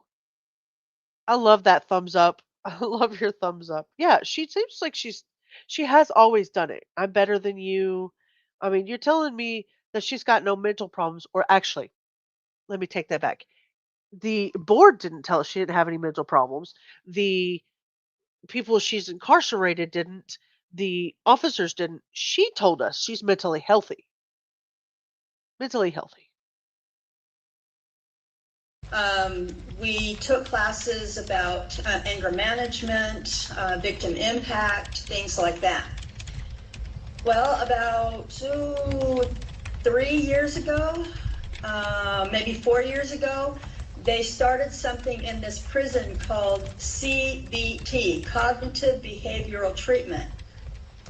I love that thumbs up. I love your thumbs up. Yeah, she seems like she has always done it. I'm better than you. I mean, you're telling me that she's got no mental problems, or actually, let me take that back. The board didn't tell us she didn't have any mental problems. The people she's incarcerated didn't. The officers didn't. She told us she's mentally healthy. Mentally healthy. We took classes about anger management, victim impact, things like that. Well, about 3 years ago, maybe 4 years ago, they started something in this prison called CBT, Cognitive Behavioral Treatment.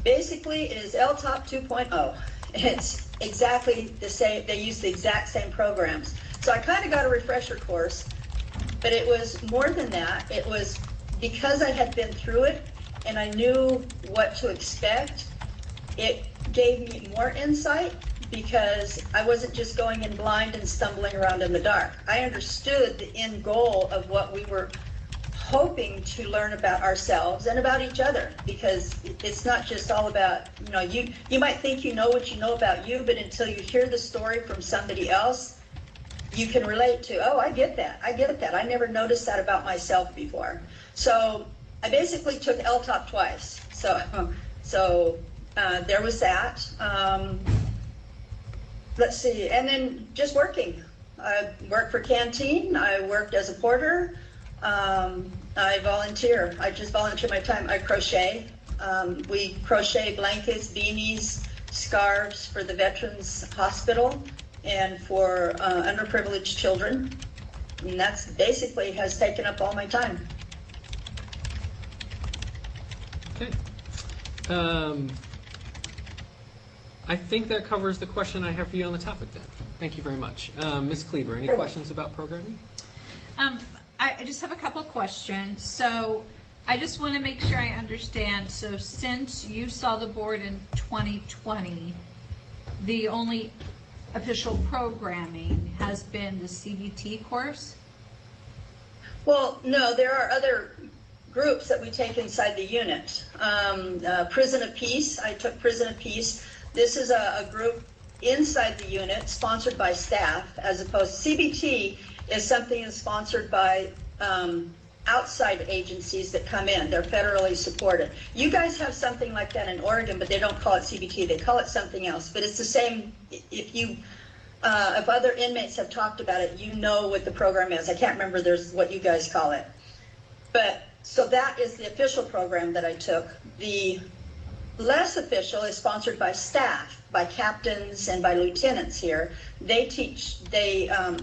Basically, it is LTOP 2.0. It's exactly the same. They use the exact same programs. So I kind of got a refresher course, but it was more than that. It was because I had been through it and I knew what to expect. It gave me more insight because I wasn't just going in blind and stumbling around in the dark. I understood the end goal of what we were hoping to learn about ourselves and about each other, because it's not just all about, you might think you know what you know about you, but until you hear the story from somebody else, you can relate to, oh, I get that. I never noticed that about myself before. So I basically took LTOP twice. So there was that. Let's see, and then just working. I worked for Canteen. I worked as a porter. I volunteer. I just volunteer my time. I crochet. We crochet blankets, beanies, scarves for the Veterans Hospital and for underprivileged children. And that's basically has taken up all my time. Okay. I think that covers the question I have for you on the topic then. Thank you very much. Ms. Cleaver, any questions about programming? I just have a couple of questions. So I just want to make sure I understand. So since you saw the board in 2020, the only official programming has been the CBT course? Well, no, there are other groups that we take inside the unit. Prison of Peace, I took Prison of Peace. This is a group inside the unit sponsored by staff, as opposed CBT is something that's sponsored by outside agencies that come in. They're federally supported. You guys have something like that in Oregon, but they don't call it CBT. They call it something else. But it's the same. If other inmates have talked about it, you know what the program is. I can't remember what you guys call it. But so that is the official program that I took. The less official is sponsored by staff, by captains and by lieutenants here. They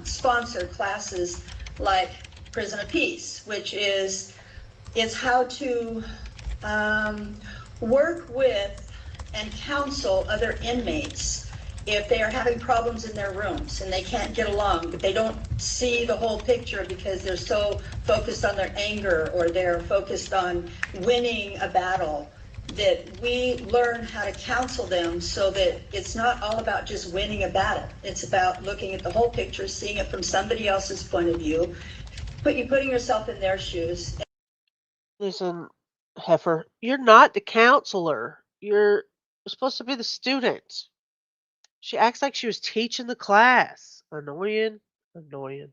sponsor classes like Prison of Peace, which is how to work with and counsel other inmates if they are having problems in their rooms and they can't get along, but they don't see the whole picture because they're so focused on their anger or they're focused on winning a battle, that we learn how to counsel them so that it's not all about just winning a battle. It's about looking at the whole picture, seeing it from somebody else's point of view, putting yourself in their shoes. Listen, Heifer, you're not the counselor. You're supposed to be the student. She acts like she was teaching the class. Annoying. Annoying.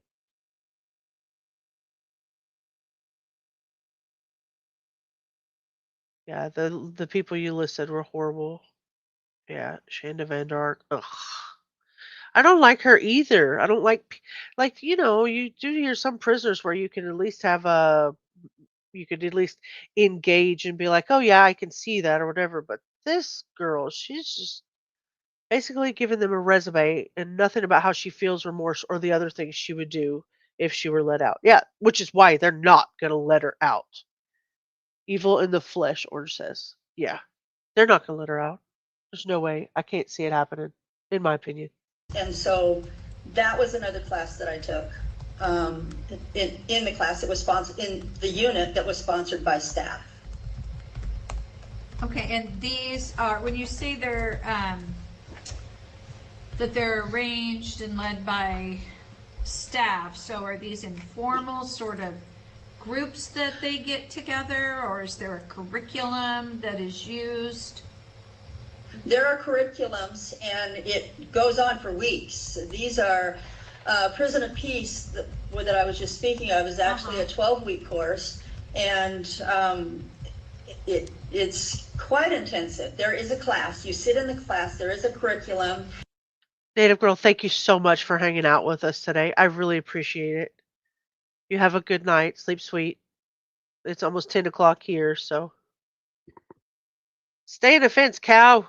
Yeah, the people you listed were horrible. Yeah, Shanda Van Dark. Ugh. I don't like her either. I don't like you do hear some prisoners where you can at least have you could at least engage and be like, "Oh yeah, I can see that," or whatever. But this girl, she's just basically giving them a resume and nothing about how she feels remorse or the other things she would do if she were let out. Yeah, which is why they're not going to let her out. Evil in the flesh, Orange says. Yeah, they're not going to let her out. There's no way. I can't see it happening, in my opinion. And so that was another class that I took. In the class, it was sponsored in the unit that was sponsored by staff. Okay, and these are, when you say they're that they're arranged and led by staff, so are these informal sort of groups that they get together, or is there a curriculum that is used? There are curriculums, and it goes on for weeks. These are Prison of Peace that I was just speaking of is actually a 12-week course, and it's quite intensive. There is a class. You sit in the class. There is a curriculum. Native Girl, thank you so much for hanging out with us today. I really appreciate it. You have a good night. Sleep sweet. It's almost 10 o'clock here, so stay in the fence, cow.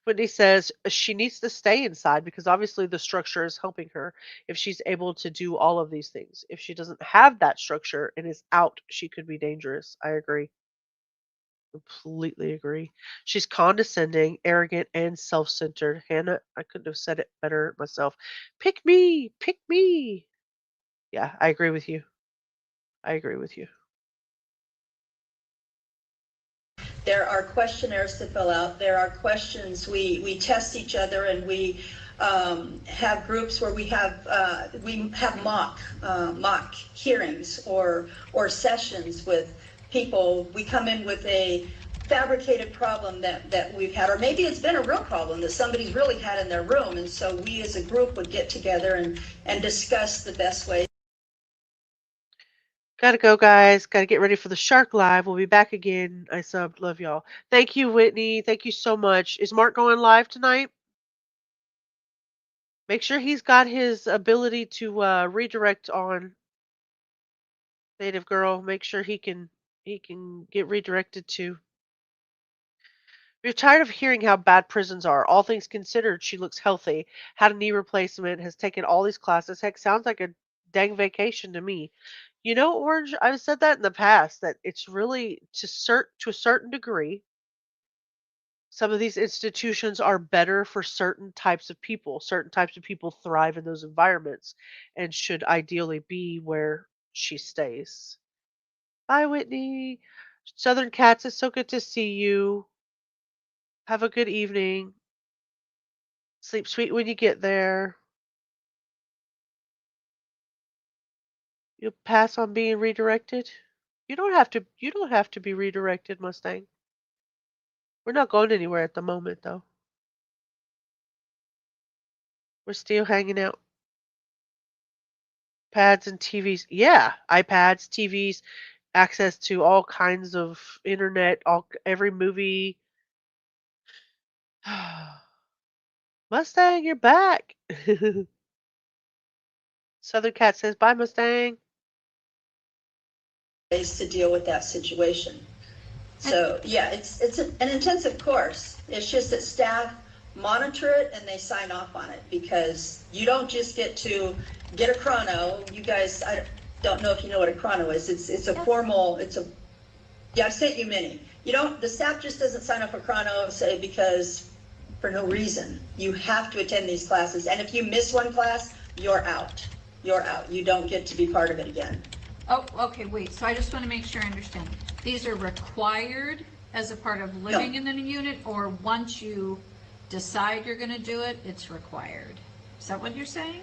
Whitney says she needs to stay inside because obviously the structure is helping her if she's able to do all of these things. If she doesn't have that structure and is out, she could be dangerous. I agree. Completely agree. She's condescending, arrogant, and self centered. Hannah, I couldn't have said it better myself. Pick me, pick me. Yeah, I agree with you. I agree with you. There are questionnaires to fill out. There are questions. We test each other, and we have groups where we have mock hearings or sessions with people. We come in with a fabricated problem that we've had, or maybe it's been a real problem that somebody's really had in their room, and so we as a group would get together and discuss the best way. Gotta go, guys. Gotta get ready for the Shark Live. We'll be back again. I subbed. Love y'all. Thank you, Whitney. Thank you so much. Is Mark going live tonight? Make sure he's got his ability to redirect on. Native Girl. Make sure he can get redirected to. You're tired of hearing how bad prisons are. All things considered, she looks healthy. Had a knee replacement. Has taken all these classes. Heck, sounds like a dang vacation to me. You know, Orange, I've said that in the past that it's really to a certain degree, some of these institutions are better for certain types of people. Certain types of people thrive in those environments and should ideally be where she stays. Bye, Whitney. Southern Cats, it's so good to see you. Have a good evening. Sleep sweet when you get there. You'll pass on being redirected. You don't have to. You don't have to be redirected, Mustang. We're not going anywhere at the moment, though. We're still hanging out. Pads and TVs. Yeah, iPads, TVs, access to all kinds of internet, every movie. Mustang, you're back. Southern Cat says, "Bye, Mustang." Ways to deal with that situation. So yeah, it's an intensive course. It's just that staff monitor it and they sign off on it, because you don't just get to get a chrono. You guys, I don't know if you know what a chrono is. It's a formal, yeah, I've sent you many. You don't, the staff just doesn't sign off a chrono, say, because for no reason. You have to attend these classes, and if you miss one class, you're out. You're out. You don't get to be part of it again. Oh, okay, wait, so I just want to make sure I understand. These are required as a part of living in the unit, or once you decide you're going to do it, it's required? Is that what you're saying?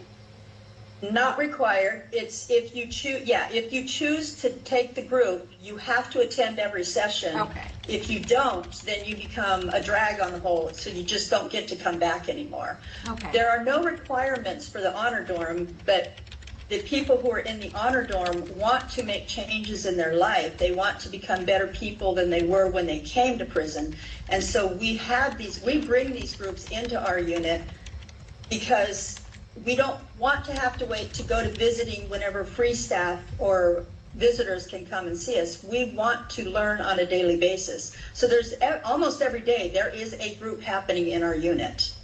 Not required. It's if you choose, yeah, if you choose to take the group, you have to attend every session. Okay. If you don't, then you become a drag on the whole, so you just don't get to come back anymore. Okay. There are no requirements for the honor dorm, but the people who are in the honor dorm want to make changes in their life. They want to become better people than they were when they came to prison. And so we bring these groups into our unit because we don't want to have to wait to go to visiting whenever free staff or visitors can come and see us. We want to learn on a daily basis. So there's almost every day there is a group happening in our unit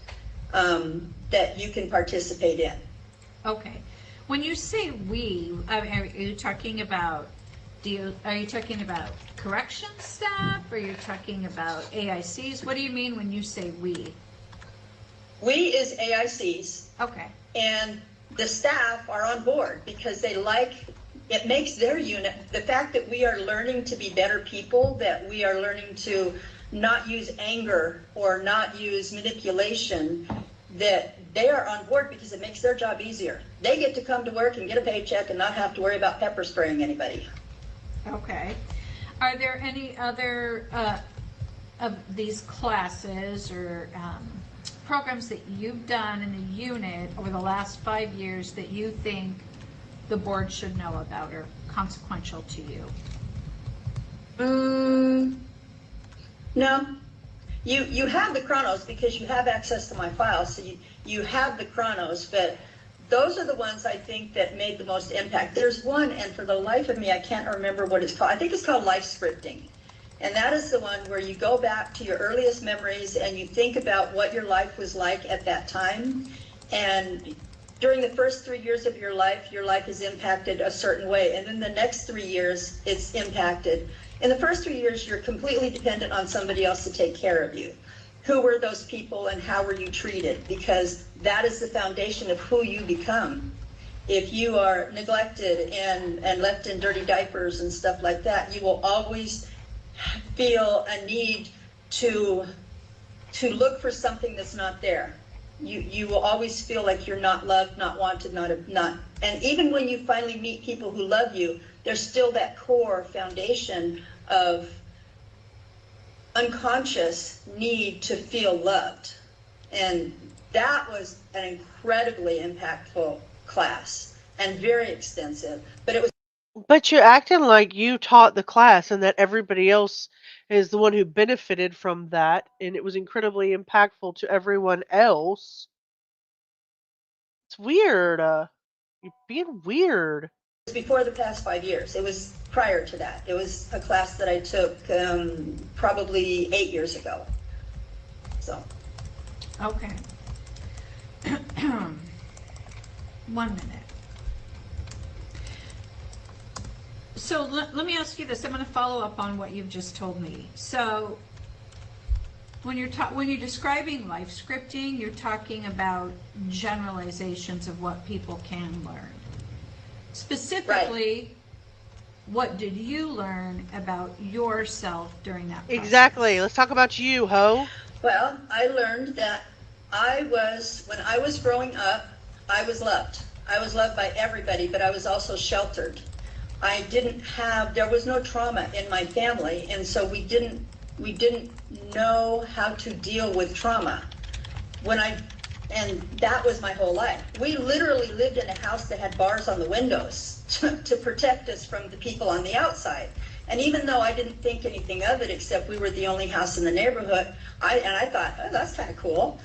that you can participate in. Okay. When you say we, are you talking about are you talking about corrections staff? Or are you talking about AICs? What do you mean when you say we? We is AICs. Okay. And the staff are on board because they it makes their unit, the fact that we are learning to be better people, that we are learning to not use anger or not use manipulation, that they are on board because it makes their job easier. They get to come to work and get a paycheck and not have to worry about pepper spraying anybody. Okay. Are there any other of these classes or programs that you've done in the unit over the last 5 years that you think the board should know about or consequential to you? No. You have the chronos because you have access to my files, so you have the chronos, but those are the ones I think that made the most impact. There's one, and for the life of me, I can't remember what it's called. I think it's called life scripting. And that is the one where you go back to your earliest memories and you think about what your life was like at that time. And during the first 3 years of your life is impacted a certain way. And then the next 3 years, it's impacted. In the first 3 years, you're completely dependent on somebody else to take care of you. Who were those people and how were you treated? Because that is the foundation of who you become. If you are neglected and left in dirty diapers and stuff like that, you will always feel a need to look for something that's not there. You will always feel like you're not loved, not wanted, not. And even when you finally meet people who love you, there's still that core foundation of unconscious need to feel loved. And that was an incredibly impactful class and very extensive, but it was. But you're acting like you taught the class and that everybody else is the one who benefited from that, and it was incredibly impactful to everyone else. It's weird. You're being weird. Before the past 5 years. It was prior to that. It was a class that I took probably 8 years ago. So. Okay. 1 minute. So let me ask you this. I'm going to follow up on what you've just told me. So when you're describing life scripting, you're talking about generalizations of what people can learn. Specifically, right. What did you learn about yourself during that process? Exactly. Let's talk about you, Ho. Well, I learned that when I was growing up, I was loved. I was loved by everybody, but I was also sheltered. There was no trauma in my family, and so we didn't know how to deal with trauma. And that was my whole life. We literally lived in a house that had bars on the windows to protect us from the people on the outside. And even though I didn't think anything of it, except we were the only house in the neighborhood, I thought, oh, that's kind of cool.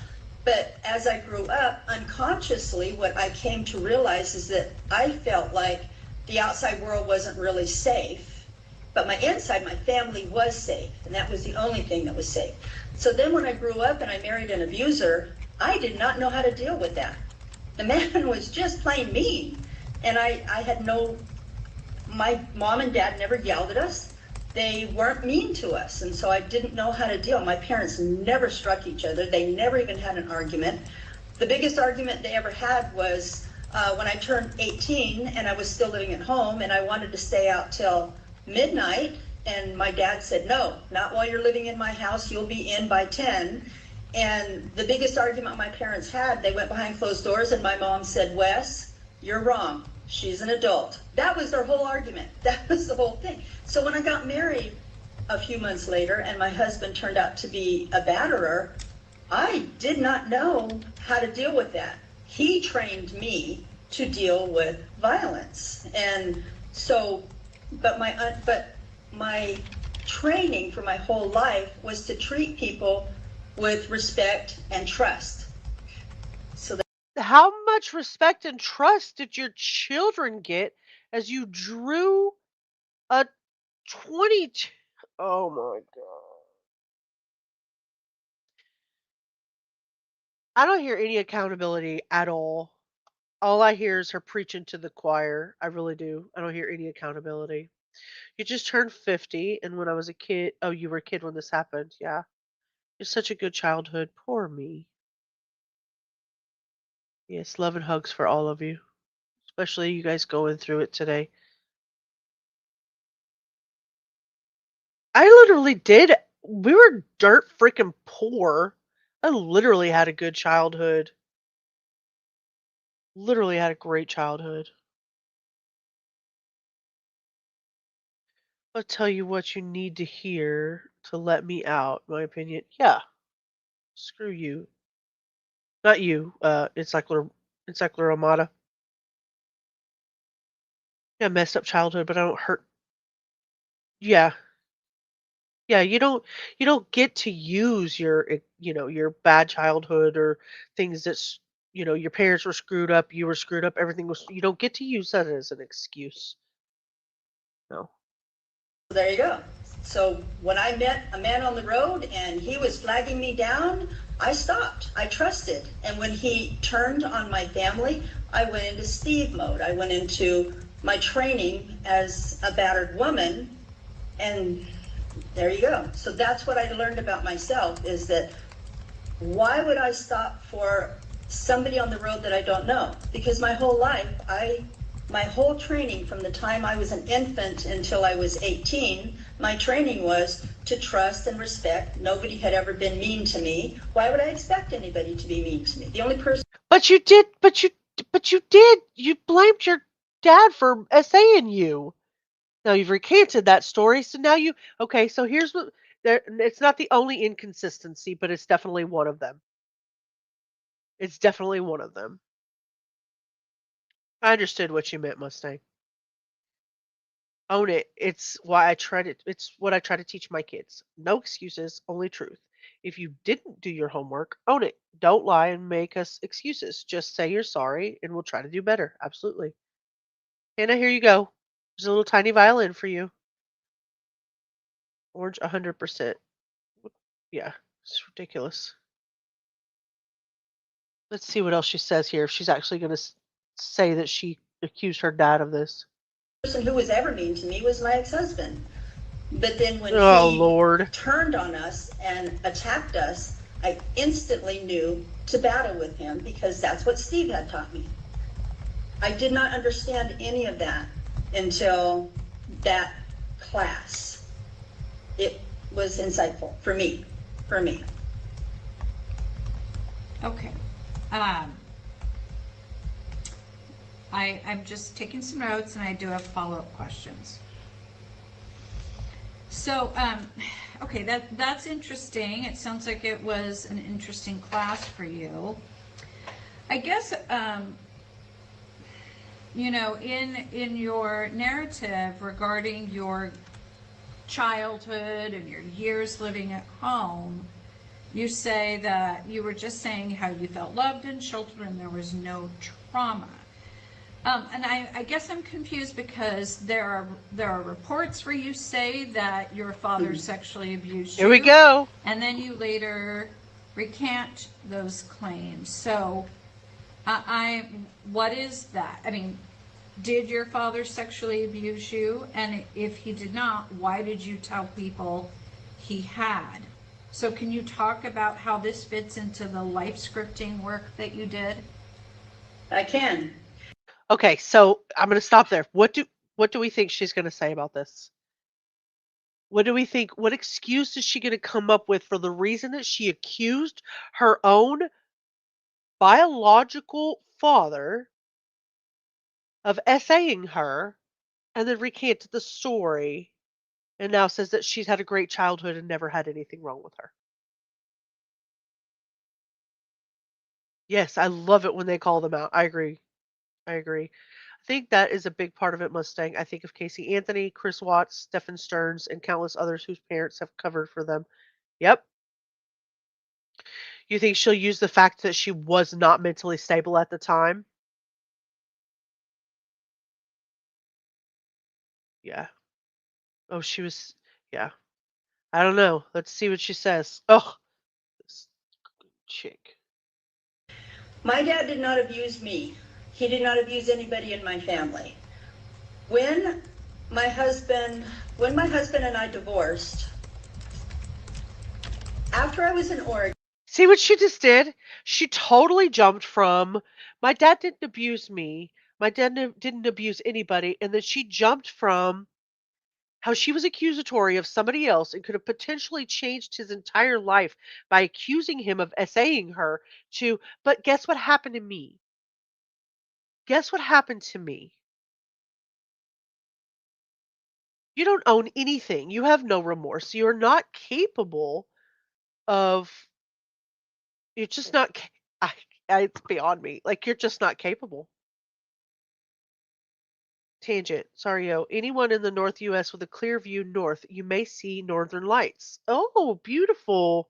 But as I grew up, unconsciously, what I came to realize is that I felt like the outside world wasn't really safe, but my inside, my family was safe, and that was the only thing that was safe. So then when I grew up and I married an abuser, I did not know how to deal with that. The man was just plain mean, and my mom and dad never yelled at us. They weren't mean to us, and so I didn't know how to deal. My parents never struck each other. They never even had an argument. The biggest argument they ever had was when I turned 18 and I was still living at home and I wanted to stay out till midnight, and my dad said, no, not while you're living in my house, you'll be in by 10. And the biggest argument my parents had, they went behind closed doors and my mom said, Wes, you're wrong. She's an adult. That was their whole argument. That was the whole thing. So when I got married a few months later and my husband turned out to be a batterer, I did not know how to deal with that. He trained me to deal with violence. And so, but my training for my whole life was to treat people with respect and trust. So How much respect and trust did your children get as you drew a 22? Oh my God. I don't hear any accountability at all. All I hear is her preaching to the choir. I really do. I don't hear any accountability. You just turned 50, and when I was a kid, oh, you were a kid when this happened. Yeah. It's such a good childhood. Poor me. Yes, love and hugs for all of you, especially you guys going through it today. I literally did. We were dirt freaking poor. I literally had a good childhood. Literally had a great childhood. I'll tell you what you need to hear to let me out, my opinion. Yeah, screw you. Not you, Encycler Armada. Yeah, messed up childhood, but I don't hurt. Yeah, yeah, you don't get to use your bad childhood or things that's your parents were screwed up, you were screwed up, everything was. You don't get to use that as an excuse. No. there you go. So when I met a man on the road and he was flagging me down, I stopped. I trusted. And when he turned on my family, I went into Steve mode. I went into my training as a battered woman, and there you go. So that's what I learned about myself, is that why would I stop for somebody on the road that I don't know? Because my whole life, my whole training from the time I was an infant until I was 18, my training was to trust and respect. Nobody had ever been mean to me. Why would I expect anybody to be mean to me? The only person. But you did. You blamed your dad for essaying you. Now you've recanted that story, so now you. Okay, so here's what. It's not the only inconsistency, but it's definitely one of them. It's definitely one of them. I understood what you meant, Mustang. Own it. It's what I try to teach my kids. No excuses, only truth. If you didn't do your homework, own it. Don't lie and make us excuses. Just say you're sorry and we'll try to do better. Absolutely. Hannah, here you go. There's a little tiny violin for you. Orange 100%. Yeah, it's ridiculous. Let's see what else she says here. If she's actually going to say that she accused her dad of this. The person who was ever mean to me was my ex-husband. But then when Oh, he Lord. turned on us and attacked us, I instantly knew to battle with him, because that's what Steve had taught me. I did not understand any of that until that class. It was insightful for me. Okay. I'm just taking some notes, and I do have follow-up questions. So, okay, that's interesting. It sounds like it was an interesting class for you. I guess, you know, in your narrative regarding your childhood and your years living at home, you say that you were just saying how you felt loved and sheltered and there was no trauma. And I guess I'm confused because there are reports where you say that your father sexually abused you. Here we go. And then you later recant those claims. So what is that? I mean, did your father sexually abuse you? And if he did not, why did you tell people he had? So can you talk about how this fits into the life scripting work that you did? I can. Okay, so I'm going to stop there. What do we think she's going to say about this? What do we think? What excuse is she going to come up with for the reason that she accused her own biological father of essaying her and then recanted the story and now says that she's had a great childhood and never had anything wrong with her? Yes, I love it when they call them out. I agree. I agree. I think that is a big part of it, Mustang. I think of Casey Anthony, Chris Watts, Stephen Stearns, and countless others whose parents have covered for them. Yep. You think she'll use the fact that she was not mentally stable at the time? Yeah. Oh, she was. Yeah. I don't know. Let's see what she says. Oh, this chick. My dad did not abuse me. He did not abuse anybody in my family. When my husband and I divorced, after I was in Oregon. See what she just did? She totally jumped from, my dad didn't abuse me. My dad didn't abuse anybody. And then she jumped from how she was accusatory of somebody else and could have potentially changed his entire life by accusing him of essaying her to, but guess what happened to me? Guess what happened to me? You don't own anything. You have no remorse. You're not capable of, you're just not, it's beyond me. Like, you're just not capable. Tangent. Sorry, anyone in the North US with a clear view north, you may see northern lights. Oh, beautiful.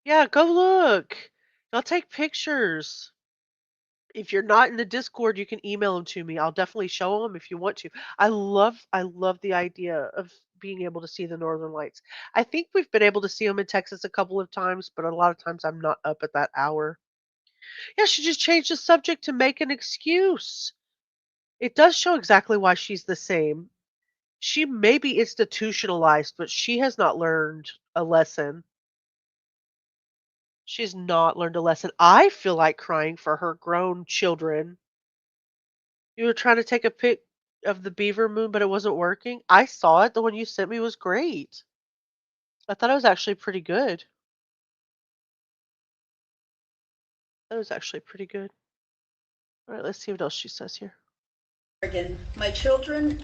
Yeah, go look. I'll take pictures. If you're not in the Discord, you can email them to me. I'll definitely show them if you want to. I love the idea of being able to see the northern lights. I think we've been able to see them in Texas a couple of times, but a lot of times I'm not up at that hour. Yeah, she just changed the subject to make an excuse. It does show exactly why she's the same. She may be institutionalized, but she has not learned a lesson. She's not learned a lesson. I feel like crying for her grown children. You were trying to take a pic of the beaver moon, but it wasn't working. I saw it. The one you sent me was great. I thought it was actually pretty good. That was actually pretty good. All right, let's see what else she says here. Oregon, my children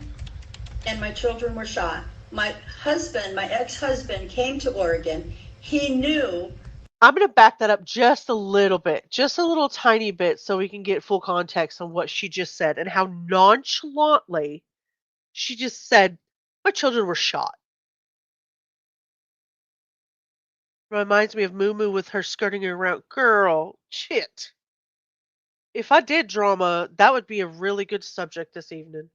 were shot. My ex-husband came to Oregon. He knew. I'm going to back that up just a little bit, just a little tiny bit, so we can get full context on what she just said and how nonchalantly she just said, my children were shot. Reminds me of Moo Moo with her skirting around. Girl, shit. If I did drama, that would be a really good subject this evening.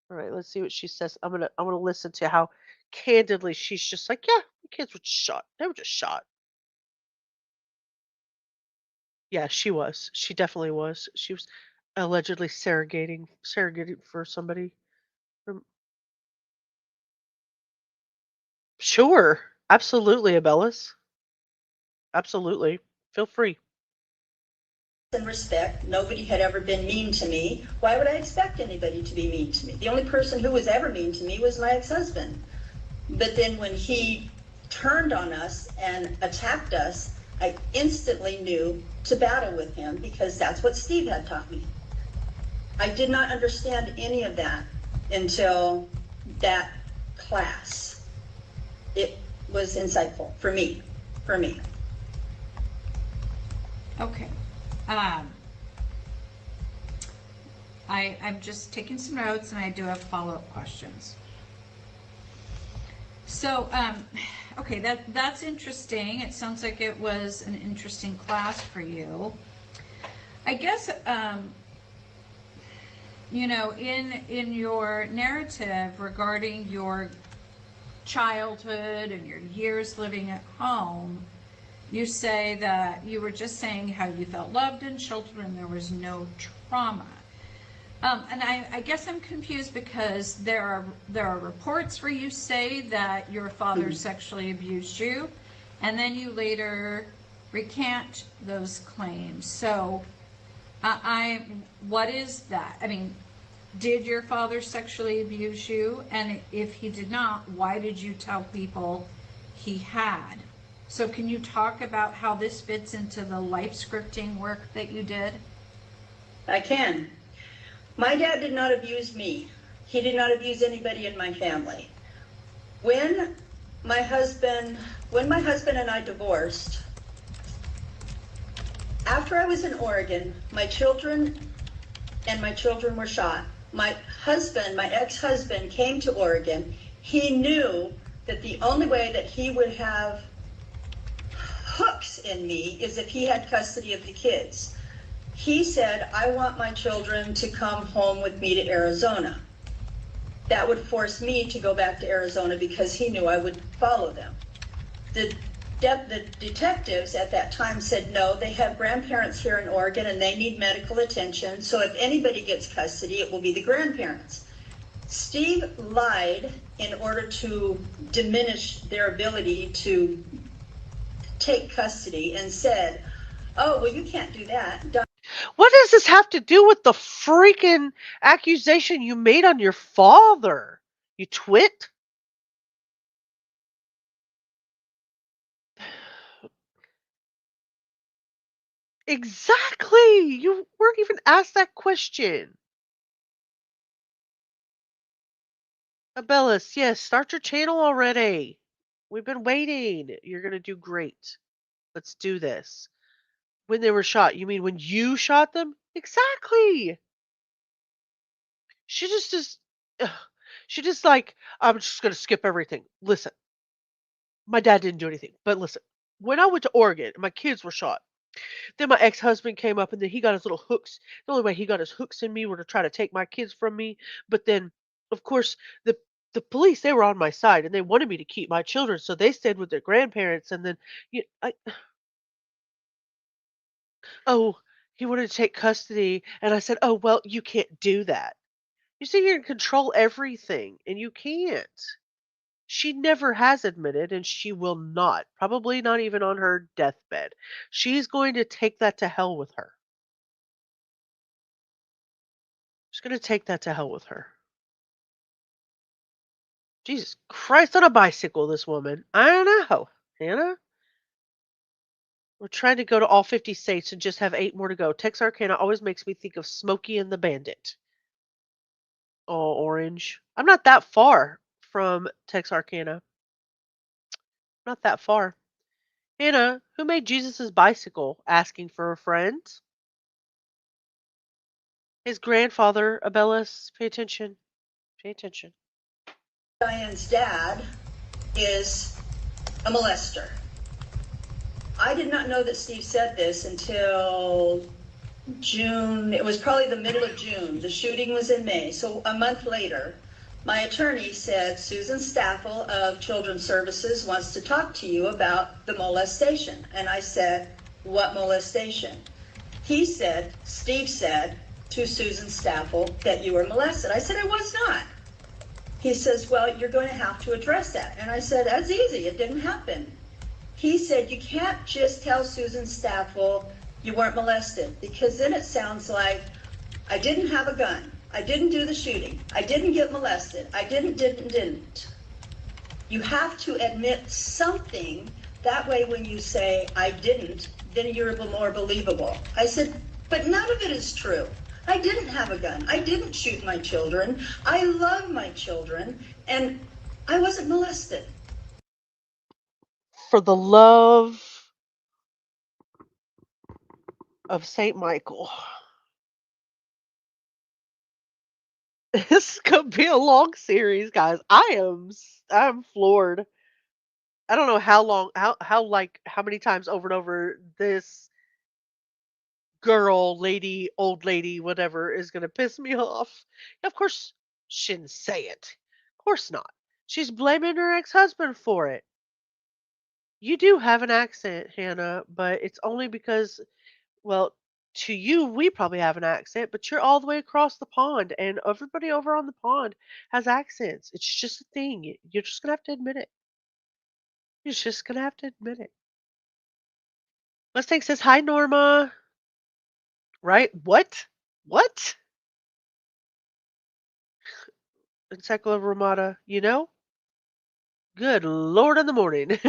All right, let's see what she says. I'm gonna listen to how candidly she's just like, yeah, the kids were shot. They were just shot. Yeah, she was. She definitely was. She was allegedly surrogating for somebody. Sure, absolutely, Abellis. Absolutely. Feel free. And respect. Nobody had ever been mean to me. Why would I expect anybody to be mean to me? The only person who was ever mean to me was my ex-husband. But then when he turned on us and attacked us, I instantly knew to battle with him because that's what Steve had taught me. I did not understand any of that until that class. It was insightful for me. Okay. I'm just taking some notes, and I do have follow-up questions. So, okay, that's interesting. It sounds like it was an interesting class for you. I guess, you know, in your narrative regarding your childhood and your years living at home, you say that you were just saying how you felt loved and sheltered and there was no trauma. And I guess I'm confused because there are reports where you say that your father sexually abused you, and then you later recant those claims. So, what is that? I mean, did your father sexually abuse you? And if he did not, why did you tell people he had? So can you talk about how this fits into the life scripting work that you did? I can. My dad did not abuse me. He did not abuse anybody in my family. When my husband and I divorced, after I was in Oregon, my children were shot. My ex-husband came to Oregon. He knew that the only way that he would have hooks in me is if he had custody of the kids. He said, I want my children to come home with me to Arizona. That would force me to go back to Arizona because he knew I would follow them. The detectives at that time said, no, they have grandparents here in Oregon and they need medical attention. So if anybody gets custody, it will be the grandparents. Steve lied in order to diminish their ability to take custody and said, oh, well, you can't do that. What does this have to do with the freaking accusation you made on your father? You twit? Exactly. You weren't even asked that question. Abellis, yes, start your channel already. We've been waiting. You're going to do great. Let's do this. When they were shot, you mean when you shot them? Exactly. She just like, I'm just going to skip everything. Listen, my dad didn't do anything, but listen, when I went to Oregon, my kids were shot. Then my ex-husband came up and then he got his little hooks. The only way he got his hooks in me were to try to take my kids from me. But then, of course, the police, they were on my side and they wanted me to keep my children. So they stayed with their grandparents. And then, oh, he wanted to take custody. And I said, oh, well, you can't do that. You see, you can control everything and you can't. She never has admitted, and she will not. Probably not even on her deathbed. She's going to take that to hell with her. She's going to take that to hell with her. Jesus Christ, on a bicycle, this woman. I don't know, Hannah. We're trying to go to all 50 states and just have 8 more to go. Texarkana always makes me think of Smokey and the Bandit. Oh, Orange. I'm not that far from Texarkana. Not that far. Hannah, who made Jesus' bicycle? Asking for a friend? His grandfather, Abellis. Pay attention. Pay attention. Diane's dad is a molester. I did not know that Steve said this until June. It was probably the middle of June. The shooting was in May. So a month later, my attorney said, Susan Staffel of Children's Services wants to talk to you about the molestation. And I said, what molestation? He said, Steve said to Susan Staffel that you were molested. I said, I was not. He says, well, you're going to have to address that. And I said, that's easy. It didn't happen. He said, you can't just tell Susan Staffel you weren't molested, because then it sounds like I didn't have a gun. I didn't do the shooting. I didn't get molested. I didn't. You have to admit something. That way when you say, I didn't, then you're a little more believable. I said, but none of it is true. I didn't have a gun. I didn't shoot my children. I love my children, and I wasn't molested. For the love of Saint Michael. This is gonna be a long series, guys. I'm floored. I don't know how long, how many times over and over this girl, lady, old lady, whatever, is gonna piss me off. Of course, she didn't say it. Of course not. She's blaming her ex-husband for it. You do have an accent, Hannah, but it's only because, well, to you, we probably have an accent, but you're all the way across the pond, and everybody over on the pond has accents. It's just a thing. You're just gonna have to admit it. You're just gonna have to admit it. Mustang says, "Hi, Norma." Right? What? What? Encyclopedia Ramada, you know? Good Lord in the morning.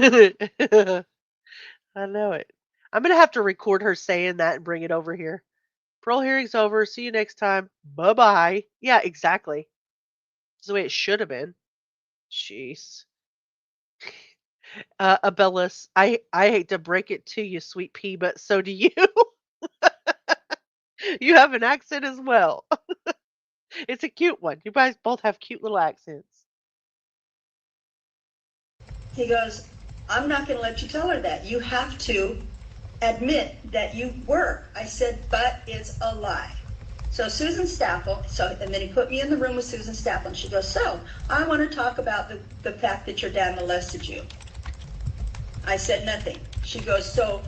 I know it. I'm gonna have to record her saying that and bring it over here. Parole hearing's over. See you next time. Bye bye. Yeah, exactly. That's the way it should have been. Jeez. Abellis, I hate to break it to you, sweet pea, but so do you. You have an accent as well. It's a cute one. You guys both have cute little accents. He goes, I'm not going to let you tell her that. You have to admit that you were. I said, but it's a lie. So Susan Staffel, and then he put me in the room with Susan Staffel, and she goes, so I want to talk about the fact that your dad molested you. I said nothing. She goes, so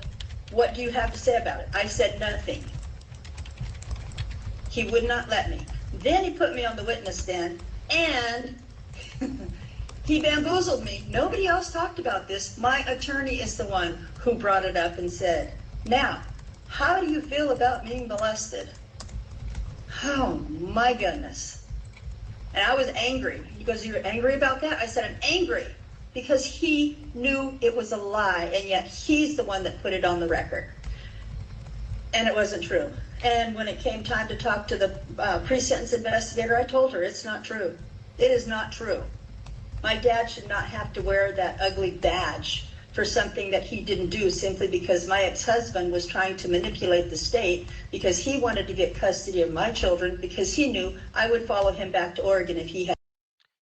what do you have to say about it? I said nothing. He would not let me. Then he put me on the witness stand, and he bamboozled me. Nobody else talked about this. My attorney is the one who brought it up and said, now, how do you feel about being molested? Oh, my goodness. And I was angry. He goes, you're angry about that? I said, I'm angry because he knew it was a lie, and yet he's the one that put it on the record. And it wasn't true. And when it came time to talk to the pre-sentence investigator, I told her it's not true. It is not true. My dad should not have to wear that ugly badge for something that he didn't do simply because my ex-husband was trying to manipulate the state because he wanted to get custody of my children because he knew I would follow him back to Oregon if he had.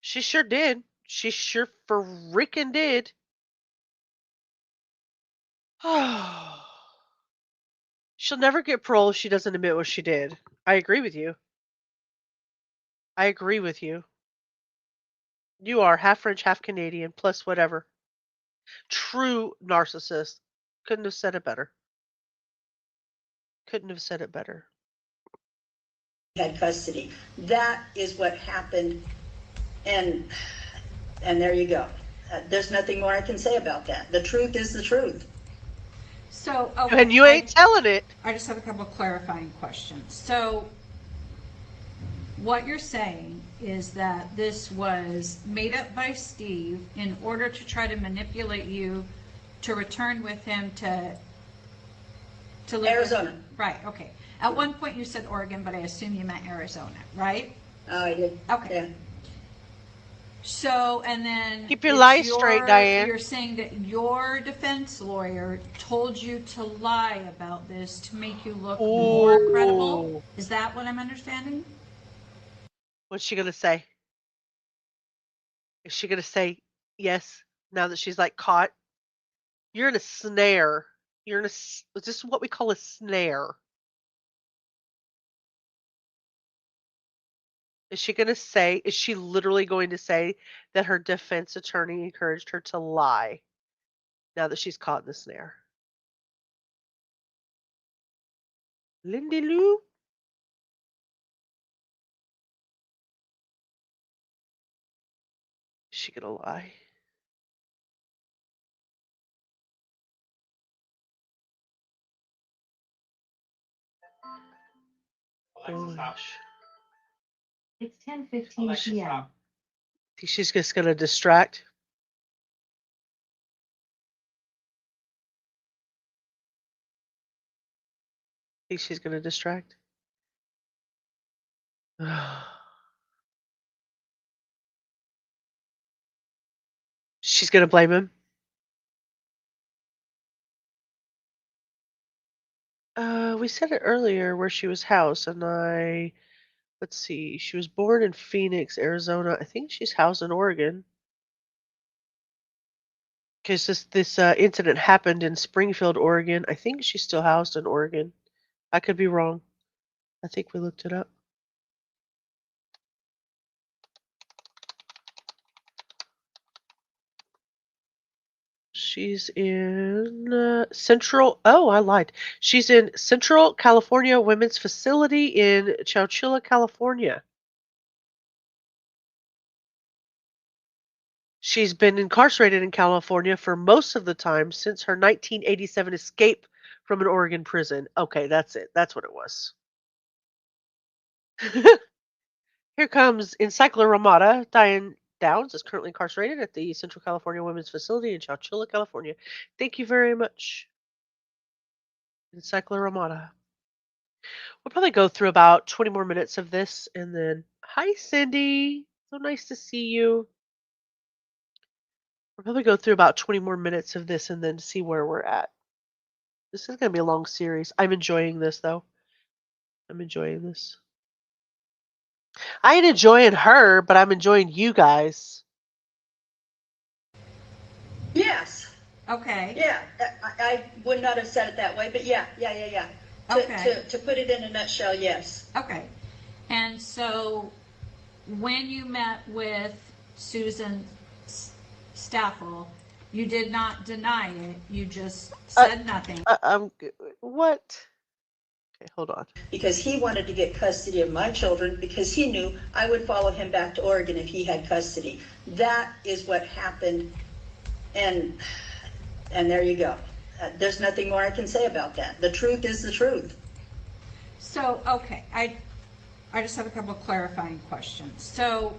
She sure did. She sure freaking did. She'll never get parole if she doesn't admit what she did. I agree with you. I agree with you. You are half French, half Canadian, plus whatever. True narcissist. Couldn't have said it better. Couldn't have said it better. Had custody. That is what happened, and there you go. There's nothing more I can say about that. The truth is the truth. So, and you ain't telling it. I just have a couple of clarifying questions. So, what you're saying is that this was made up by Steve in order to try to manipulate you to return with him to live Arizona. Right, okay. At one point you said Oregon, but I assume you meant Arizona, right? Oh, I did. Okay. Yeah. So, and then keep your lies straight, Diane. You're saying that your defense lawyer told you to lie about this to make you look more credible. Is that what I'm understanding? What's she gonna say? Is she gonna say yes now that she's like caught? You're in a snare. You're in a. This is what we call a snare. Is she gonna say? Is she literally going to say that her defense attorney encouraged her to lie? Now that she's caught in the snare. Lindy Lou? Is she gonna lie? It's 10:15 p.m. Think she's just gonna distract? Think she's gonna distract? She's gonna blame him? We said it earlier where she was housed, and let's see, she was born in Phoenix, Arizona. I think she's housed in Oregon. Because this incident happened in Springfield, Oregon. I think she's still housed in Oregon. I could be wrong. I think we looked it up. She's in Central. Oh, I lied. She's in Central California Women's Facility in Chowchilla, California. She's been incarcerated in California for most of the time since her 1987 escape from an Oregon prison. Okay, that's it. That's what it was. Here comes Encycler Ramada. Diane Downs is currently incarcerated at the Central California Women's Facility in Chowchilla, California. Thank you very much, Encycler Ramada. We'll probably go through about 20 more minutes of this and then, hi, Cindy. So nice to see you. We'll probably go through about 20 more minutes of this and then see where we're at. This is going to be a long series. I'm enjoying this, though. I'm enjoying this. I ain't enjoying her, but I'm enjoying you guys. Yes. Okay. Yeah, I would not have said it that way, but yeah. Okay. To put it in a nutshell, yes. Okay. And so when you met with Susan Staffel, you did not deny it. You just said nothing. What? Okay, hold on. Because he wanted to get custody of my children because he knew I would follow him back to Oregon if he had custody. That is what happened, and there you go. There's nothing more I can say about that. The truth is the truth. So, okay, I just have a couple of clarifying questions. So,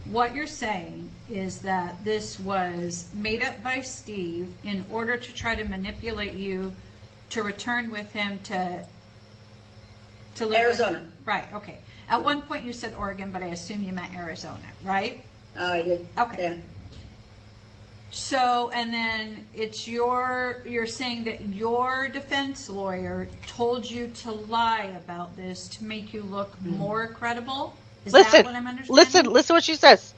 what you're saying is that this was made up by Steve in order to try to manipulate you to return with him to live Arizona. Right, okay. At one point you said Oregon, but I assume you meant Arizona, right? Oh, I did. Okay. Yeah. So, and then you're saying that your defense lawyer told you to lie about this to make you look more credible? Is that what I'm understanding? Listen what she says.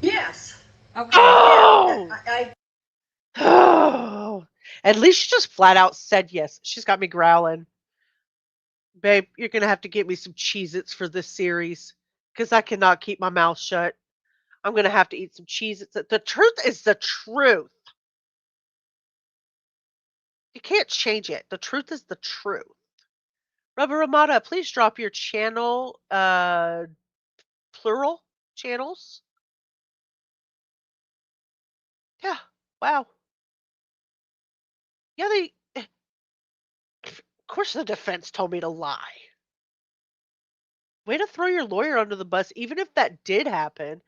Yes. Okay. Oh! Yeah, Oh! At least she just flat out said yes. She's got me growling. Babe, you're going to have to get me some Cheez-Its for this series because I cannot keep my mouth shut. I'm going to have to eat some Cheez-Its. The truth is the truth. You can't change it. The truth is the truth. Rubber Ramada, please drop your channel, plural channels. Yeah, wow. Yeah, of course the defense told me to lie. Way to throw your lawyer under the bus, even if that did happen.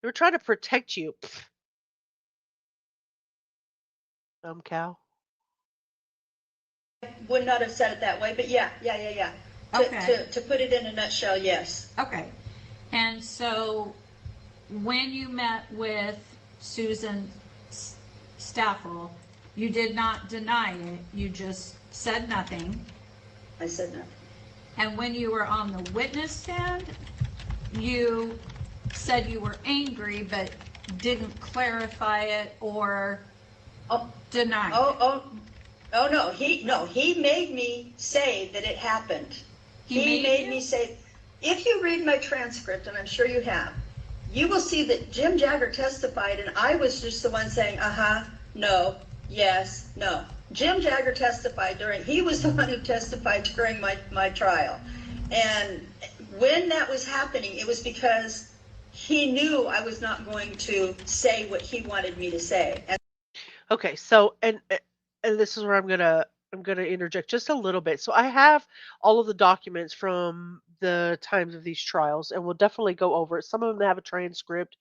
They were trying to protect you. Pfft. Dumb cow. would not have said it that way, but yeah. Okay. To put it in a nutshell, yes. Okay. And so when you met with Susan Staffel, you did not deny it. You just said nothing. I said nothing. And when you were on the witness stand, you said you were angry, but didn't clarify it or deny it. Oh no, he made me say that it happened. He made me say, if you read my transcript, and I'm sure you have, you will see that Jim Jagger testified and I was just the one saying, no, yes, no. Jim Jagger testified he was the one who testified during my trial. And when that was happening, it was because he knew I was not going to say what he wanted me to say. Okay, so and this is where I'm gonna interject just a little bit. So I have all of the documents from the times of these trials, and we'll definitely go over it. Some of them have a transcript.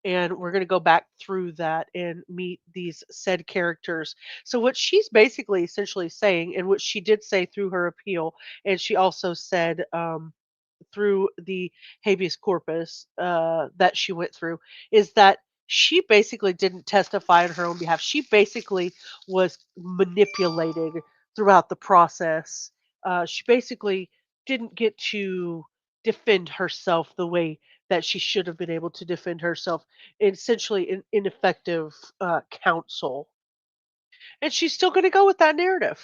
and we're going to go back through that and meet these said characters. So what she's basically essentially saying, and what she did say through her appeal, and she also said through the habeas corpus that she went through, is that she basically didn't testify on her own behalf. She basically was manipulated throughout the process. She basically didn't get to defend herself the way that she should have been able to defend herself. Essentially, ineffective counsel, and she's still going to go with that narrative.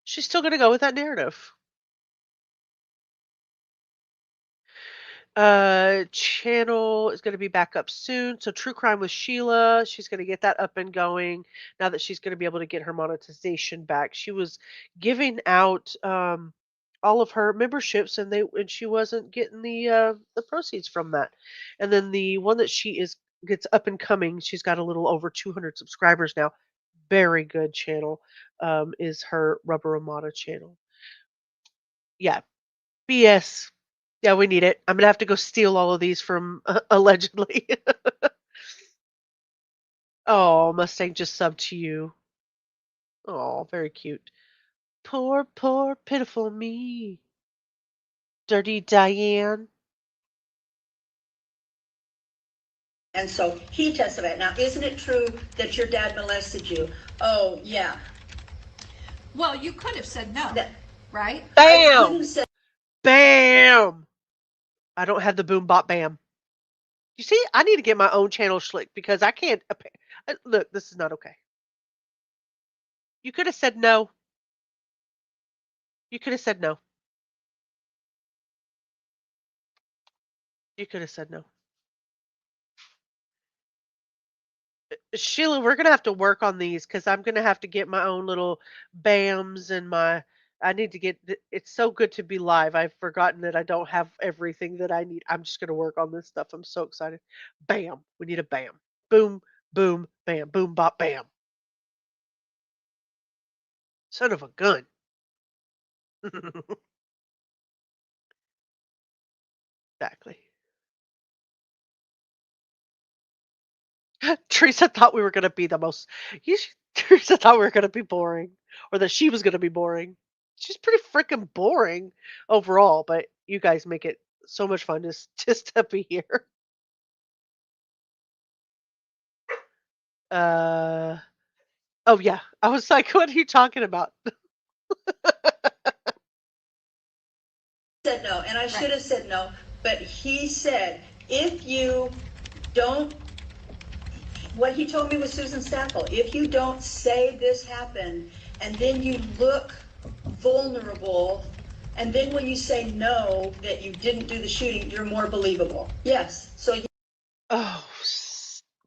She's still going to go with that narrative. Channel is going to be back up soon. So True Crime with Sheila, she's going to get that up and going now that she's going to be able to get her monetization back. She was giving out all of her memberships, and she wasn't getting the proceeds from that. And then the one that she is gets up and coming, she's got a little over 200 subscribers now. Very good channel. Is her Rubber Ramada channel. Yeah, BS. Yeah, we need it. I'm gonna have to go steal all of these from allegedly. Oh, Mustang just subbed to you. Oh, very cute. Poor, poor, pitiful me. Dirty Diane. And so he testified. Now, isn't it true that your dad molested you? Oh, yeah. Well, you could have said no, right? Bam! Bam! I don't have the boom bop bam. You see, I need to get my own channel schlick because I can't. Look, this is not okay. You could have said no. You could have said no. You could have said no. Sheila, we're gonna have to work on these because I'm gonna have to get my own little BAMs and my. I need to get. It's so good to be live. I've forgotten that I don't have everything that I need. I'm just gonna work on this stuff. I'm so excited. Bam. We need a bam. Boom, boom, bam. Boom, bop, bam. Son of a gun. Exactly. Teresa thought we were gonna be the most. Teresa thought we were gonna be boring, or that she was gonna be boring. She's pretty freaking boring overall, but you guys make it so much fun just to be here. Uh oh yeah. I was like, what are you talking about? Said no, and I should have said no, but he said, if you don't, what he told me was Susan Stackle, if you don't say this happened, and then you look vulnerable, and then when you say no, that you didn't do the shooting, you're more believable. Yes, so Oh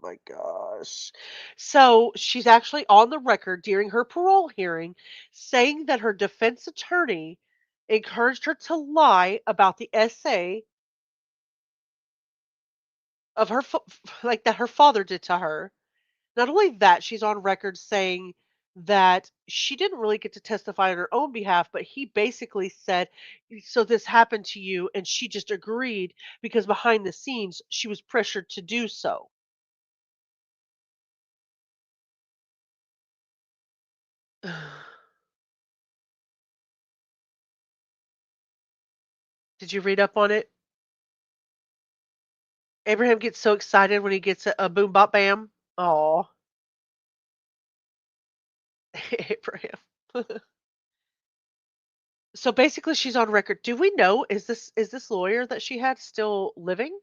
my gosh. So she's actually on the record during her parole hearing saying that her defense attorney encouraged her to lie about the essay of her like that her father did to her. Not only that, she's on record saying that she didn't really get to testify on her own behalf, but he basically said, so this happened to you, and she just agreed because behind the scenes she was pressured to do so. Did you read up on it? Abraham gets so excited when he gets a boom bop bam. Oh, Abraham. So basically, she's on record. Do we know, is this lawyer that she had still living?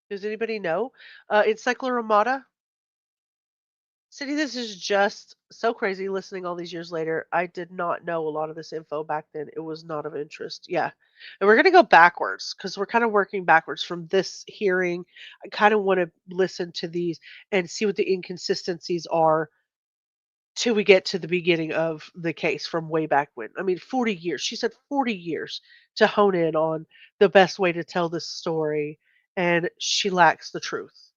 Does anybody know? Encycloramata. Cindy, this is just so crazy listening all these years later. I did not know a lot of this info back then. It was not of interest. Yeah. And we're going to go backwards because we're kind of working backwards from this hearing. I kind of want to listen to these and see what the inconsistencies are till we get to the beginning of the case from way back when. I mean, 40 years. She said 40 years to hone in on the best way to tell this story, and she lacks the truth.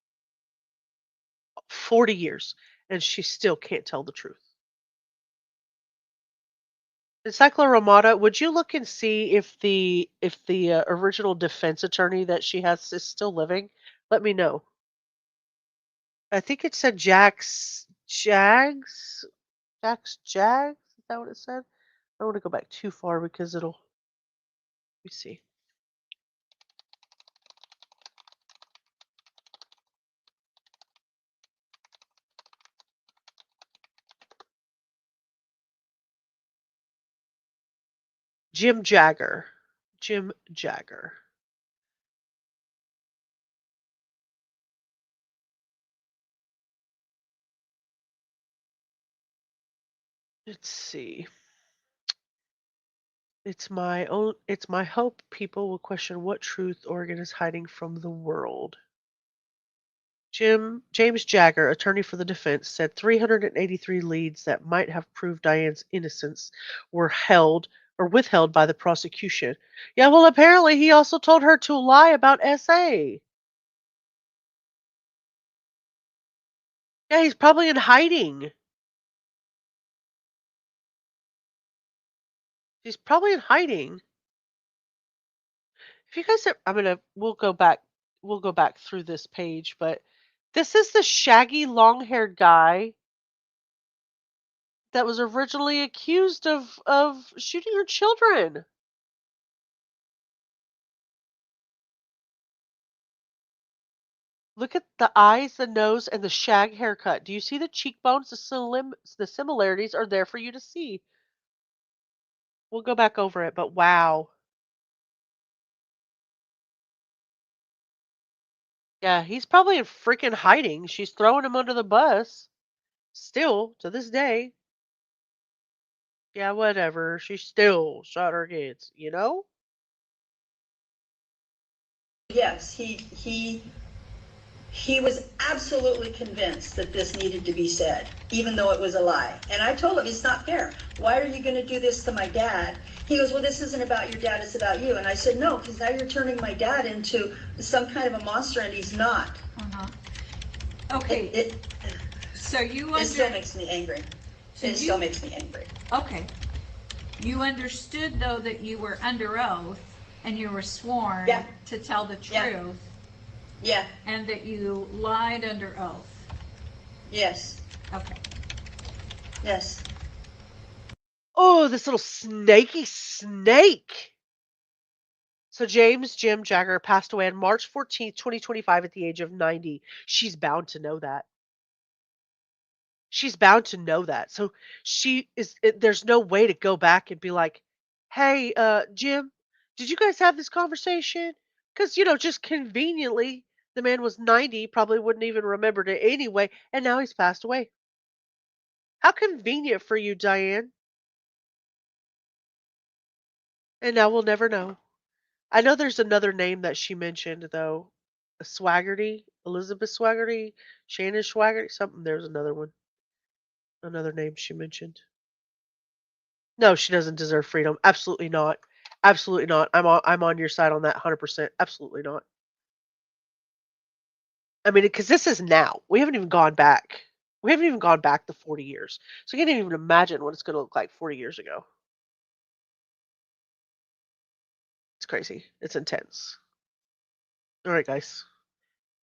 40 years, and she still can't tell the truth. Encycloramata, would you look and see if the original defense attorney that she has is still living? let me know. I think it said Jags. Is that what it said? I don't want to go back too far because it'll. Let me see. Jim Jagger. Jim Jagger. Let's see. It's my hope people will question what truth Oregon is hiding from the world. James Jagger, attorney for the defense, said 383 leads that might have proved Diane's innocence were held or withheld by the prosecution. Yeah, well, apparently he also told her to lie about SA. Yeah, he's probably in hiding. He's probably in hiding. If you guys are, we'll go back through this page, but this is the shaggy long-haired guy that was originally accused of shooting her children. Look at the eyes, the nose, and the shag haircut. Do you see the cheekbones? The similarities are there for you to see. We'll go back over it, but wow. Yeah, he's probably in freaking hiding. She's throwing him under the bus. Still, to this day. Yeah, whatever. She still shot her kids, you know? Yes, he was absolutely convinced that this needed to be said, even though it was a lie. And I told him, it's not fair. Why are you going to do this to my dad? He goes, well, this isn't about your dad, it's about you. And I said, no, because now you're turning my dad into some kind of a monster, and he's not. Uh-huh. Okay. So it still makes me angry. Still makes me angry. Okay. You understood, though, that you were under oath and you were sworn to tell the truth. Yeah. And that you lied under oath. Yes. Okay. Yes. Oh, this little snaky snake. So Jim Jagger passed away on March 14th, 2025 at the age of 90. She's bound to know that. She's bound to know that. So there's no way to go back and be like, "Hey, Jim, did you guys have this conversation?" Cuz just conveniently the man was 90, probably wouldn't even remembered it anyway, and now he's passed away. How convenient for you, Diane. And now we'll never know. I know there's another name that she mentioned though. Swaggerty, Elizabeth Swaggerty, Shannon Swaggerty, something. There's another one. Another name she mentioned. No, she doesn't deserve freedom. Absolutely not. Absolutely not. I'm on your side on that 100%. Absolutely not. I mean, because this is now. We haven't even gone back. We haven't even gone back to 40 years. So you can't even imagine what it's going to look like 40 years ago. It's crazy. It's intense. All right, guys.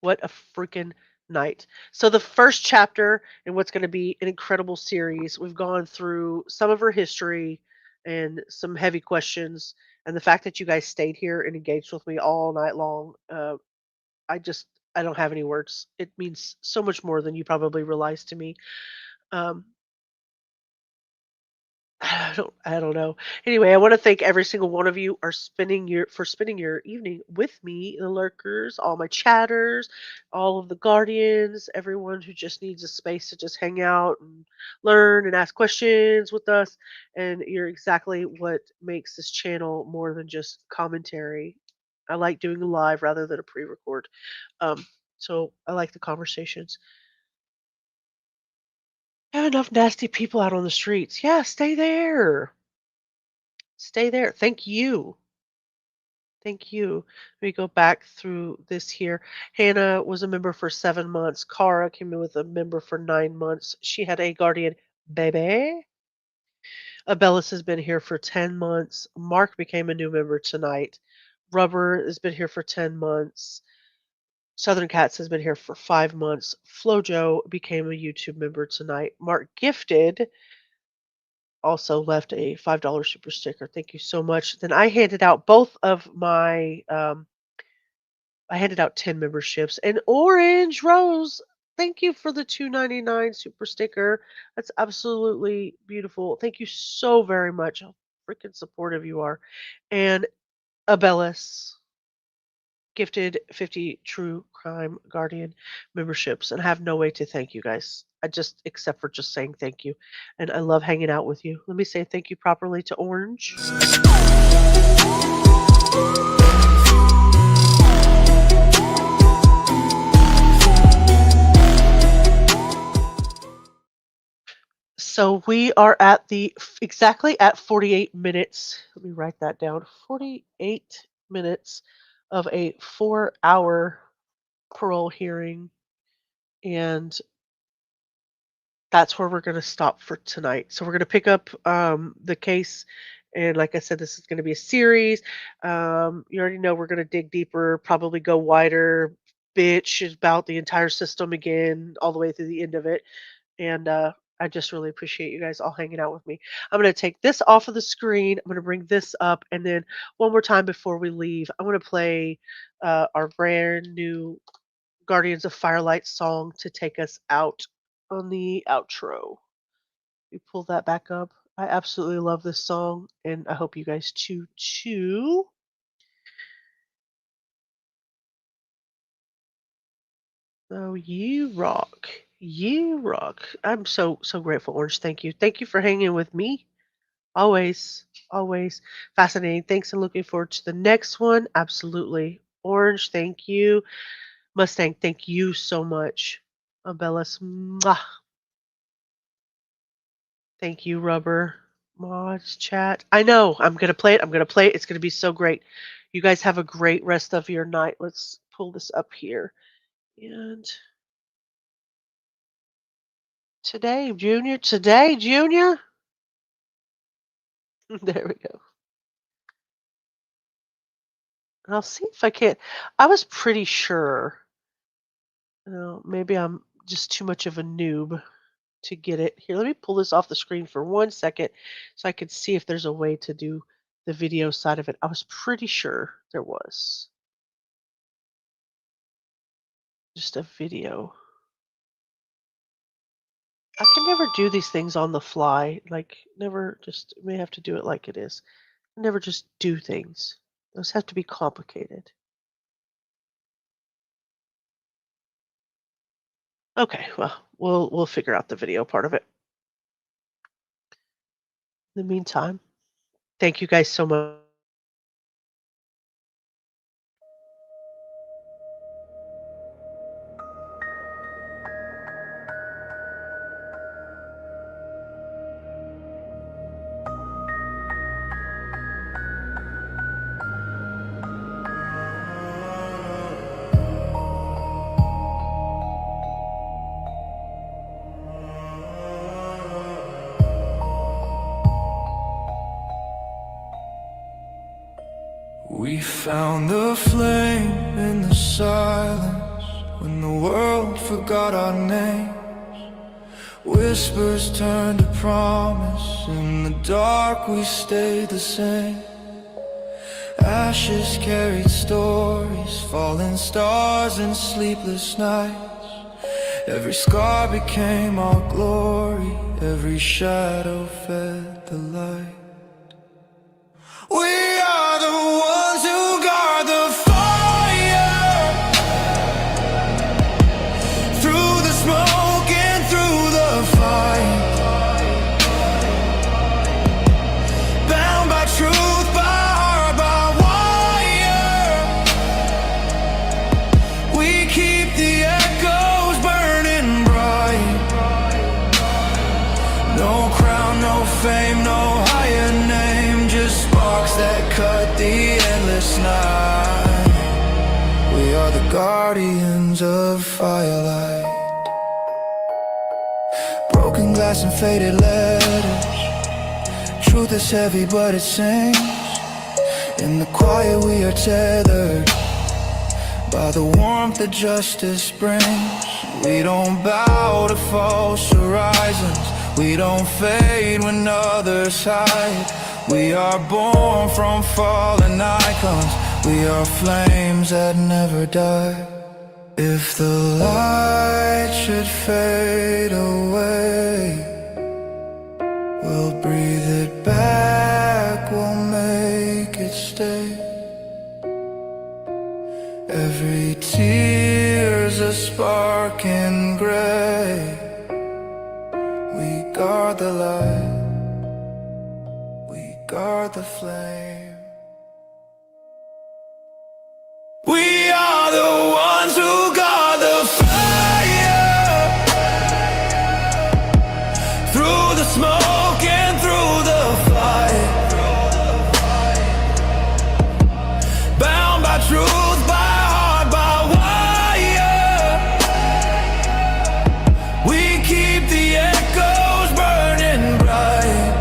What a freaking night. So the first chapter in what's going to be an incredible series, we've gone through some of her history and some heavy questions. And the fact that you guys stayed here and engaged with me all night long, I just, I don't have any words. It means so much more than you probably realize to me. Um, I don't know. Anyway, I want to thank every single one of you are spending your evening with me, the lurkers, all my chatters, all of the guardians, everyone who just needs a space to just hang out and learn and ask questions with us. And you're exactly what makes this channel more than just commentary. I like doing a live rather than a pre-record. Um, so I like the conversations. Have enough nasty people out on the streets. Yeah, stay there. Stay there. Thank you. Thank you. Let me go back through this here. Hannah was a member for 7 months. Cara came in with a member for 9 months. She had a guardian baby. Abellis has been here for 10 months. Mark became a new member tonight. Rubber has been here for 10 months. Southern Cats has been here for 5 months. Flojo became a YouTube member tonight. Mark Gifted also left a $5 super sticker. Thank you so much. Then I handed out both of my I handed out 10 memberships. And Orange Rose, thank you for the $2.99 super sticker. That's absolutely beautiful. Thank you so very much. How freaking supportive you are. And Abellis gifted 50 True Crime Guardian memberships, and I have no way to thank you guys. I just, except for just saying thank you. And I love hanging out with you. Let me say thank you properly to Orange. So we are at exactly at 48 minutes. Let me write that down. 48 minutes of a 4-hour parole hearing. And that's where we're going to stop for tonight. So we're going to pick up the case. And like I said, this is going to be a series. You already know we're going to dig deeper, probably go wider, bitch about the entire system again, all the way through the end of it. And I just really appreciate you guys all hanging out with me. I'm going to take this off of the screen. I'm going to bring this up. And then one more time before we leave, I want to play our brand new Guardians of Firelight song to take us out on the outro. We pull that back up. I absolutely love this song, and I hope you guys too. Oh, you rock. You rock. I'm so grateful, Orange. Thank you. Thank you for hanging with me. Always fascinating. Thanks, and looking forward to the next one. Absolutely. Orange, thank you. Mustang, thank you so much. Abellis, mwah. Thank you, Rubber. Mods, chat. I know. I'm going to play it. It's going to be so great. You guys have a great rest of your night. Let's pull this up here. And today, Junior. There we go. I'll see if I can't. I was pretty sure. Maybe I'm just too much of a noob to get it. Here, let me pull this off the screen for 1 second so I can see if there's a way to do the video side of it. I was pretty sure there was. Just a video. I can never do these things on the fly. Like, never just, may have to do it like it is. Never just do things. Those have to be complicated. Okay, well, we'll figure out the video part of it. In the meantime, thank you guys so much. We found the flame in the silence when the world forgot our names. Whispers turned to promise. In the dark we stayed the same. Ashes carried stories, falling stars and sleepless nights. Every scar became our glory, every shadow fed the light. We are the ones who guard the fire, through the smoke and through the fight. Bound by truth, by heart, by wire. We keep the echoes burning bright. No crown, no fame, no higher name, just sparks that cut the endless night. We are the guardians of firelight. Broken glass and faded letters. Truth is heavy but it sings. In the quiet we are tethered by the warmth that justice brings. We don't bow to false horizons, we don't fade when others hide. We are born from fallen icons, we are flames that never die. If the light should fade away, we'll breathe it back, we'll make it stay. Every tear's a spark in gray. We guard the light, we guard the flame. We are the ones who guard the fire, through the smoke and through the fight, bound by truth, by heart, by wire. We keep the echoes burning bright.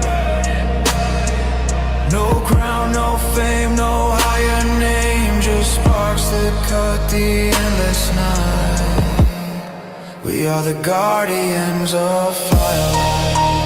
No crown, no fame, no higher name, just sparks that cut the endless night. We are the guardians of firelight.